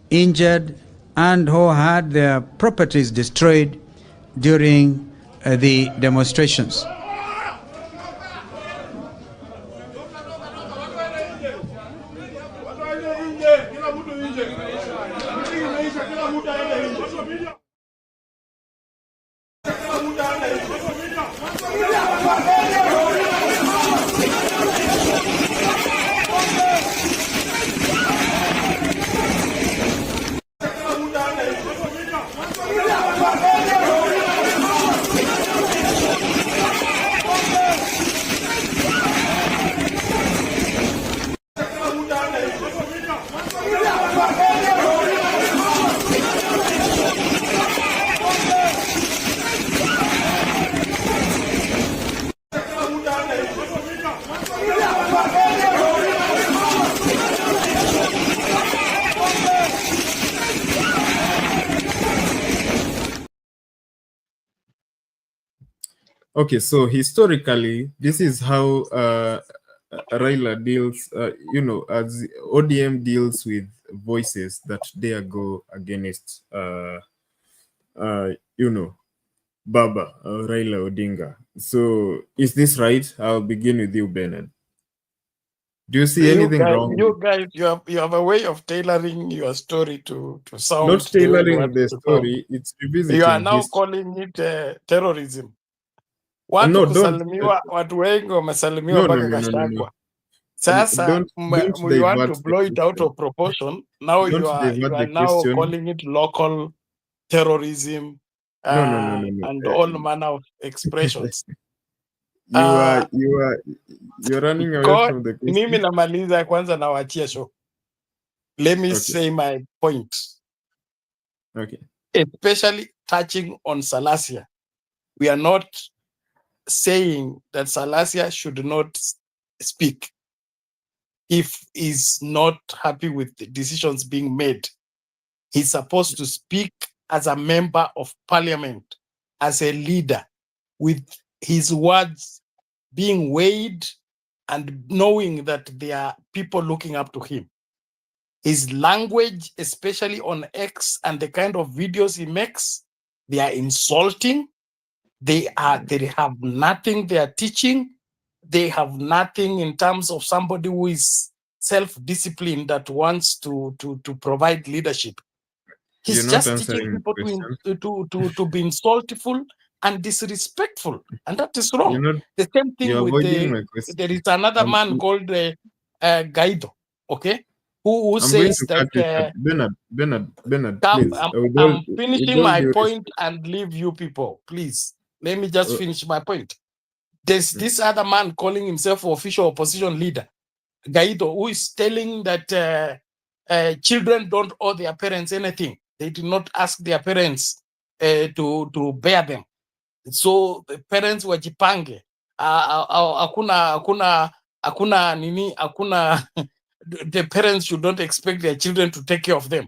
injured, and who had their properties destroyed during the demonstrations. Okay, so historically, this is how Raila deals, as ODM deals with voices that dare go against, Baba, Raila Odinga. So is this right? I'll begin with you, Bernard. Do you see anything wrong? You guys, you have a way of tailoring your story to sound. Not tailoring the story, it's revisiting. You are now history. calling it terrorism. Watu No, kusalimiwa, watu wengi wamesalimiwa mpaka Gachagua. Sasa you want to blow it out of proportion. Now you are now calling it local terrorism and all manner of expressions. You're running away from the question. Mimi namaliza kwanza na wachia show. Let me say my point. Okay. Especially touching on Salasya. We are not saying that Salasya should not speak if he's not happy with the decisions being made. He's supposed to speak as a member of parliament, as a leader, with his words being weighed and knowing that there are people looking up to him. His language, especially on X and the kind of videos he makes, they are insulting. They have nothing they are teaching. They have nothing in terms of somebody who is self-disciplined that wants to provide leadership. He's just teaching people to be insultful and disrespectful, and that is wrong. The same thing with there is another man called Guaido, okay, who says that Bernard, please. I'm finishing my point and leave you people, please. Let me just finish my point. There's this other man calling himself official opposition leader, Guaido, who is telling that children don't owe their parents anything. They did not ask their parents to bear them. So the parents wajipange. The parents should not expect their children to take care of them.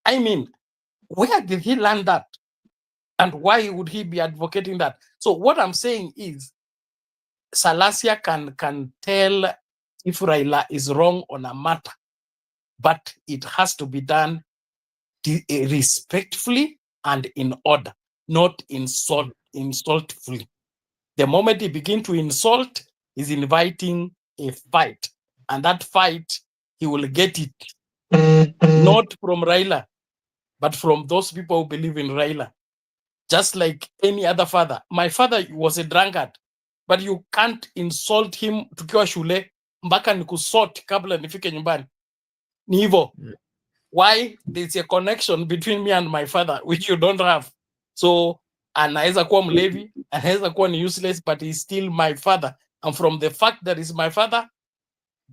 I mean, where did he learn that? And why would he be advocating that? So what I'm saying is, Salasya can tell if Raila is wrong on a matter, but it has to be done respectfully and in order, not insultfully. The moment he begins to insult, he's inviting a fight. And that fight, he will get it not from Raila, but from those people who believe in Raila. Just like any other father. My father was a drunkard, but you can't insult him tukiwa shule mpaka nikusort kabla nifike nyumbani. Ni hivyo. Why? There's a connection between me and my father, which you don't have. So, anaweza kuwa mlevi, anaweza kuwa ni useless, but he's still my father. And from the fact that he's my father,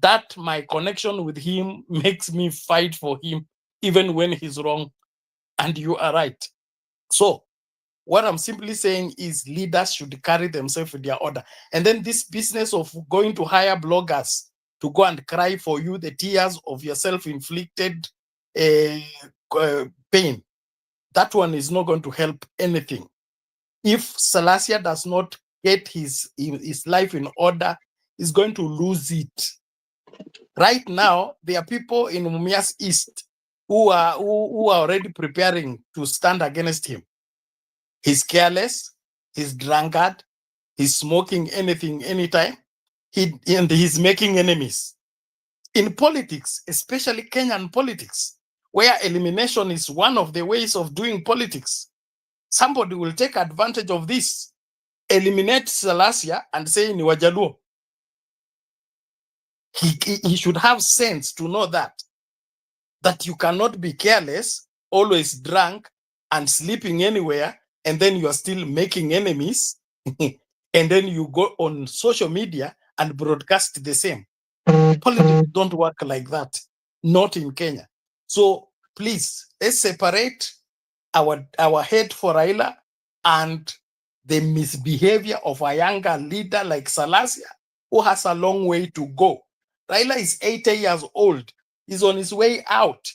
that my connection with him makes me fight for him, even when he's wrong. And you are right. So, what I'm simply saying is leaders should carry themselves with their order. And then this business of going to hire bloggers to go and cry for you the tears of your self-inflicted pain, that one is not going to help anything. If Salasya does not get his life in order, he's going to lose it. Right now, there are people in Mumias East who are already preparing to stand against him. He's careless, he's drunkard, he's smoking anything, anytime, and he's making enemies. In politics, especially Kenyan politics, where elimination is one of the ways of doing politics, somebody will take advantage of this, eliminate Salasya and say ni Wajaluo. He should have sense to know that you cannot be careless, always drunk and sleeping anywhere, and then you are still making enemies, and then you go on social media and broadcast the same. Politics don't work like that, not in Kenya. So please, let's separate our hate for Raila and the misbehavior of a younger leader like Salasya, who has a long way to go. Raila is 80 years old. He's on his way out.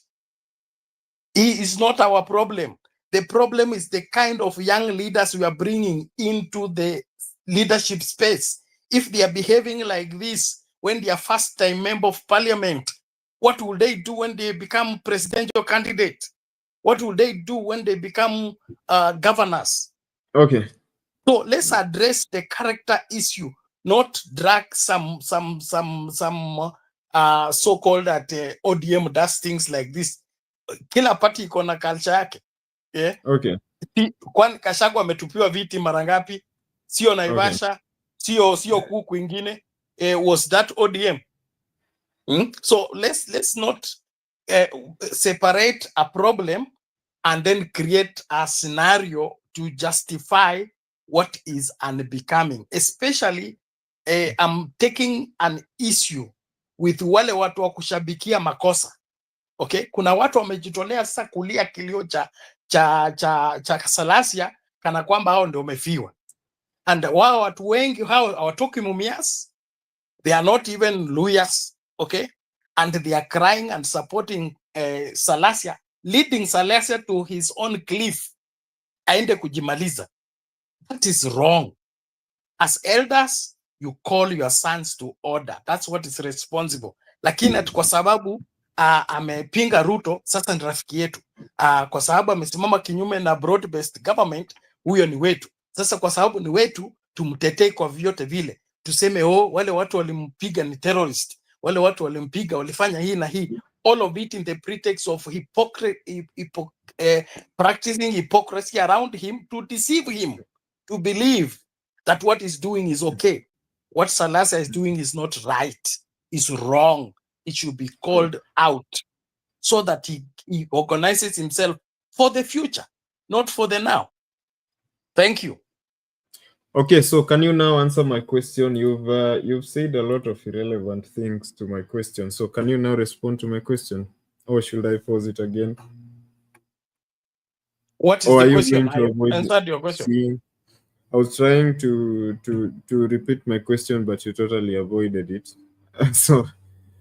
He is not our problem. The problem is the kind of young leaders we are bringing into the leadership space. If they are behaving like this when they are first-time member of parliament, what will they do when they become presidential candidate? What will they do when they become governors? Okay. So let's address the character issue, not drag some so-called that ODM does things like this. Kila party iko na culture yake. Yeah. Okay. Kwani Gachagua ametupiwa viti mara ngapi? Sio Naivasha, sio kuku ingine. Was that ODM? So let's not separate a problem and then create a scenario to justify what is unbecoming. Especially, I'm taking an issue with wale watu wa kushabikia makosa. Okay, kuna watu wamejitolea sasa kulia kilio cha Salasya kana kwamba hao ndio wamefiwa. And wao watu wengi hao hawatoki Mumias. They are not even lawyers, okay? And they are crying and supporting Salasya, leading Salasya to his own cliff. Aende kujimaliza. That is wrong. As elders, you call your sons to order. That's what is responsible. Lakini ati kwa sababu amepinga Ruto, sasa ni rafiki yetu. Kwa sababu amesimama kinyume na broad-based government, huyo ni wetu. Sasa kwa sababu ni wetu, tumtetee kwa vyote vile. Tuseme wale watu walimpiga ni terrorist. Wale watu walimpiga walifanya hii na hii. All of it in the pretext of practicing hypocrisy around him to deceive him, to believe that what he's doing is okay. What Salasya is doing is not right. It's wrong. It should be called out so that he organizes himself for the future, not for the now. Thank you. Okay, so can you now answer my question? You've said a lot of irrelevant things to my question. So can you now respond to my question, or should I pose it again? What is the question? I answered your question. See, I was trying to repeat my question, but you totally avoided it. So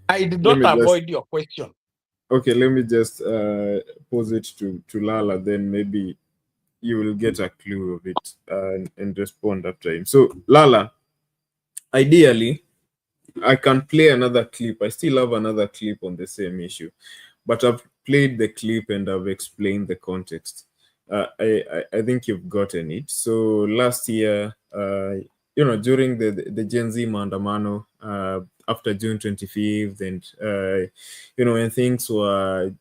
I did not avoid your question. Okay, let me just pose it to Lala, then maybe you will get a clue of it and respond after him. So Lala, ideally, I can play another clip. I still have another clip on the same issue, but I've played the clip and I've explained the context. I think you've gotten it. So last year, during the Gen Z Maandamano, after June 25th, and when things were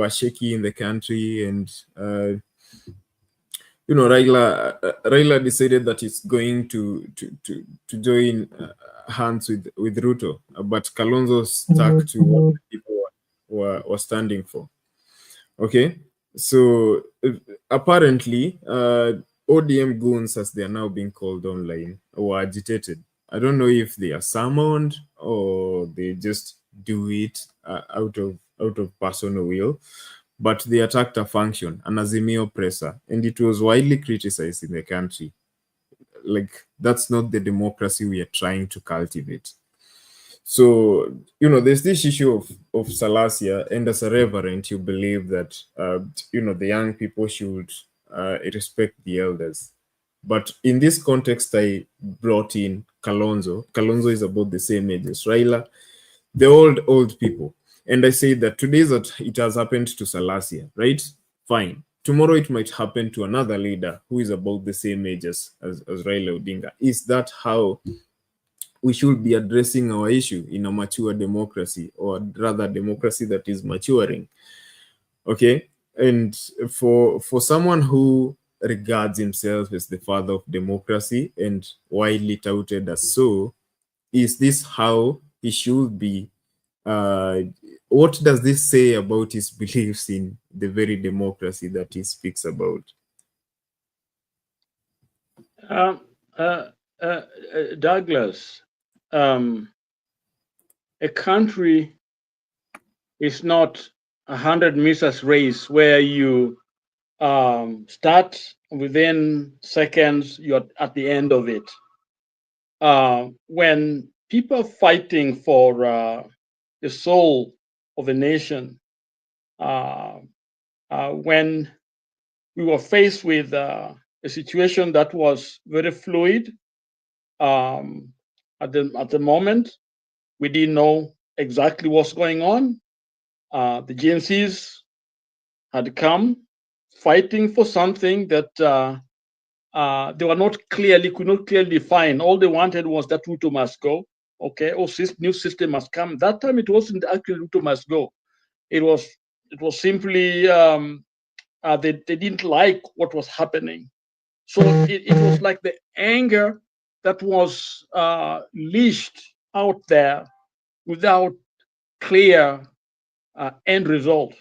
shaky in the country, and Raila decided that it's going to join hands with Ruto, but Kalonzo stuck to what people were standing for. Okay, so apparently ODM goons, as they are now being called online, were agitated. I don't know if they are summoned or they just do it out of personal will, but they attacked a function, an Azimio presser, and it was widely criticized in the country. Like, that's not the democracy we are trying to cultivate. So, there's this issue of Salasya, and as a reverend, you believe that, the young people should respect the elders. But in this context, I brought in Kalonzo. Kalonzo is about the same age as Raila, the old people. And I say that today that it has happened to Salasya, right? Fine. Tomorrow it might happen to another leader who is about the same age as Raila Odinga. Is that how we should be addressing our issue in a mature democracy, or rather democracy that is maturing? Okay. And for someone who regards himself as the father of democracy and widely touted as so, is this how he should be? What does this say about his beliefs in the very democracy that he speaks about? Douglas, a country is not 100 meters race where you start within seconds, you're at the end of it. When people are fighting for the soul of a nation, when we were faced with a situation that was very fluid at the moment, we didn't know exactly what's going on. The GNCs had come fighting for something that they were not clearly, could not clearly define. All they wanted was that Ruto must go. Okay, or new system must come. That time it wasn't actually Ruto must go. It was simply they didn't like what was happening. So it was like the anger that was leashed out there without clear end result.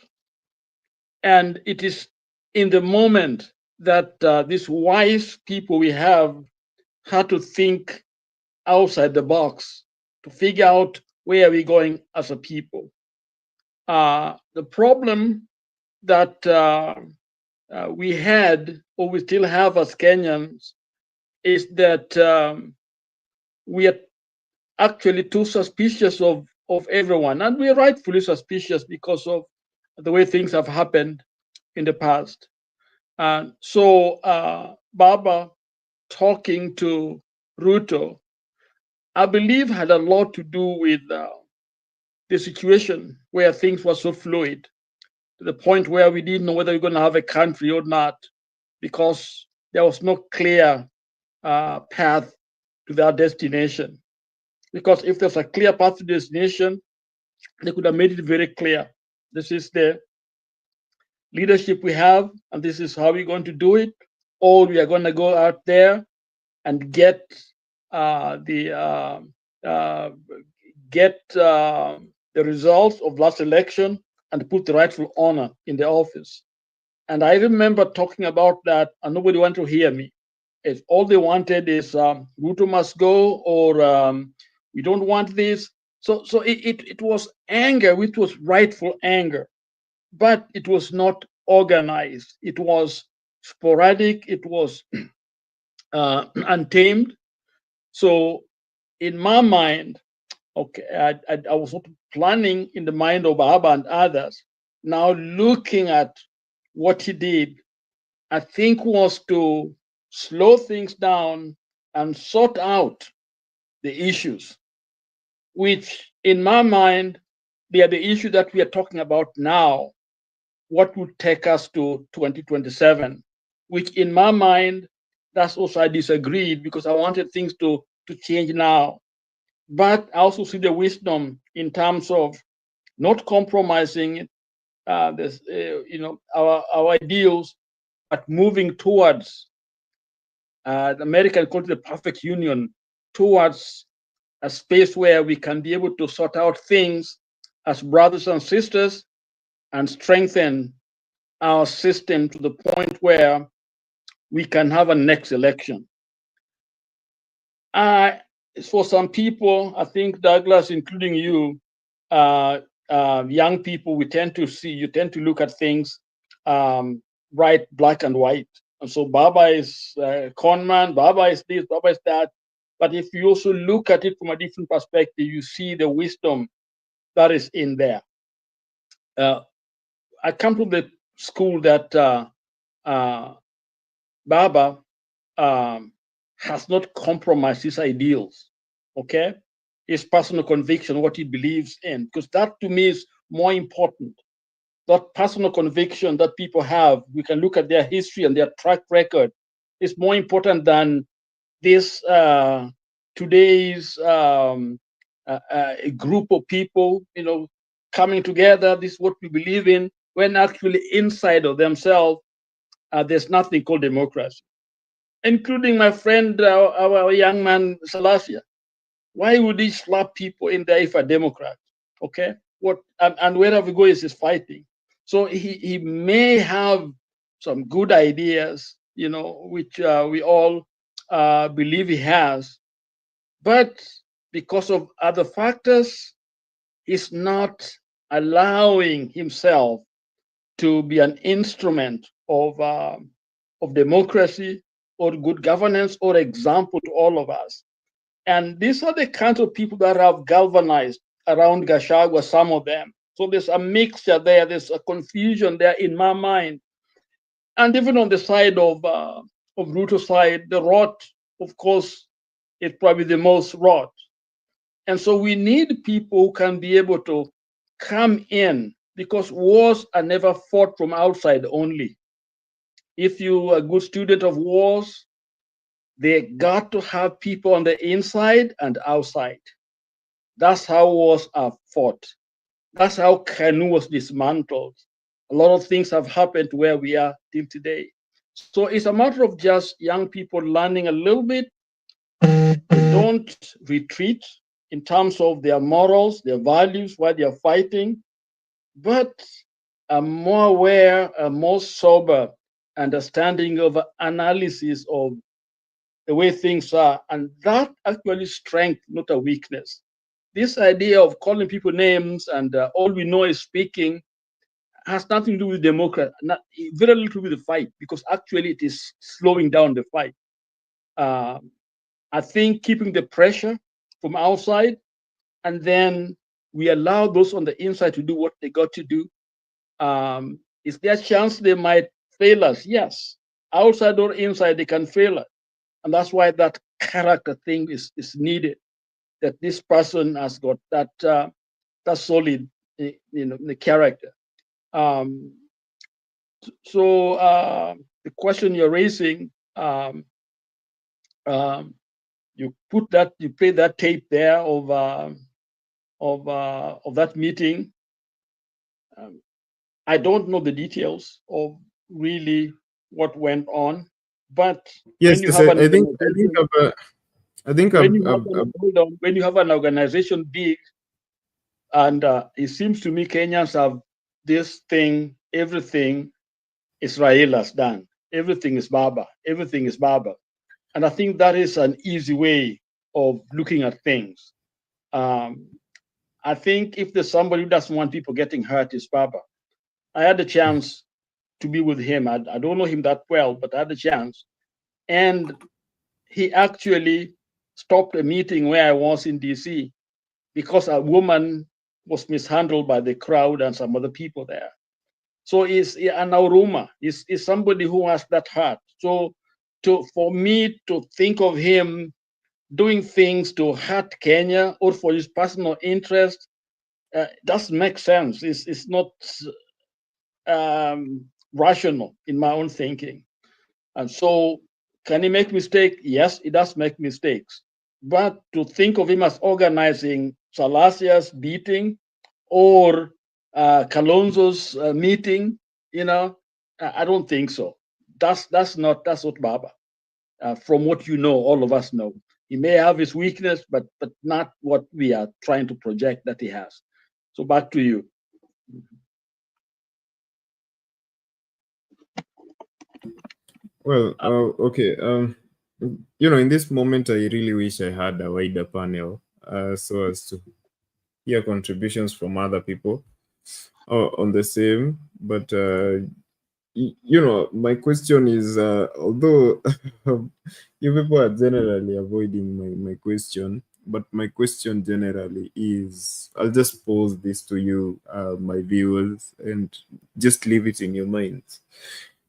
And it is in the moment that these wise people we have had to think outside the box to figure out where we're going as a people. The problem that we had, or we still have as Kenyans, is that we are actually too suspicious of everyone, and we are rightfully suspicious because of the way things have happened in the past. And so Baba talking to Ruto, I believe, had a lot to do with the situation where things were so fluid, to the point where we didn't know whether we're going to have a country or not, because there was no clear path to that destination. Because if there's a clear path to destination, they could have made it very clear. This is the leadership we have, and this is how we're going to do it. Or we are going to go out there and get the results of last election and put the rightful honor in the office. And I remember talking about that, and nobody wanted to hear me. If all they wanted is Ruto must go, or we don't want this. So it was anger, which was rightful anger, but it was not organized. It was sporadic. It was untamed. So in my mind, okay, I was not planning in the mind of Baba and others. Now looking at what he did, I think was to slow things down and sort out the issues, which in my mind, they are the issue that we are talking about now. What would take us to 2027, which in my mind, that's also I disagreed, because I wanted things to change now. But I also see the wisdom in terms of not compromising our ideals, but moving towards the American call it the perfect union, towards a space where we can be able to sort out things as brothers and sisters and strengthen our system to the point where we can have a next election. For some people, I think, Douglas, including you, young people, you tend to look at things bright, black and white. And so Baba is con man, Baba is this, Baba is that. But if you also look at it from a different perspective, you see the wisdom that is in there. I come to the school that Baba has not compromised his ideals, okay? His personal conviction, what he believes in, because that to me is more important. That personal conviction that people have, we can look at their history and their track record, is more important than this today's a group of people, coming together. This is what we believe in, when actually inside of themselves, there's nothing called democracy. Including my friend, our young man Salasya. Why would he slap people in there if a Democrat? Okay, what and wherever we go is fighting. So he may have some good ideas, which we all believe he has, but because of other factors, he's not allowing himself to be an instrument of democracy or good governance or example to all of us. And these are the kinds of people that have galvanized around Gachagua, some of them. So there's a mixture there, there's a confusion there in my mind. And even on the side of Ruto's side, the rot, of course, is probably the most rot. And so we need people who can be able to come in, because wars are never fought from outside only. If you're a good student of wars, they got to have people on the inside and outside. That's how wars are fought. That's how Kanu was dismantled. A lot of things have happened where we are till today. So it's a matter of just young people learning a little bit. They don't retreat in terms of their morals, their values, why they are fighting, but a more aware, a more sober understanding of analysis of the way things are, and that actually strength, not a weakness. This idea of calling people names and all we know is speaking has nothing to do with democracy, very little to do with the fight, because actually it is slowing down the fight. I think keeping the pressure from outside, and then we allow those on the inside to do what they got to do. Is there a chance they might fail us? Yes. Outside or inside, they can fail us. And that's why that character thing is needed, that this person has got that solid, the character. So the question you're raising, you play that tape there of that meeting. I don't know the details of really what went on, but yes, I think when you have an organization big, and it seems to me Kenyans have this thing, everything Israel has done, everything is Baba, everything is Baba, and I think that is an easy way of looking at things. I think if there's somebody who doesn't want people getting hurt, it's Baba. I had a chance to be with him. I don't know him that well, but I had a chance. And he actually stopped a meeting where I was in DC because a woman was mishandled by the crowd and some other people there. So he's an Auruma. He's somebody who has that heart. So for me to think of him doing things to hurt Kenya or for his personal interest doesn't make sense. It's not rational in my own thinking. And so can he make mistakes? Yes, he does make mistakes. But to think of him as organizing Salasya's beating or Kalonzo's meeting, I don't think so. That's not Baba. From what you know, all of us know. He may have his weakness, but not what we are trying to project that he has. So back to you. Well, okay. In this moment, I really wish I had a wider panel so as to hear contributions from other people on the same. But, my question is, although you people are generally avoiding my question, but my question generally is, I'll just pose this to you, my viewers, and just leave it in your minds.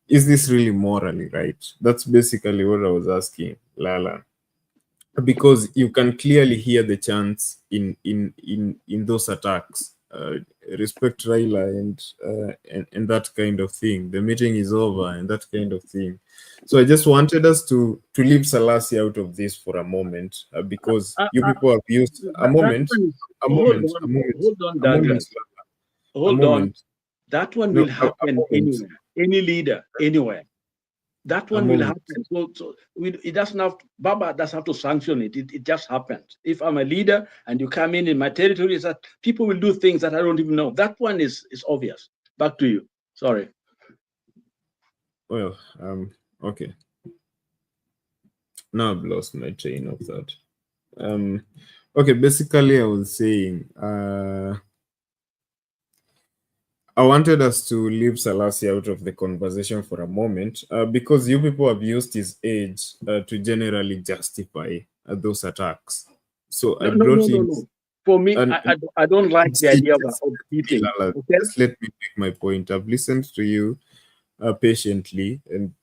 Is this really morally right? That's basically what I was asking, Lala. Because you can clearly hear the chants in those attacks respect Raila and that kind of thing. The meeting is over and that kind of thing. So I just wanted us to leave Salasya out of this for a moment, because you people have used a moment, Hold on, Douglas. Hold on. That one will happen anywhere, any leader, anywhere. That one will happen. So it doesn't have, Baba doesn't have to sanction it. It just happens. If I'm a leader and you come in my territory, is that people will do things that I don't even know. That one is obvious. Back to you. Sorry. Well, okay. Now I've lost my train of thought. Okay, basically I was saying, I wanted us to leave Salasya out of the conversation for a moment, because you people have used his age to generally justify those attacks. So I brought in. For me, I don't like the idea of beating. Okay? Just let me make my point. I've listened to you patiently, and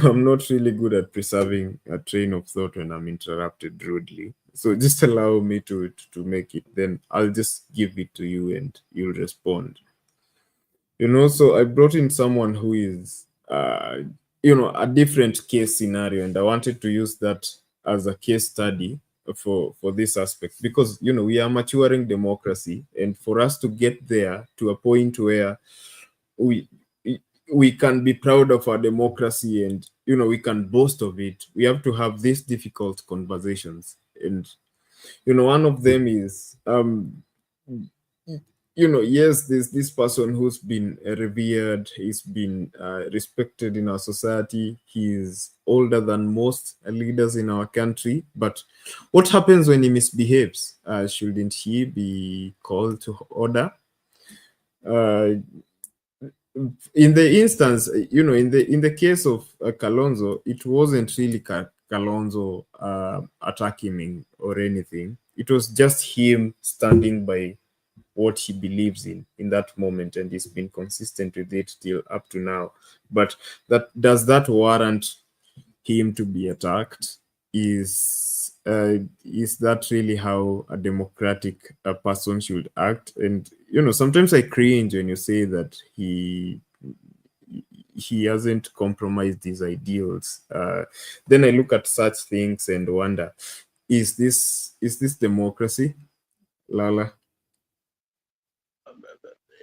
I'm not really good at preserving a train of thought when I'm interrupted rudely. So just allow me to make it. Then I'll just give it to you, and you'll respond. So I brought in someone who is, a different case scenario, and I wanted to use that as a case study for this aspect, because, we are maturing democracy, and for us to get there to a point where we can be proud of our democracy and, we can boast of it, we have to have these difficult conversations. And, one of them is, yes, there's this person who's been revered, he's been respected in our society, he's older than most leaders in our country, but what happens when he misbehaves? Shouldn't he be called to order? In the instance, in the case of Kalonzo, it wasn't really Kalonzo attacking him or anything. It was just him standing by what he believes in that moment, and he's been consistent with it till up to now. But does that warrant him to be attacked? Is that really how a democratic person should act? And sometimes I cringe when you say that he hasn't compromised his ideals. Then I look at such things and wonder, is this democracy, Lala?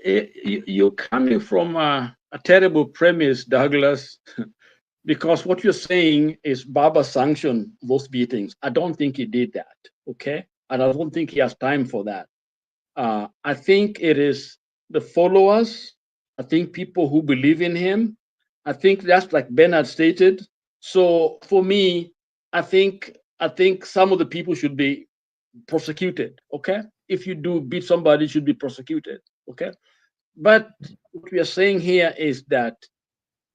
You're coming from a terrible premise, Douglas, because what you're saying is Baba sanctioned those beatings. I don't think he did that, okay? And I don't think he has time for that. I think it is the followers. I think people who believe in him. I think that's like Bernard stated. So for me, I think some of the people should be prosecuted, okay? If you do beat somebody, should be prosecuted, okay? But what we are saying here is that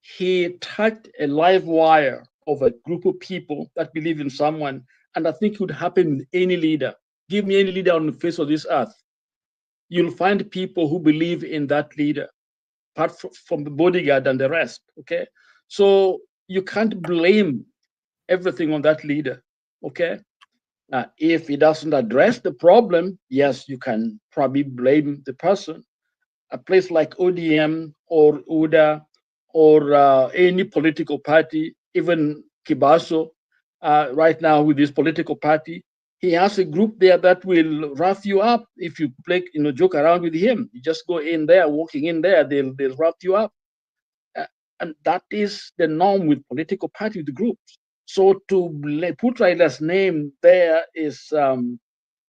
he touched a live wire of a group of people that believe in someone, and I think it would happen with any leader. Give me any leader on the face of this earth. You'll find people who believe in that leader, apart from the bodyguard and the rest, okay? So you can't blame everything on that leader, okay? If he doesn't address the problem, yes, you can probably blame the person. A place like ODM or UDA or any political party, even Kibaso, right now with this political party, he has a group there that will rough you up if you play, joke around with him. You just go in there, walking in there, they'll rough you up. And that is the norm with political party groups. So to put Raila's name there is,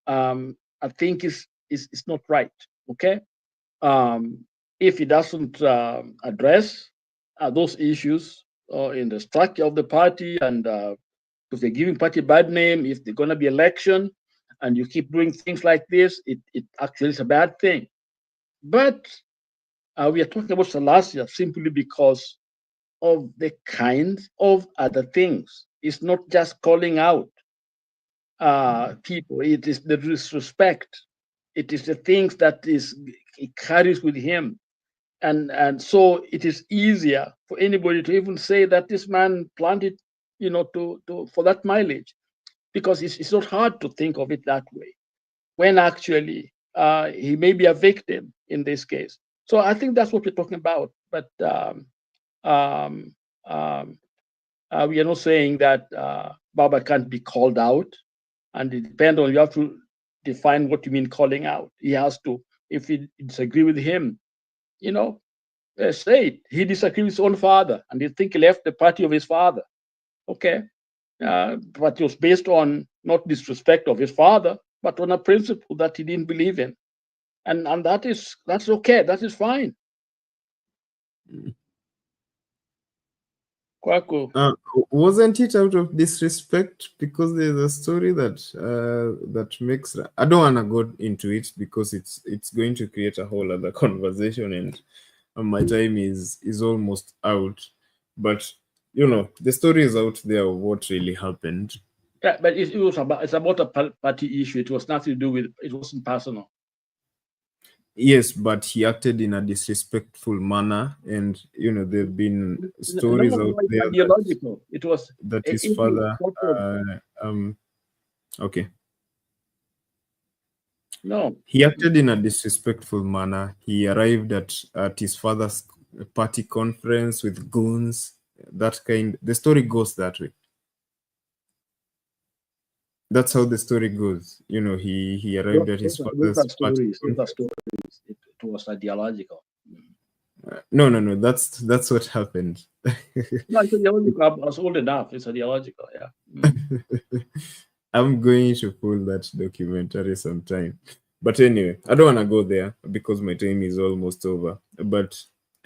I think is not right, okay? If he doesn't address those issues in the structure of the party, and if they're giving party bad name, if they're going to be election, and you keep doing things like this, it actually is a bad thing. But we are talking about Salasya simply because of the kind of other things. It's not just calling out people. It is the disrespect. It is the things that he carries with him. And so it is easier for anybody to even say that this man planted, for that mileage, because it's not hard to think of it that way. When actually he may be a victim in this case. So I think that's what we're talking about. But we are not saying that Baba can't be called out, and it depends on, you have to define what you mean calling out. He has to, if you disagree with him, say it. He disagrees with his own father, and he think he left the party of his father. Okay, but it was based on not disrespect of his father, but on a principle that he didn't believe in, and that's okay. That is fine. Wasn't it out of disrespect? Because there's a story that that makes, I don't want to go into it because it's going to create a whole other conversation, and my time is almost out. But the story is out there of what really happened. Yeah, but it's about a party issue. It was nothing to do with, it wasn't personal. Yes, but he acted in a disrespectful manner, and there've been stories out there ideological. It was that his father. Okay. No. He acted in a disrespectful manner. He arrived at his father's party conference with goons. The story goes that way. That's how the story goes. He arrived at his father's party. It was ideological. No. That's what happened. No, it's ideological. I was old enough. It's ideological. Yeah. I'm going to pull that documentary sometime. But anyway, I don't want to go there because my time is almost over. But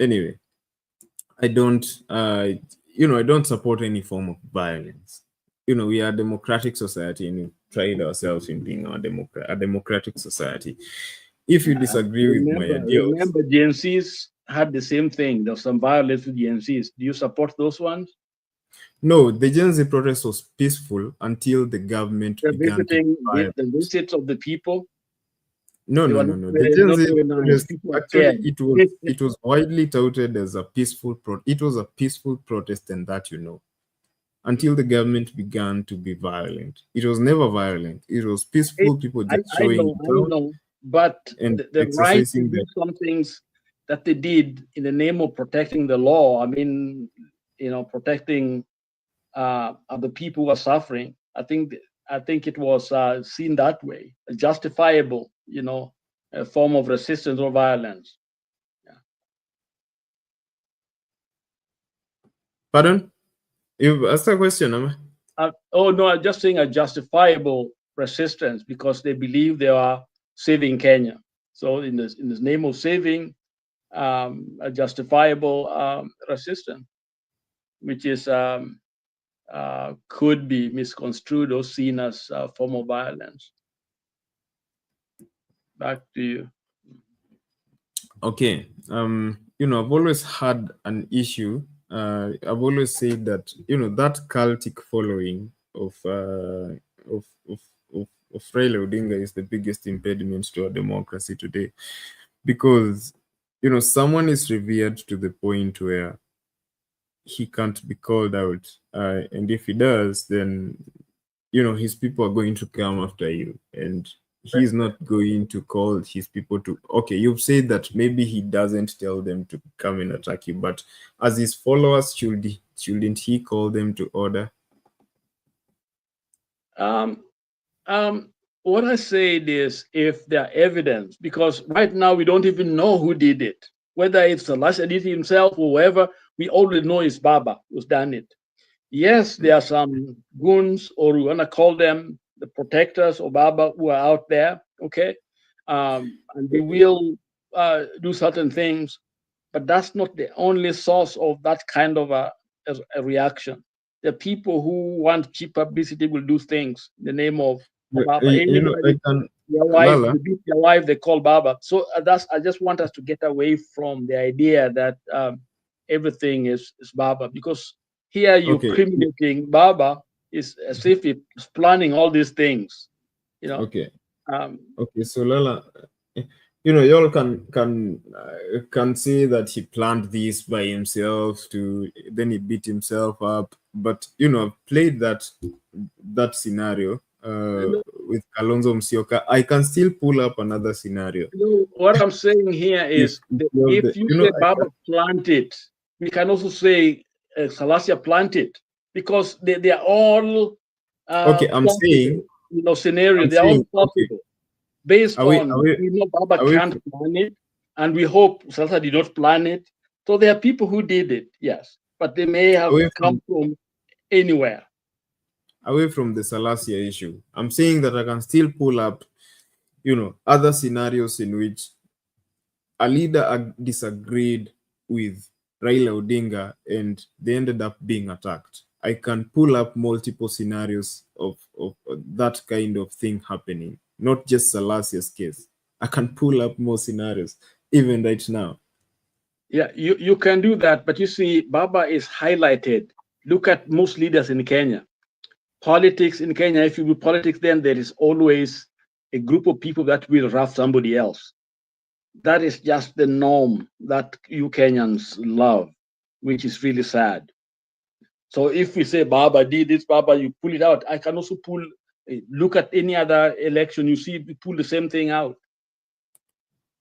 anyway, I don't support any form of violence. We are a democratic society, and we pride ourselves in being a democratic society. If you disagree with my ideals, remember Gen Zs had the same thing. There was some violence with Gen Zs. Do you support those ones? No, the Gen Z protest was peaceful until the government began to fire. The visits of the people. No. The Gen Z protest, actually, it was widely touted as a peaceful it was a peaceful protest, and that until the government began to be violent. It was never violent. It was peaceful. People just showing down. But the right to do some things that they did in the name of protecting the law. I mean, protecting the people who are suffering. I think it was seen that way, a justifiable, a form of resistance or violence. Yeah. Pardon? You've asked a question, Amma? No, I'm just saying a justifiable resistance because they believe they are saving Kenya. So in this name of saving, a justifiable resistance, which is could be misconstrued or seen as a form of violence. Back to you. Okay. I've always had an issue. I've always said that that cultic following of Raila Odinga is the biggest impediment to our democracy today, because someone is revered to the point where he can't be called out, and if he does, then his people are going to come after you, and he's not going to call his people to. Okay, you've said that maybe he doesn't tell them to come and attack you, but as his followers, shouldn't he call them to order? What I said is, if there are evidence, because right now we don't even know who did it, whether it's Salasya did it himself or whoever, we already know it's Baba who's done it. Yes, there are some goons, or we want to call them the protectors of Baba, who are out there, okay? And they will do certain things, but that's not the only source of that kind of a reaction. The people who want cheap publicity will do things in the name of Baba. They beat their wife, they call Baba. So I just want us to get away from the idea that everything is Baba, because here you're criminating Baba is as if it's planning all these things, Okay. So Lala, y'all can say that he planned this by himself then he beat himself up, but I've played that scenario with Kalonzo Musyoka, I can still pull up another scenario. What I'm saying here is, if you say Baba plant it, we can also say Salasya plant it, because they are all okay. I'm saying, scenario. They are all possible, based on we know Baba can't plan it, and we hope Salasya did not plan it. So there are people who did it, yes, but they may have come from anywhere. Away from the Salasya issue, I'm saying that I can still pull up, other scenarios in which a leader disagreed with Raila Odinga and they ended up being attacked. I can pull up multiple scenarios of that kind of thing happening, not just Salasya's case. I can pull up more scenarios, even right now. Yeah, you can do that, but you see, Baba is highlighted. Look at most leaders in Kenya. Politics in Kenya, if you do politics, then there is always a group of people that will rough somebody else. That is just the norm that you Kenyans love, which is really sad. So if we say Baba did this, Baba, you pull it out. I can also look at any other election, you see, we pull the same thing out.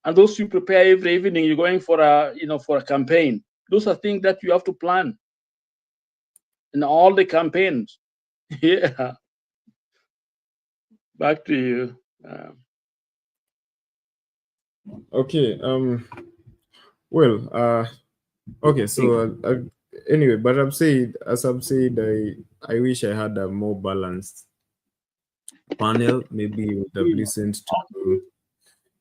And those you prepare every evening, you're going for a campaign. Those are things that you have to plan in all the campaigns. Yeah. Back to you. Okay. Well. Okay. So anyway, but as I've said, I wish I had a more balanced panel. Maybe we would have listened to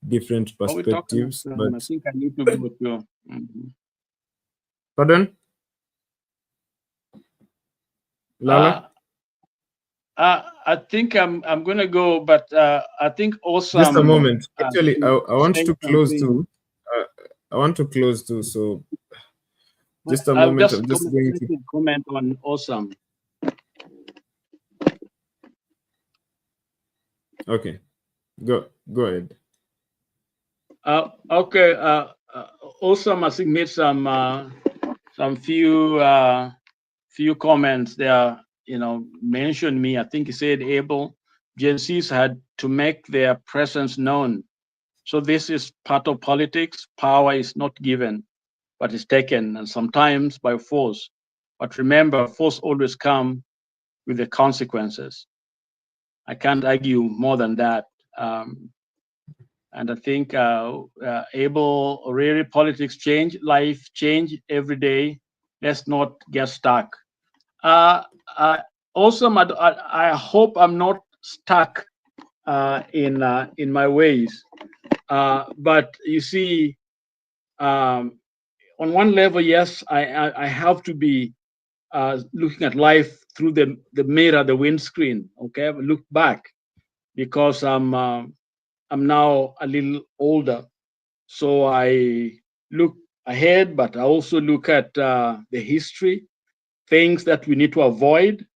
different perspectives. But I think I need to go to. Pardon? Lala? I think I'm going to go, but I think also just a moment. Actually, I want to close too. I want to close too. So just a moment. I'm just going to comment on Awesome. Okay, go ahead. Okay. Awesome. I think made some few comments there. Mentioned me. I think he said able Gen Zs had to make their presence known. So this is part of politics. Power is not given, but is taken, and sometimes by force. But remember, force always comes with the consequences. I can't argue more than that. And I think able really politics change, life change every day. Let's not get stuck. Also, I hope I'm not stuck in my ways. But you see, on one level, yes, I have to be looking at life through the mirror, the windscreen. Okay, look back, because I'm now a little older, so I look ahead, but I also look at the history, things that we need to avoid,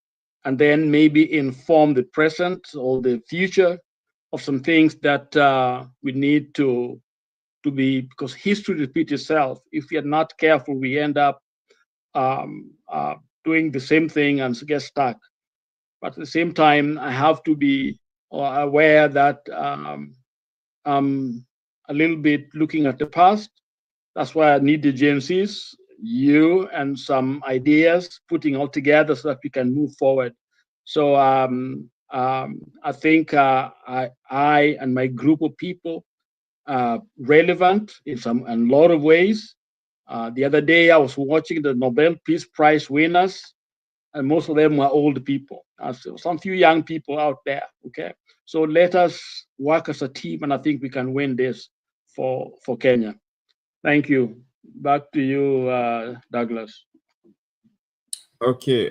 and then maybe inform the present or the future of some things that we need to be, because history repeats itself. If we are not careful, we end up doing the same thing and get stuck. But at the same time, I have to be aware that I'm a little bit looking at the past. That's why I need the Gen Zs, you, and some ideas, putting all together so that we can move forward. So I think I and my group of people are relevant in a lot of ways. The other day, I was watching the Nobel Peace Prize winners, and most of them were old people. Some few young people out there. Okay, so let us work as a team, and I think we can win this for Kenya. Thank you. Back to you, Douglas. Okay,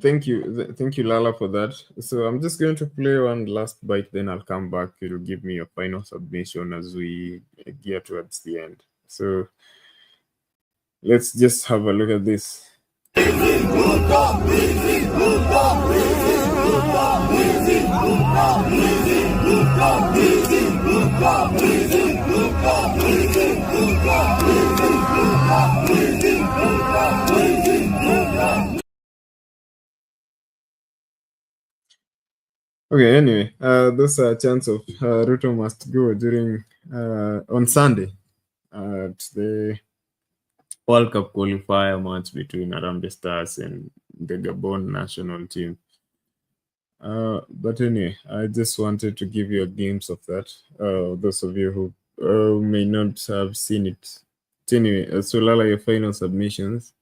thank you, Lala, for that. So I'm just going to play one last bite, then I'll come back. You'll give me your final submission as we gear towards the end. So let's just have a look at this. Okay, anyway, there's a chance of Ruto must go during on Sunday at the World Cup qualifier match between Harambee Stars and the Gabon national team. But anyway, I just wanted to give you a glimpse of that. Those of you who may not have seen it. Anyway, so Lala, your final submissions.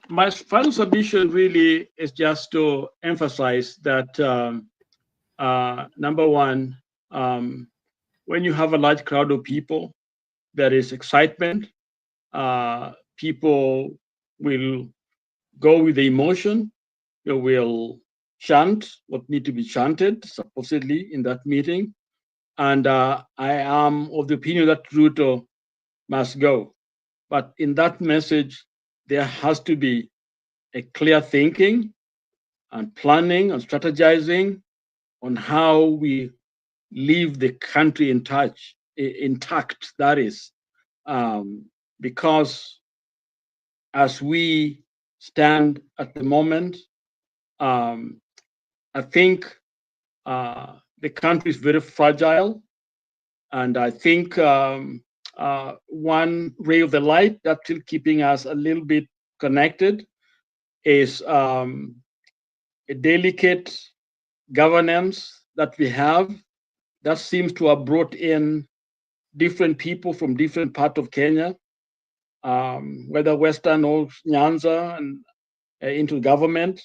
My final submission really is just to emphasize that number one, when you have a large crowd of people, there is excitement. People will go with the emotion. They will chant what need to be chanted, supposedly in that meeting. And I am of the opinion that Ruto must go. But in that message, there has to be a clear thinking and planning and strategizing on how we leave the country intact, that is, because as we stand at the moment, I think the country is very fragile, and I think one ray of the light that's still keeping us a little bit connected is a delicate governance that we have that seems to have brought in different people from different parts of Kenya, whether Western or Nyanza, and into government,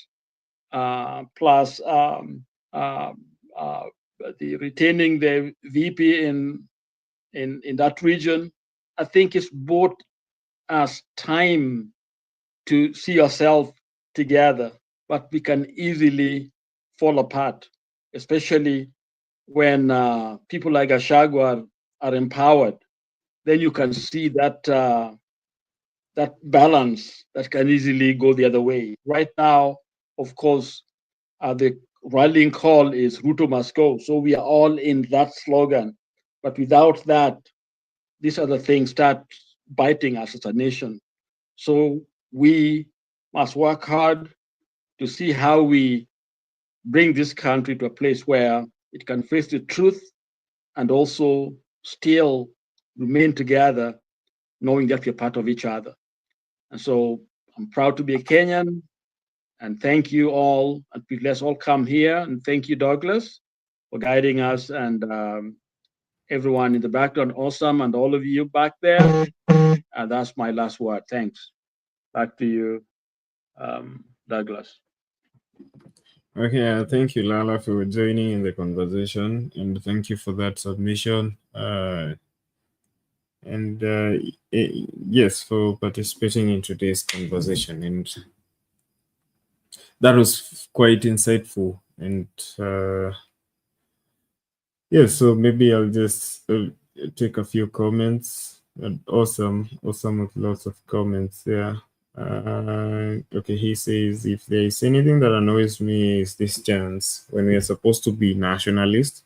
plus the retaining the VP in that region. I think it's bought us time to see ourselves together, but we can easily fall apart, especially when people like Gachagua are empowered. Then you can see that that balance that can easily go the other way. Right now, of course, the rallying call is Ruto must go. So we are all in that slogan. But without that, these other things start biting us as a nation. So we must work hard to see how we bring this country to a place where it can face the truth and also still remain together, knowing that we're part of each other. And so I'm proud to be a Kenyan, and thank you all. And let's all come here, and thank you, Douglas, for guiding us, and everyone in the background, awesome, and all of you back there. And that's my last word. Thanks. Back to you, Douglas. Okay, thank you, Lala, for joining in the conversation, and thank you for that submission. Yes, for participating in today's conversation, and that was quite insightful. And yeah, so maybe I'll just take a few comments. Awesome with lots of comments there. Okay, he says, if there is anything that annoys me is this chance when we are supposed to be nationalists.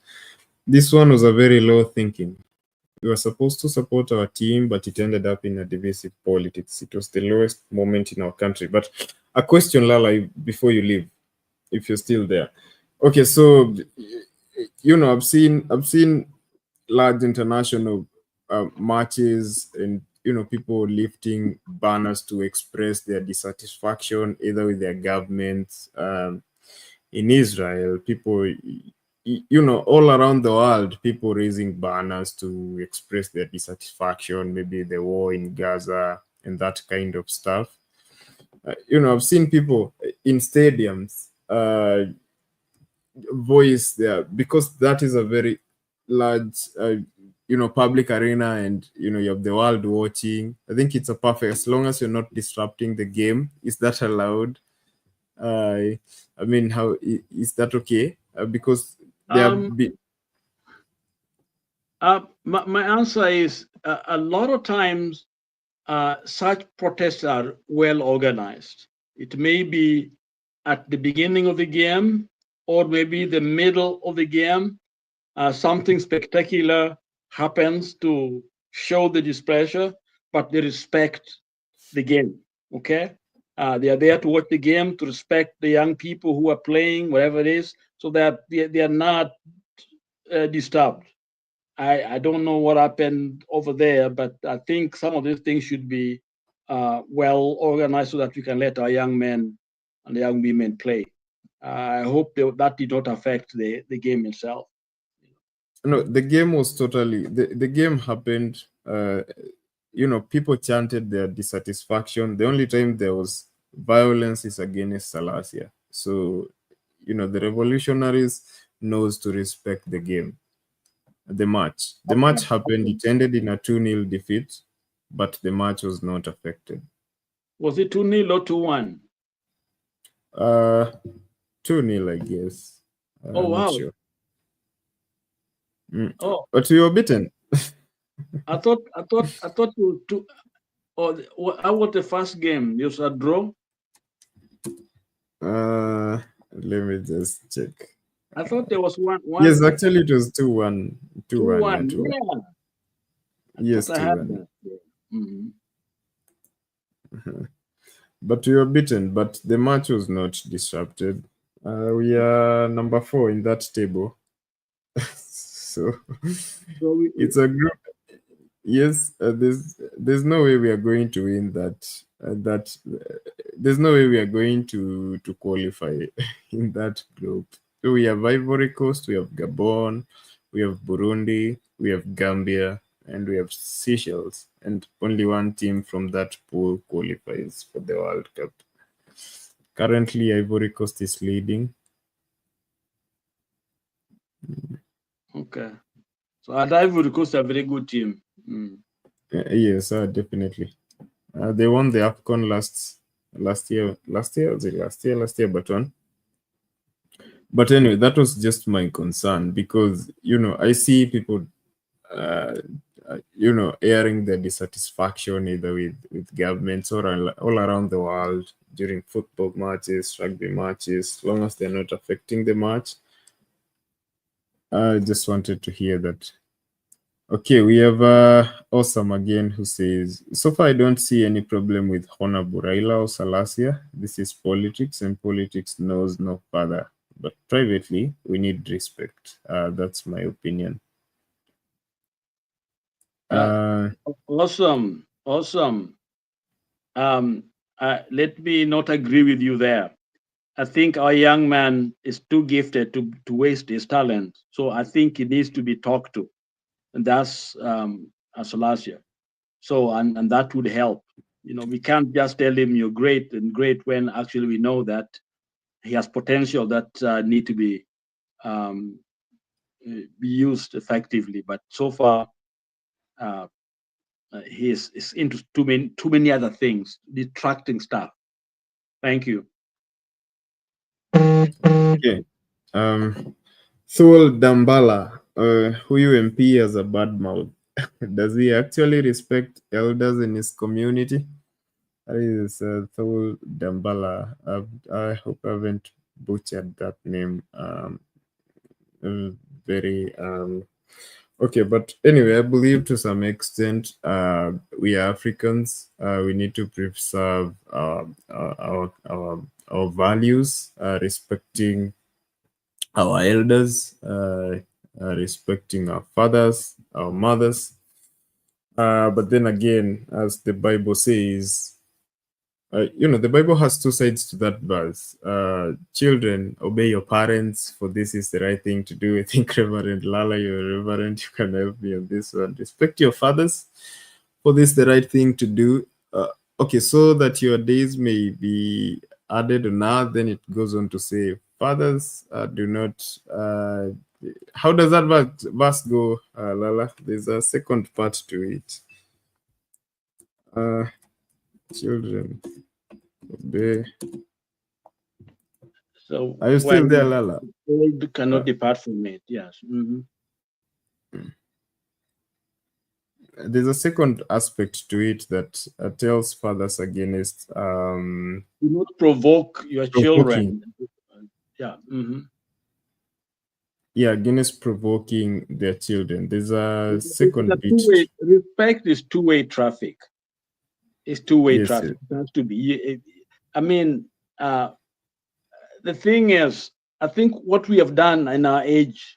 This one was a very low thinking. We were supposed to support our team, but it ended up in a divisive politics. It was the lowest moment in our country. But a question, Lala, before you leave, if you're still there. Okay, so I've seen large international marches and people lifting banners to express their dissatisfaction either with their governments. In Israel, people, all around the world, people raising banners to express their dissatisfaction, maybe the war in Gaza and that kind of stuff. I've seen people in stadiums voice there, because that is a very large public arena, and you have the world watching. I think it's a perfect, as long as you're not disrupting the game. Is that allowed? I mean, how is that okay? Because they my answer is a lot of times such protests are well organized. It may be at the beginning of the game, or maybe the middle of the game. Something spectacular happens to show the displeasure, but they respect the game. Okay, They are there to watch the game, to respect the young people who are playing, whatever it is, so that they are not disturbed. I don't know what happened over there, but I think some of these things should be well organized so that we can let our young men and the young women play. I hope that did not affect the game itself. No, the game was totally, the game happened, people chanted their dissatisfaction. The only time there was violence is against Salasya. So, the revolutionaries knows to respect the game. The match happened, it ended in a 2-0 defeat, but the match was not affected. Was it 2-0 or 2-1? 2-0, I guess. Oh, wow. Not sure. Oh, but we were beaten. I thought you two. Oh, how was the first game? It was a draw. Let me just check. I thought there was one. Yes, actually, it was 2-1. 2-1. Yeah. Yes, 2-1. Mm-hmm. But we were beaten. But the match was not disrupted. We are number 4 in that table. So it's a group. Yes, there's no way we are going to win that. There's no way we are going to qualify in that group. So we have Ivory Coast, we have Gabon, we have Burundi, we have Gambia, and we have Seychelles. And only one team from that pool qualifies for the World Cup. Currently, Ivory Coast is leading. Okay. So Ivory Coast are a very good team. Yes, definitely. They won the AFCON last year, but won. But anyway, that was just my concern because, I see people, airing their dissatisfaction either with governments or all around the world during football matches, rugby matches, as long as they're not affecting the match. I just wanted to hear that. Okay, we have Awesome again who says, so far I don't see any problem with Honorable Raila or Salasya. This is politics and politics knows no further. But privately, we need respect. That's my opinion. Awesome. Let me not agree with you there. I think our young man is too gifted to waste his talent. So I think he needs to be talked to. And that's Salasya. So, and that would help. We can't just tell him you're great when actually we know that he has potential that need to be used effectively. But so far, he is into too many other things, detracting stuff. Thank you. Okay. Thul Dambala, who MP has a bad mouth. Does he actually respect elders in his community? That is Thul Dambala. I hope I haven't butchered that name. Okay, but anyway, I believe to some extent we are Africans. We need to preserve our values, respecting our elders, respecting our fathers, our mothers. But then again, as the Bible says, the Bible has two sides to that verse. Children, obey your parents, for this is the right thing to do. I think Reverend Lala, you're a reverend, you can help me on this one. Respect your fathers, for this is the right thing to do. Okay, so that your days may be added on earth, then it goes on to say, fathers, do not... how does that verse go, Lala? There's a second part to it. Children, obey. So are you still there, Lala? Old cannot depart from it. Yes. Mm-hmm. There's a second aspect to it that tells fathers against do not provoke your children. Yeah. Mm-hmm. Yeah, against provoking their children. There's a second bit. Respect is two-way traffic. It's two-way yes, traffic. It has to be. I mean, the thing is, I think what we have done in our age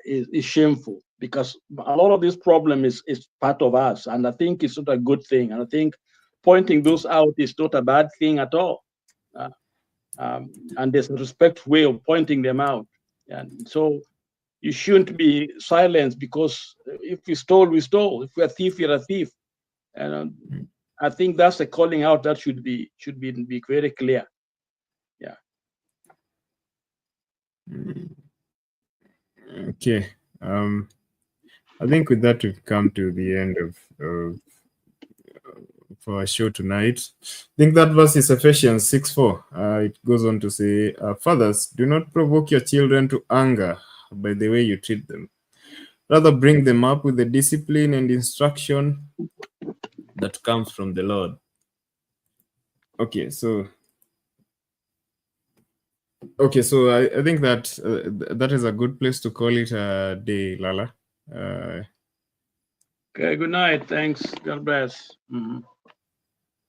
is shameful, because a lot of this problem is part of us, and I think it's not a good thing. And I think pointing those out is not a bad thing at all. And there's a respectful way of pointing them out. And so you shouldn't be silenced, because if we stole, we stole. If we're a thief, you're a thief. And I think that's a calling out that should be very clear. Yeah. Okay. I think with that we've come to the end of for our show tonight. I think that verse is Ephesians 6:4. It goes on to say, fathers, do not provoke your children to anger by the way you treat them. Rather, bring them up with the discipline and instruction that comes from the Lord. Okay, so I think that that is a good place to call it a day, Lala. Okay, good night. Thanks. God bless.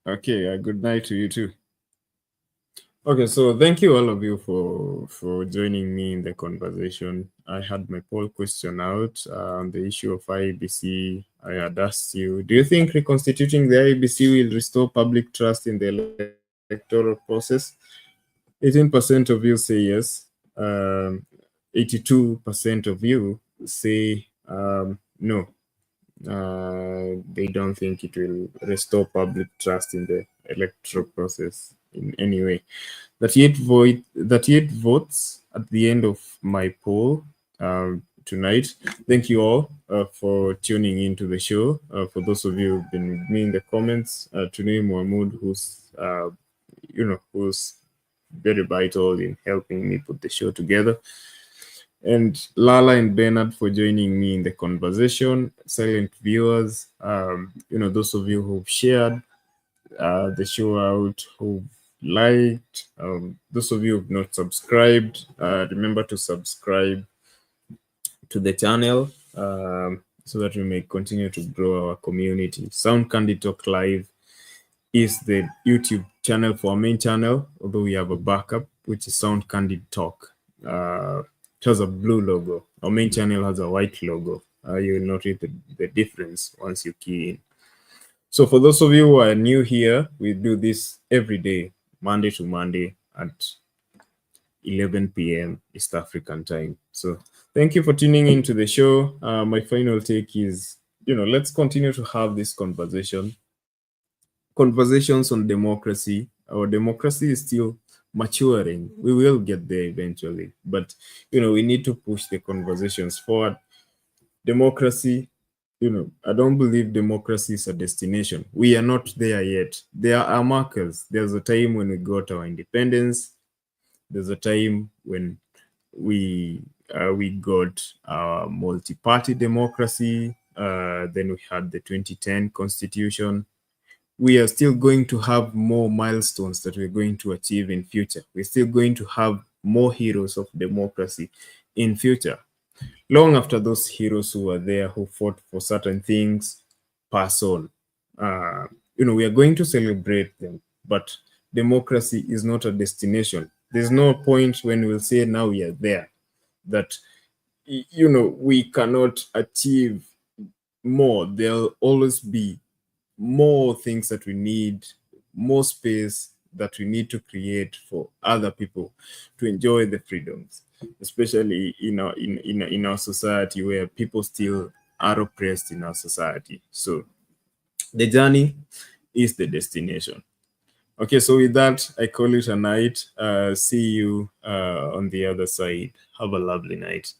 Okay, good night to you too. Okay, so thank you all of you for joining me in the conversation. I had my poll question out on the issue of IEBC. I had asked you, do you think reconstituting the IEBC will restore public trust in the electoral process? 18% of you say yes. 82% of you say no. They don't think it will restore public trust in the electoral process in any way. 38 votes at the end of my poll tonight. Thank you all for tuning into the show. For those of you who've been with me in the comments, Tunei Mahmood, who's very vital in helping me put the show together, and Lala and Bernard for joining me in the conversation. Silent viewers, those of you who've shared the show out, who've liked, those of you who've not subscribed, remember to subscribe to the channel so that we may continue to grow our community. Sound Candy Talk Live is the YouTube channel for our main channel, although we have a backup, which is Sound Candy Talk. It has a blue logo. Our main channel has a white logo. You will notice the difference once you key in. So for those of you who are new here, we do this every day, Monday to Monday at 11 p.m. East African time. So thank you for tuning into the show. My final take is, let's continue to have this conversations on democracy. Our democracy is still maturing. We will get there eventually, but we need to push the conversations forward. Democracy, I don't believe democracy is a destination. We are not there yet. There are markers. There's a time when we got our independence. There's a time when we got our multi-party democracy. Then we had the 2010 Constitution. We are still going to have more milestones that we're going to achieve in future. We're still going to have more heroes of democracy in future. Long after those heroes who were there, who fought for certain things, pass on. We are going to celebrate them, but democracy is not a destination. There's no point when we'll say now we are there, that, we cannot achieve more. There'll always be more things that we need, more space that we need to create for other people to enjoy the freedoms, especially in our society where people still are oppressed in our society. So the journey is the destination. Okay, so with that, I call it a night. See you on the other side. Have a lovely night.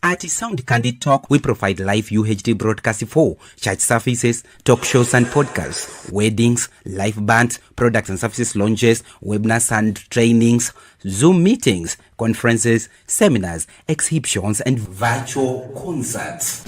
At Sound Candy Talk, we provide live UHD broadcast for church services, talk shows and podcasts, weddings, live bands, products and services launches, webinars and trainings, Zoom meetings, conferences, seminars, exhibitions, and virtual concerts.